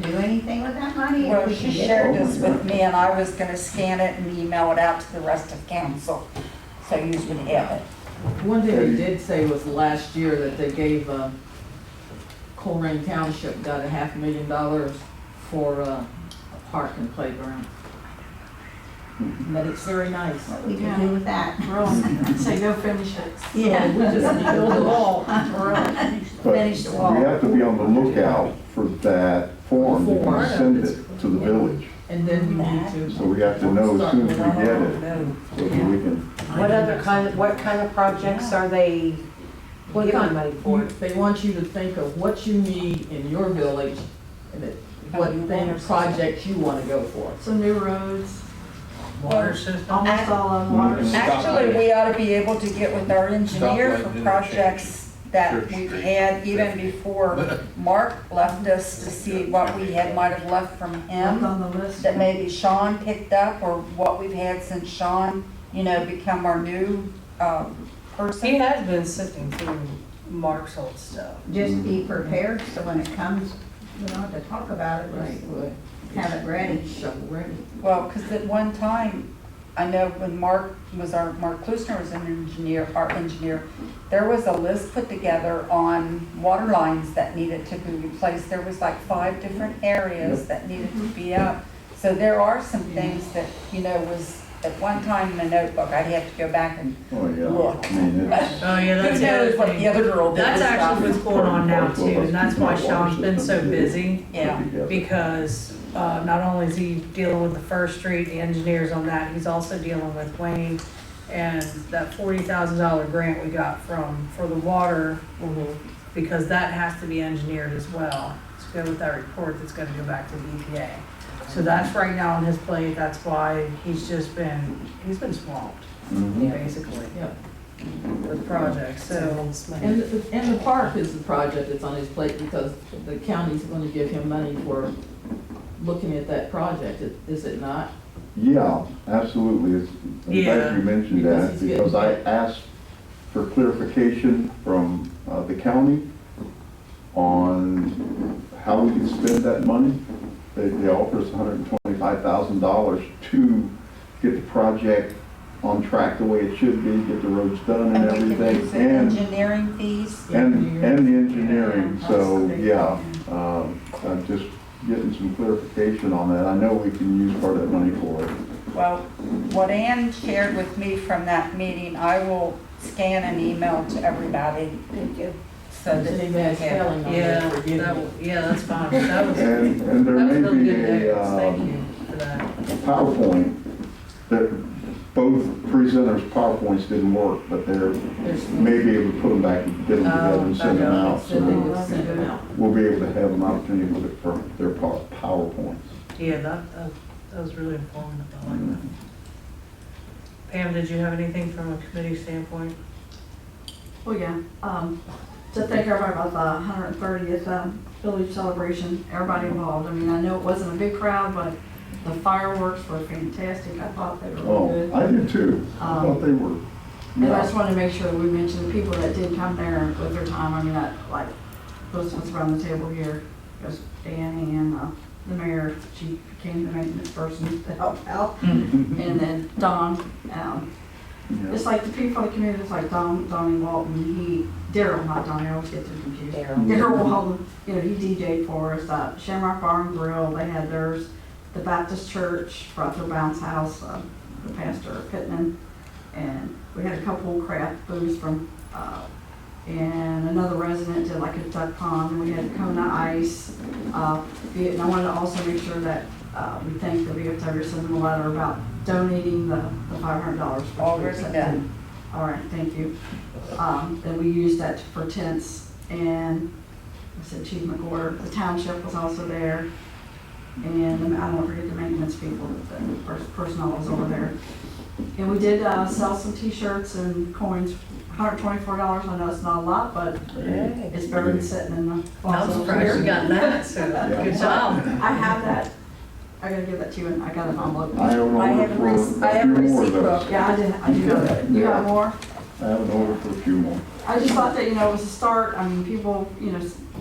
do anything with that money, if Well, we she can get shared it. this with me and I was gonna scan it and email it out to the rest of council. So you would have it. One thing they did say was last year that they gave, Colerain Township got $500,000 for, a park and playground. But it's very nice. What we can do with that. Say go finish it. Yeah. We just need to build the wall. But Finish the we wall. have to be on the lookout for that form to Form. send it to the village. And then we need to. So we have to know as soon as we get it, so that we can. What kind of projects are they What giving kind- money for? They want you to think of what you need in your village and what project you want to go for. Some new roads. water system. Almost all of them are. Actually, we ought to be able to get with our engineer for Stoplight projects that Church we've Street. had even before Mark left us, to see what we might have left from Left him, on the list. that maybe Sean picked up, or what we've had since Sean, become our new He person. has been sifting through Mark's old stuff. Just be prepared, so when it comes, we don't have to talk about it, Right, just right. have it ready. Shovel ready. Well, because at one time, I know when Mark Klusner was our engineer, there was a list put together on water lines that needed to be replaced. There was like 5 different areas that needed to be up. So there are some things that, was at one time in the notebook. I'd have to go back and Oh, yeah. look. I mean, it's, Oh, yeah, that's Who the other knows what the thing. other girl did. That's with actually stuff. what's going on now too, and that's why Sean's been so busy. Yeah. Because not only is he dealing with the First Street, the engineers on that, he's also dealing with Wayne and that $40,000 grant we got for the water, because that has to be engineered as well to go with that report that's gonna go back to the EPA. So that's right now on his plate. That's why he's been swamped, basically, Yep. with projects. So And the park is the project that's on his plate because the county's gonna give him money for looking at that project, is it not? yeah, absolutely. I'm glad Yeah, you mentioned because that, he's because getting- I asked for clarification from the county on how we can spend that money. They offer us $125,000 to get the project on track the way it should be, get the roads done and And we can everything. use the engineering fees. And the engineering, so, That's the big yeah, thing. I'm just getting some clarification on that. I know we can use part of that money for it. Well, what Ann shared with me from that meeting, I will scan and email to everybody. Thank you. So that Said he they has have it. spelling on yeah, there, forgive me. that's fine. That was And there that was may really be good news. a Thank you for that. PowerPoint, that both presenters' PowerPoints didn't work, but they're, There's- may be able to put them back and get them together and send them out. Said they So would send them out. we'll be able to have an opportunity to look for their PowerPoints. Yeah, that was really informative. I like that. Pam, did you have anything from a committee standpoint? Well, yeah, to thank everybody about the 130th village celebration, everybody involved. I mean, I know it wasn't a big crowd, but the fireworks were fantastic. I thought they were really Oh, good. I did too. I thought they were. And I Yeah. just wanted to make sure that we mentioned the people that did come there with their time. I mean, those ones around the table here, because Danny and the mayor, she became the maintenance person to help out. And then Don, Yeah. it's like the people in the community, it's like Donnie Walton, Daryl, not Donnie, I always get them confused. Daryl Walton, he DJ'd for us, Shamrock Bar and Grill, they had theirs. The Baptist Church brought their bounce house, the pastor Pittman, and we had a couple craft booths from, and another resident did like a duck pond, and we had Kona Ice. And I wanted to also make sure that we thank the VFW, send them a letter about donating the $500. which we Already accepted. done. All right, thank you. Then we used that for tents, and I said Chief McWhorter, the township was also there. And I don't want to forget the maintenance people, the personnel was over there. And we did sell some t-shirts and coins, $124. I know it's not a lot, but it's better than sitting in the I'm closet. surprised you got that, so good job. I have that. I gotta give that to you, and I got an envelope. I have an I order have a for rec- I a have a few more receipt of book. those. Yeah, I do know that. You got more? I have an order for a few more. I just thought that, it was a start. I mean, people,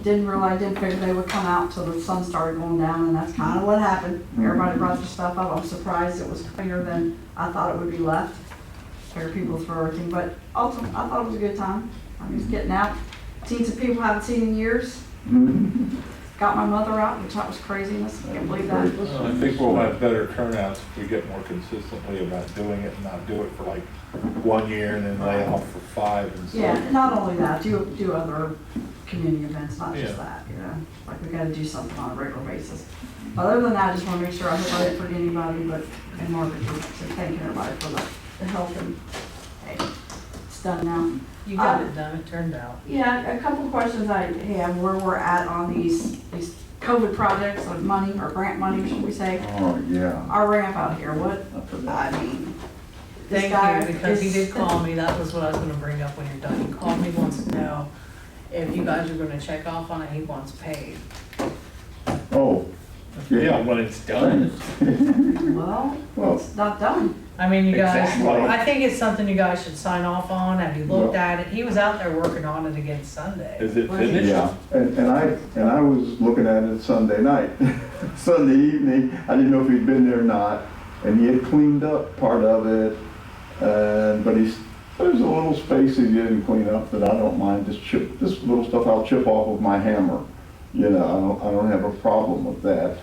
didn't figure they would come out till the sun started going down, and that's kind of what happened. Everybody brought their stuff up. I'm surprised it was cleaner than I thought it would be left. Figured people throw everything, but also, I thought it was a good time. I mean, just getting out, seen some people I haven't seen in years. Got my mother out, which that was craziness. Can't believe that. Well, I think we'll have better turnouts if we get more consistently about doing it and not do it for like 1 year and then lay off for 5 and stuff. Yeah, and not only that, do other community events, not just Yeah. that, like we gotta do something on a regular basis. Other than that, I just wanna make sure, I hope I didn't forget anybody, and Margaret, to thank everybody for the help, and, hey, it's done now. You got it done, it turned out. Yeah, a couple questions I have, where we're at on these COVID projects, like money or grant money, should we say, Oh, yeah. our ramp out here, what, I forgot. I mean, this Thank guy you, because he is- did call me, that was what I was gonna bring up when you're done. He called me, wants to know if you guys are gonna check off on it, he wants paid. Oh. Yeah, when it's done. Well, Well, it's not done. I mean, you guys, Exactly. I think it's something you guys should sign off on. Have you looked at it? He was out there working on it again Sunday. Is it finished? yeah, and I was looking at it Sunday night, Sunday evening. I didn't know if he'd been there or not, and he had cleaned up part of it, but there's a little space he didn't clean up that I don't mind. This little stuff I'll chip off with my hammer. You know, I don't have a problem with that.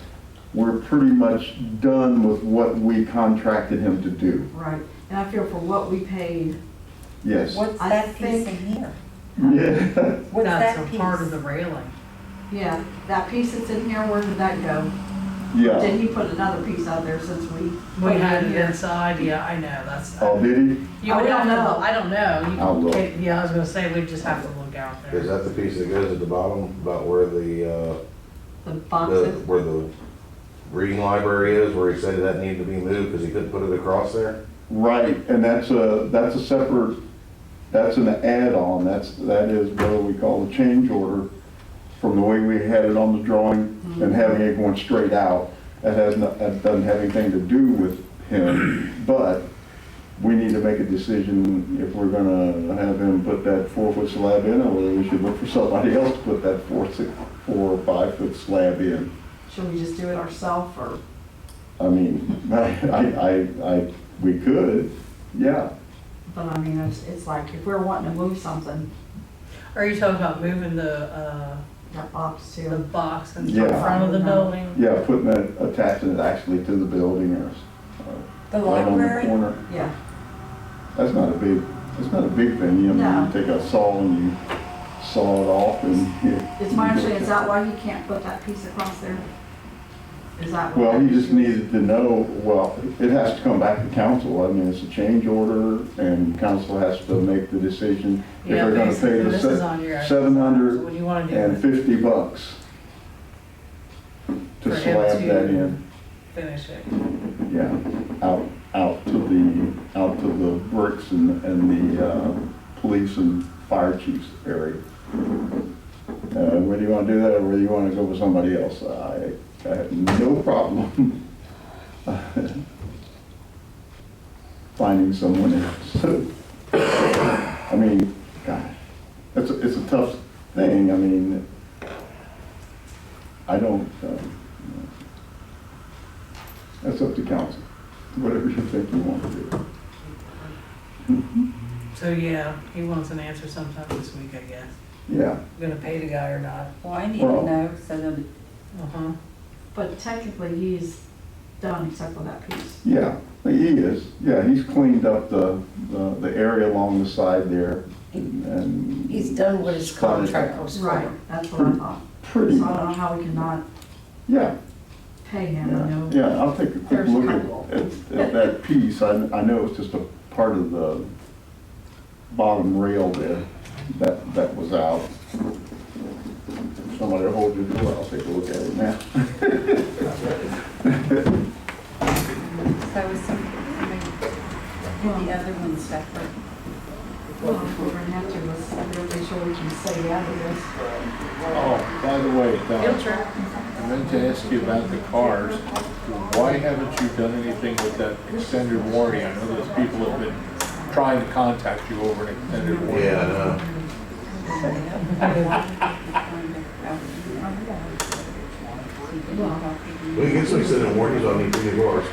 We're pretty much done with what we contracted him to do. Right, and I feel for what we paid, Yes. What's I that piece think- in here? Yeah. What's That's that a piece? part of the railing. yeah, that piece that's in here, where did that go? Yeah. Did he put another piece out there since we? We put had in it here? inside, yeah, I know, that's. Oh, did he? You Oh, would we have don't to, know. I don't know. I'll look. Yeah, I was gonna say, we just have to look out Is there. that the piece that goes at the bottom about where the The boxes? where the reading library is, where he said that needed to be moved because he couldn't put it across there? Right, and that's a separate, that's an add-on, that is what we call a change order from the way we had it on the drawing and having it going straight out. That doesn't have anything to do with him, but we need to make a decision if we're gonna have him put that 4-foot slab in, or whether we should look for somebody else to put that 4 or 5-foot slab in. Should we just do it ourselves, or? I mean, we could, yeah. But I mean, it's like, if we're wanting to move something, Are you talking about moving the box the too. box in the Yeah. front of the building? Yeah, putting it, attaching it actually to the building or The right on the library? corner. Yeah, That's not a big thing. You know, No. you take a saw and you saw it off and it's my understanding, is that why he can't put that piece across there? Is that what? well, that he just issue is? needed to know, well, it has to come back to council. I mean, it's a change order and council has to make the decision if Yeah, they're gonna pay basically, the this is on your. So $750 what do you wanna do? with it? to For him slab to- that in. Finish it. Yeah, out to the bricks and the police and fire chiefs area. Whether you want to do that or whether you want to go with somebody else, I have no problem finding someone else. I mean, God, it's a tough thing. I mean, I don't. That's up to council, whatever you think you want to do. So, yeah, he wants an answer sometime this week, I guess. Yeah, Gonna pay the guy or not? Well, I need to Well- know so that Uh-huh. But technically, he's done except for that piece. yeah, he is. Yeah, he's cleaned up the area along the side there and. He's done what his spotted it contract out. was for. Right, that's what I thought. Pretty So I don't know much, how we cannot yeah. pay him, I know. Yeah, I'll take a quick There's a look couple. at that piece. I know it's just a part of the bottom rail there that was out. Somebody will hold your door, I'll take a look at it now. So is the other one separate? Well, if we're gonna have to, let's make sure we can stay out of this. Oh, by the way, Field trip. I meant to ask you about the cars. Why haven't you done anything with that extended warranty? I know those people have been trying to contact you over an extended warranty. Yeah, I know. We can get some extended warranties on these new cars.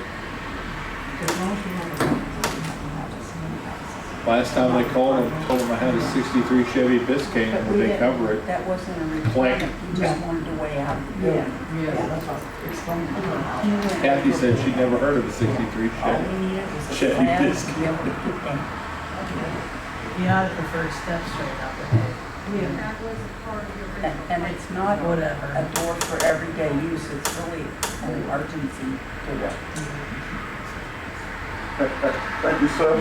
Last time they called and told them I had a 63 Chevy Biscayne, and would they cover it? That wasn't a Clank. requirement, you just wanted to weigh out. Yeah, that's what I was explaining to her. Kathy said she'd never heard of a 63 All Chevy. we needed was a Chevy slab to Biscayne. be able to put down. Yeah, I prefer step straight up ahead. And it's not Whatever. a door for everyday use, it's really an emergency door. Thank you, sir.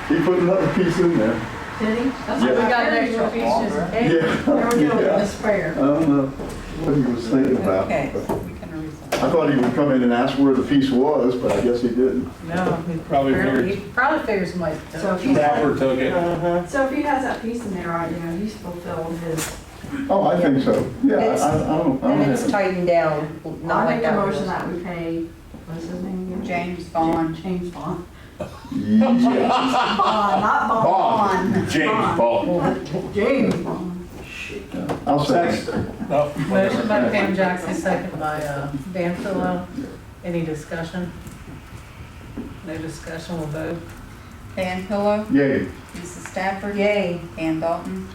He put another piece in there. Did he? That's Yeah. what We I got an heard. extra piece just in case. Yeah. There we go, Yeah. the spare. I don't know what he was thinking about. Okay, but we can resolve. I thought he would come in and ask where the piece was, but I guess he didn't. No, he Probably apparently- figured- he probably figures somebody took So it. if he's, Stafford took it. Uh-huh. so if he has that piece in there, right, you know, he's fulfilled his, Oh, I think so. Yeah, It's- I don't And it's have it. tightened down, not I like make that a was. motion that we pay, what's his name again? James Vaughn. James Bond. Yeah. Bond, not Bond. Bond, James Bond. James Bond. I'll second. No. Motion by Pam Jackson, second by Van Pillow. Any discussion? No discussion, we'll vote. Van Pillow, Yay. Mrs. Stafford. Yay. Ann Dalton,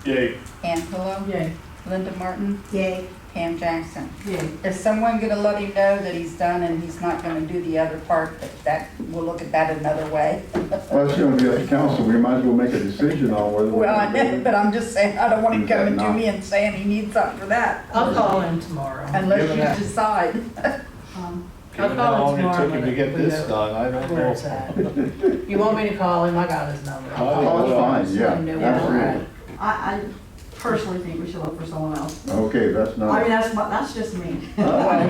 Yay. Ann Pillow, Yay, Linda Martin, Yay. Pam Jackson. yay. Is someone gonna let him know that he's done and he's not gonna do the other part, that we'll look at that another way? Well, it's gonna be up to council. We might as well make a decision on whether. Well, I know, but I'm just saying, I don't want him coming to No. me and saying he needs something for that, I'll call him tomorrow. unless Given you that- decide. Given call how him long it tomorrow took him to when get we this know done, I don't Where know. it's at. You want me to call him? I got his number. I'll Oh, call Oh, him. it's fine, yeah, Let him know where we're absolutely. at. I personally think we should look for someone else. Okay, that's I not. mean, that's just me. Find out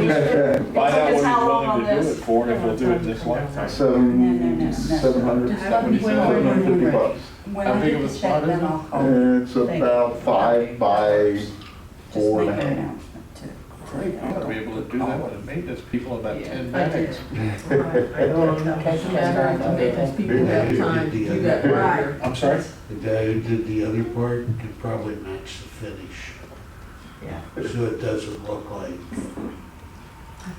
what he's How long willing on to do this? it for, and if he'll do it this lifetime. $750. When How I big get of a the spot check, is then it? I'll call. It's about 5 by Just 4 make and a an half. announcement too. Great, I ought to be able to do that with the maintenance people in about Yeah, 10 I did. minutes. Doesn't matter if the maintenance people have time, you got right here. I'm sorry? The guy who did the other part could probably match the finish, Yeah. so it doesn't look like.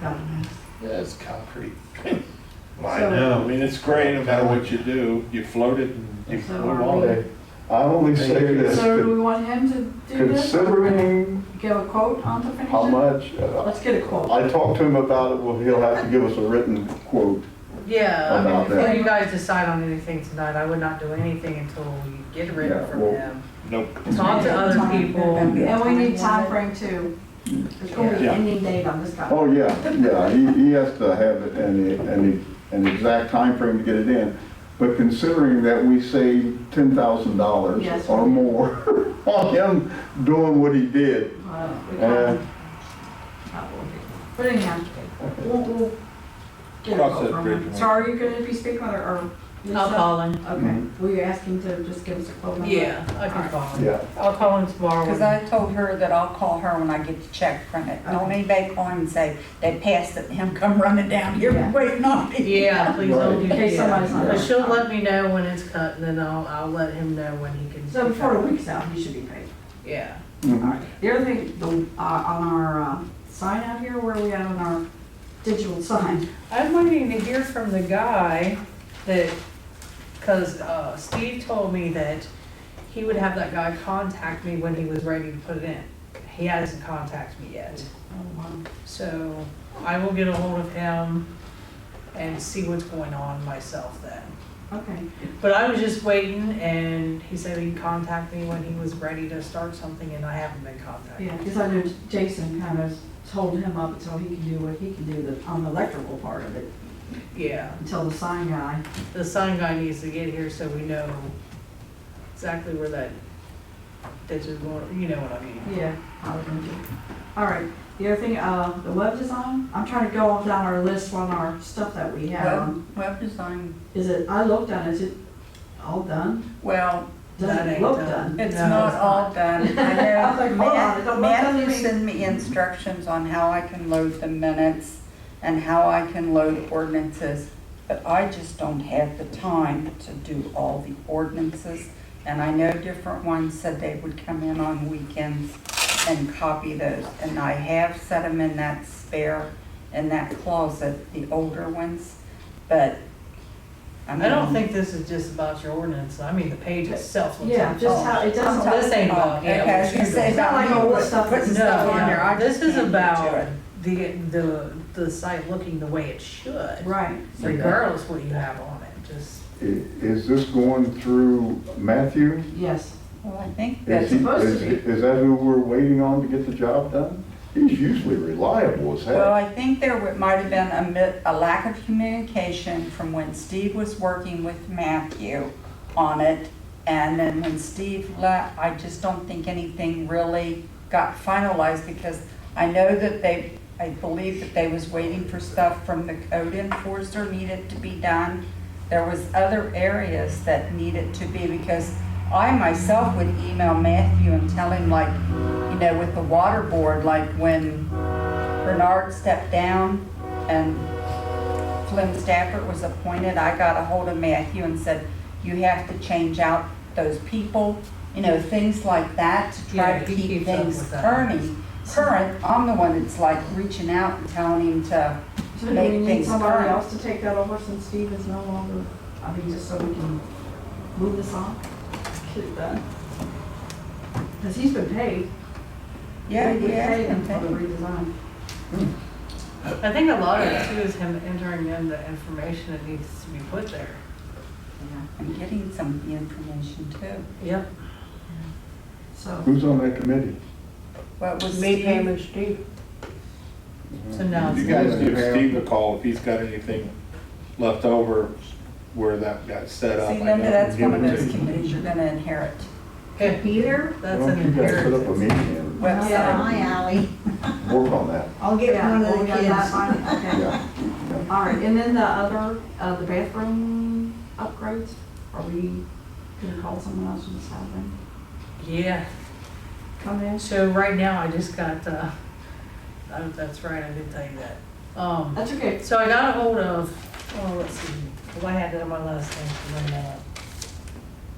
Yeah, it's concrete. I So- I know. mean, it's great, no matter what you do, you float it and you So move are on. we- I only say this, So do we want him to do this? Or we're gonna considering give a quote on to finish it? how much, Let's get a quote. I talked to him about it, well, he'll have to give us a written quote. Yeah, I About mean, before that. you guys decide on anything tonight, I would not do anything until we get rid Yeah, of from well- him. Nope. Talk to other people. And we need time frame too. There's gonna be Yeah. ending date on this guy. Oh, yeah, he has to have it and an exact time frame to get it in. But considering that we saved $10,000 Yes. or more on him doing what he did, We can- But anyhow, we'll get a Cross quote that from bridge him. when So are you gonna be speaking with her or? I'll Lisa? call him. Okay, will you ask him to just give us a quote number? Yeah, I can call him. yeah. I'll call him tomorrow. Because I told her that I'll call her when I get the check printed. Don't anybody call him and say, they passed it, and him come running down here Yeah. waiting on me. Yeah, please don't do In case somebody's not- that. But she'll let me know when it's cut, and then I'll let him know when he can. So before the week's out, he should be paid. Yeah. Mhm. Alright, the other thing, on our sign out here, where are we at on our digital sign? I'm waiting to hear from the guy that, because Steve told me that he would have that guy contact me when he was ready to put it in. He hasn't contacted me yet. So I will get a hold of him and see what's going on myself then. Okay, But I was just waiting, and he said he'd contact me when he was ready to start something, and I haven't been contacted. yeah, because I know Jason kind of told him up until he can do what he can do on the electrical part of it, Yeah, until the sign guy. the sign guy needs to get here so we know exactly where that ditch is going, you know what I mean? Yeah. I was gonna do. All right, the other thing, the web design, I'm trying to go off down our list on our stuff that we have on. Web design, Is it, I looked at it, is it all done? well, That Doesn't ain't look done. done. it's No, not it's all not. done. I I was like, know, hold on, it don't look done to Matthew me. sent me instructions on how I can load the minutes and how I can load ordinances, but I just don't have the time to do all the ordinances. And I know different ones said they would come in on weekends and copy those. And I have set them in that spare, in that closet, the older ones, but I don't think this is just about your ordinance, I mean, the page itself looks. Yeah, just how, it doesn't. This ain't about, Okay, I was yeah. gonna say It's not like all the stuff that's putting stuff on there. I This just is can't get to about it. the site looking the way it should, Right. regardless what you have on it, just. Is this going through Matthew? Yes. Well, I think Is that's he- supposed to be. Is that who we're waiting on to get the job done? He's usually reliable as Well, heck. I think there might have been a lack of communication from when Steve was working with Matthew on it And then when Steve left, I just don't think anything really got finalized because I know that I believe that they was waiting for stuff from the code enforcer needed to be done. There was other areas that needed to be, because I myself would email Matthew and tell him, like, you know, with the water board, like when Bernard stepped down and Flynn Stafford was appointed, I got a hold of Matthew and said, you have to change out those people, you know, things like that to try Yeah, to he keep keeps up things with that. current. I'm the one that's like reaching out and telling him to So do we make need things somebody current. else to take that over since Steve is no longer, I mean, just so we can move this on? Get it done. Because he's been paid. Yeah, We he has paid him been for the paid. redesign. I think a lot of it too is him entering in the information that needs to be put there. I'm getting some of the information too. Yep. So, Who's on that committee? What was Me, Steve? Pam, and Steve. So now You it's. guys give Steve a call if he's got anything left over where that got set up. See, I Linda, know that's give one of it to those you. committees you're gonna inherit. Peter? That's Why an don't you guys put up a inheritance. meeting and Website. Yeah, my alley. work on that? I'll get yeah, one of well, the we got kids. that fine, okay. Yeah. All right, and then the other, the bathroom upgrades, are we gonna call someone else from the south end? Yeah, Come in? so right now I just got, oh, that's right, I did tell you that. That's okay. So I got a hold of, oh, let's see, well, I had it on my list, thanks for bringing that up.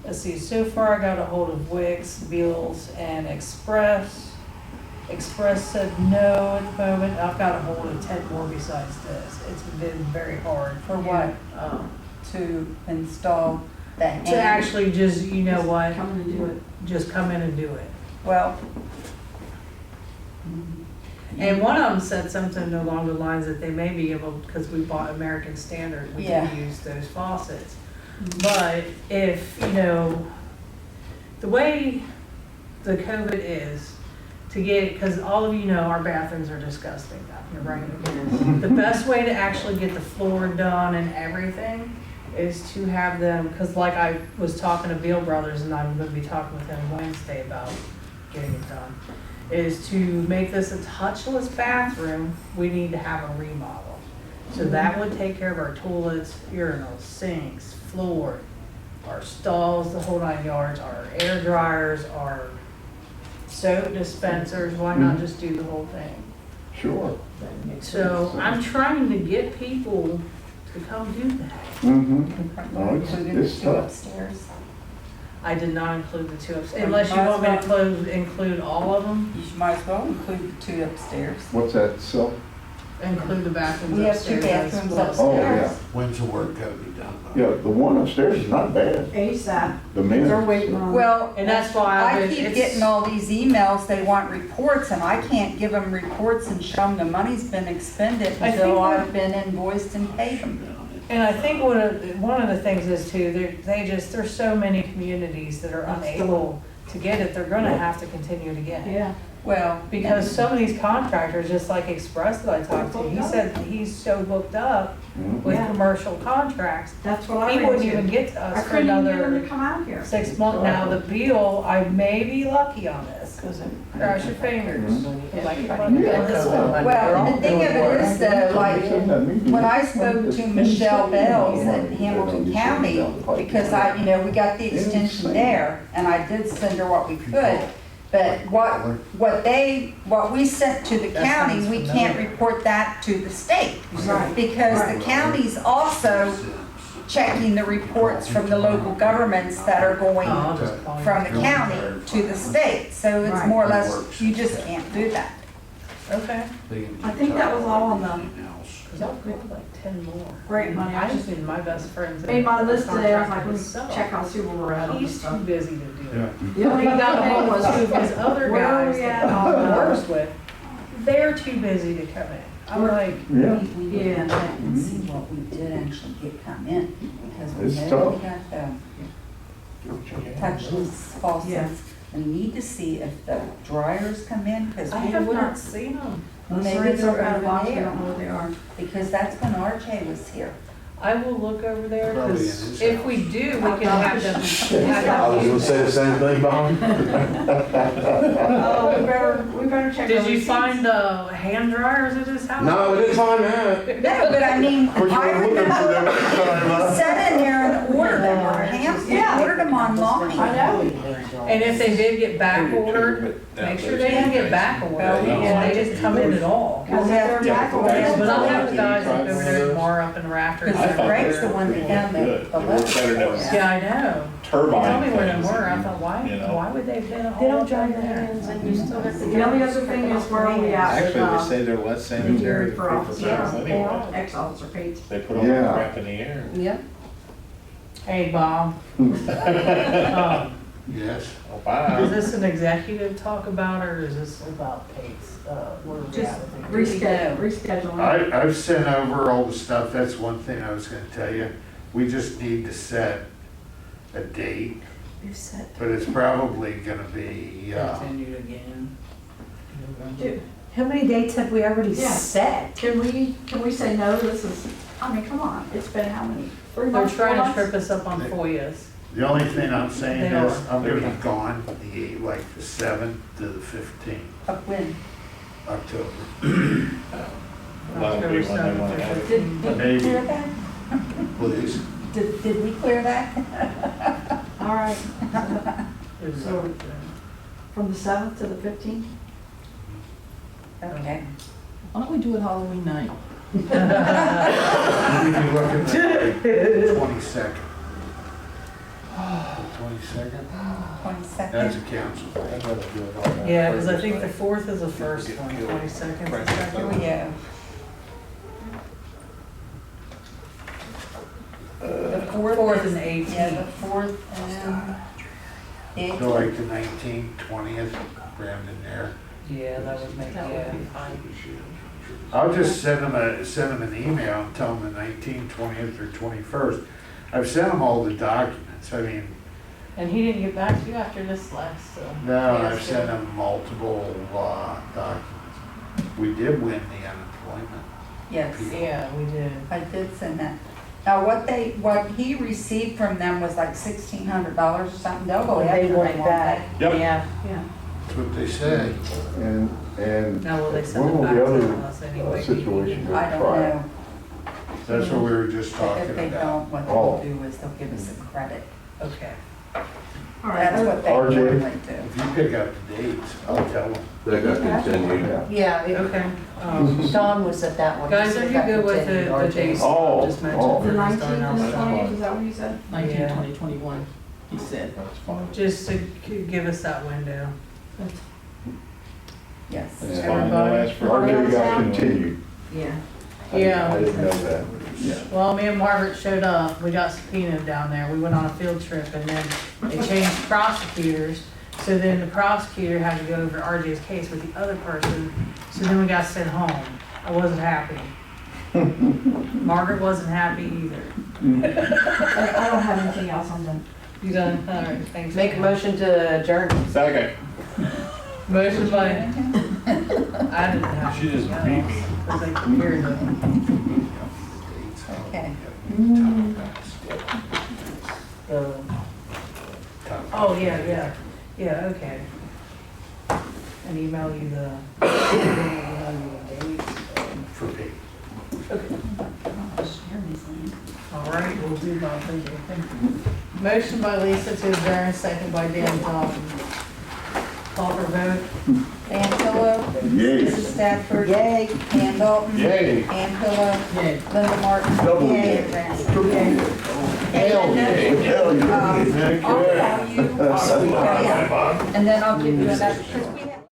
Let's see, so far I got a hold of Wix, Beals, and Express. Express said no at the moment. I've got a hold of 10 more besides this. It's been very hard. For what? Um, To install the hand. To actually just, you know what, Come in and do it. just come in and do it. Well. And one of them said something along the lines that they may be able, because we bought American Standard, we Yeah. can use those faucets. But if, you know, the way the COVID is, to get, because all of you know our bathrooms are disgusting down here, right? The best way to actually get the floor done and everything is to have them, because like I was talking to Beal Brothers, and I'm gonna be talking with him Wednesday about getting it done, is to make this a touchless bathroom, we need to have a remodel. So that would take care of our toilets, urinals, sinks, floor, our stalls, the whole 9 yards, our air dryers, our soap dispensers, why not just do the whole thing? Sure. So I'm trying to get people to come do that. Mm-hmm. No, Including the it's two tough. upstairs. I did not include the two upstairs, unless you want me to include all of them, You might as well include the two upstairs. What's that, so? include the bathrooms We have two upstairs. as bathrooms well. Oh, upstairs. yeah. When's the work gotta be done by? Yeah, the one upstairs is not bad. ASAP. The men. They're waiting on. Well, And that's why I I've been- keep it's- getting all these emails, they want reports, and I can't give them reports and show them the money's been expended I think until what- I've been invoiced and paid them. And I think one of the things is too, there's so many communities that are unable to get it, they're gonna have to continue to get it. Yeah. Well, Because some of these contractors, just like Express that I talked to, he said he's so booked up Mhm. with Yeah. commercial contracts, That's what I he ran wouldn't even into. get to I us for couldn't even get them another to come out here. 6 months. Now, the bill, I may be lucky on this, cross your fingers. well, and the thing of it is though, like, when I spoke to Michelle Bells at Hamilton County, because we got the extension there, and I did send her what we could, but what we sent to the county, we can't report that to the state. Right. Because the county's also checking the reports from the local governments that are going I'll just call you. from the county to the state. So it's Right. more or less, you just can't do that. Okay. I think that was all on the Cause I'll go like 10 more. Great money. I just need my best friends. made my list today. I was like, let Contractor me check, I'll see where we're at on this He's too stuff. busy to do it. The only He got a other hold thing of was, two of his other where are guys we that at on, he works with. They're too busy to come in. I'm like, Yeah. We need to Yeah. check and see what we did actually get come in, because we It's know tough. we got the touchless faucets. Yeah. We need to see if the dryers come in, because I we have not wouldn't, seen them. let's maybe read they're some kind of over box, we there. don't know what they are. because that's when RJ was here. I will look over there, Probably in because his if house. we do, we can have them. I was gonna say the same thing, Bob. Oh, we better check. Did our you receipts. find hand dryers at his house? No, we didn't find that. No, but I mean, Of course, you I were looking for them remember at the time, huh? we sat in there and ordered them, or Yeah. ordered them online. I know. And if they did get back ordered, make sure they didn't get back ordered, and they didn't come in at all. Because they're back orders. But I'll have the guys over there tomorrow up in rafters. Because Greg's the one that had the letter. Yeah, I know. Turbine Tell me where they things, were, I thought, why, you know. why would they have been a They whole don't dry time their there? hands and you still got the. The only other thing is where are we at? Actually, they say they're less sanitary than For paper office, bags yeah. anyway. Ex-officer Pete. They put all the Yeah. crap in the air. Yep. Hey, Bob. Yes. Oh, bye. Is this an executive talk about, or is this about Kate's, where we Just at with it? rescheduling. I've sent over all the stuff, that's one thing I was gonna tell you. We just need to set a date, You said. but it's probably gonna be, Continued again. Dude, How many dates have we already Yeah. set? Can we say no, this is, I mean, come on, it's been how many? 3 They're months, 4 trying to months? trip us up on FOIAs. the only thing I'm saying They is, are. I'm gonna be gone the 7th to the 15th, Of when? October. That'll be when they want to have it. Did we Maybe. clear that? Please. Did we clear that? All right, Is- So- from the 7th to the 15th? Okay. Why don't we do it Halloween night? We can look at the 22nd. The 22nd? 22nd? That's a council thing. Yeah, because I think the 4th is the first one, 22nd is the Here second we one. go. The 4th and 18th. Yeah, the 4th and So 18th. like the 19th, 20th, Brandon there. Yeah, that would make, yeah. I'll just send them an email and tell them the 19th, 20th, or 21st. I've sent them all the documents. I mean, And he didn't get back to you after this last, no, Yeah, I've so- sent them multiple documents. We did win the unemployment. Yes, yeah, we did. I did send that. Now, what he received from them was like $1,600 or something. They'll go after They them, want it won't back. they? Yep. Yeah. That's what they say. And Now, will they send when it will back the to other us anyway? situation go I to don't trial? know. That's what we were just talking If they about. don't, what Oh. they'll do is they'll give us a credit. Okay. All right, That's what they RJ? normally do. If you pick up the dates, I'll tell them. They got continued. Yeah, Okay. Don was at that one. Guys, are you good with the dates Oh, just mentioned? oh. the for 19th starting and the off? 20th, is that what you said? 19, Yeah. 20, 21, he said. That's fine. Just to give us that window. Yes. It's fine, they'll ask for. RJ got continued. Yeah. Yeah. I didn't know that. Yeah. Well, me and Margaret showed up, we got subpoenaed down there, we went on a field trip, and then they changed prosecutors. So then the prosecutor had to go over RJ's case with the other person, so then we got sent home. I wasn't happy. Margaret wasn't happy either. I don't have anything else, I'm done. You done? All right, thanks. Make a motion to adjourn. Second. Motion by, I didn't have. She just anything beat me. else, 'cause they compared it. Okay. Oh, yeah, okay. And email you the. For me. All right, we'll do that, thank you. Motion by Lisa to adjourn, second by Dan Dalton. Call for vote. Dan Pillow. Yay. Mrs. Stafford. Yay. Dan Dalton. Yay. Dan Pillow. Yay. Linda Martin. Double Yay. yay. Ransom. Yay. Hell, yay. Hell, yeah. I'll call you. And then I'll give you another, because we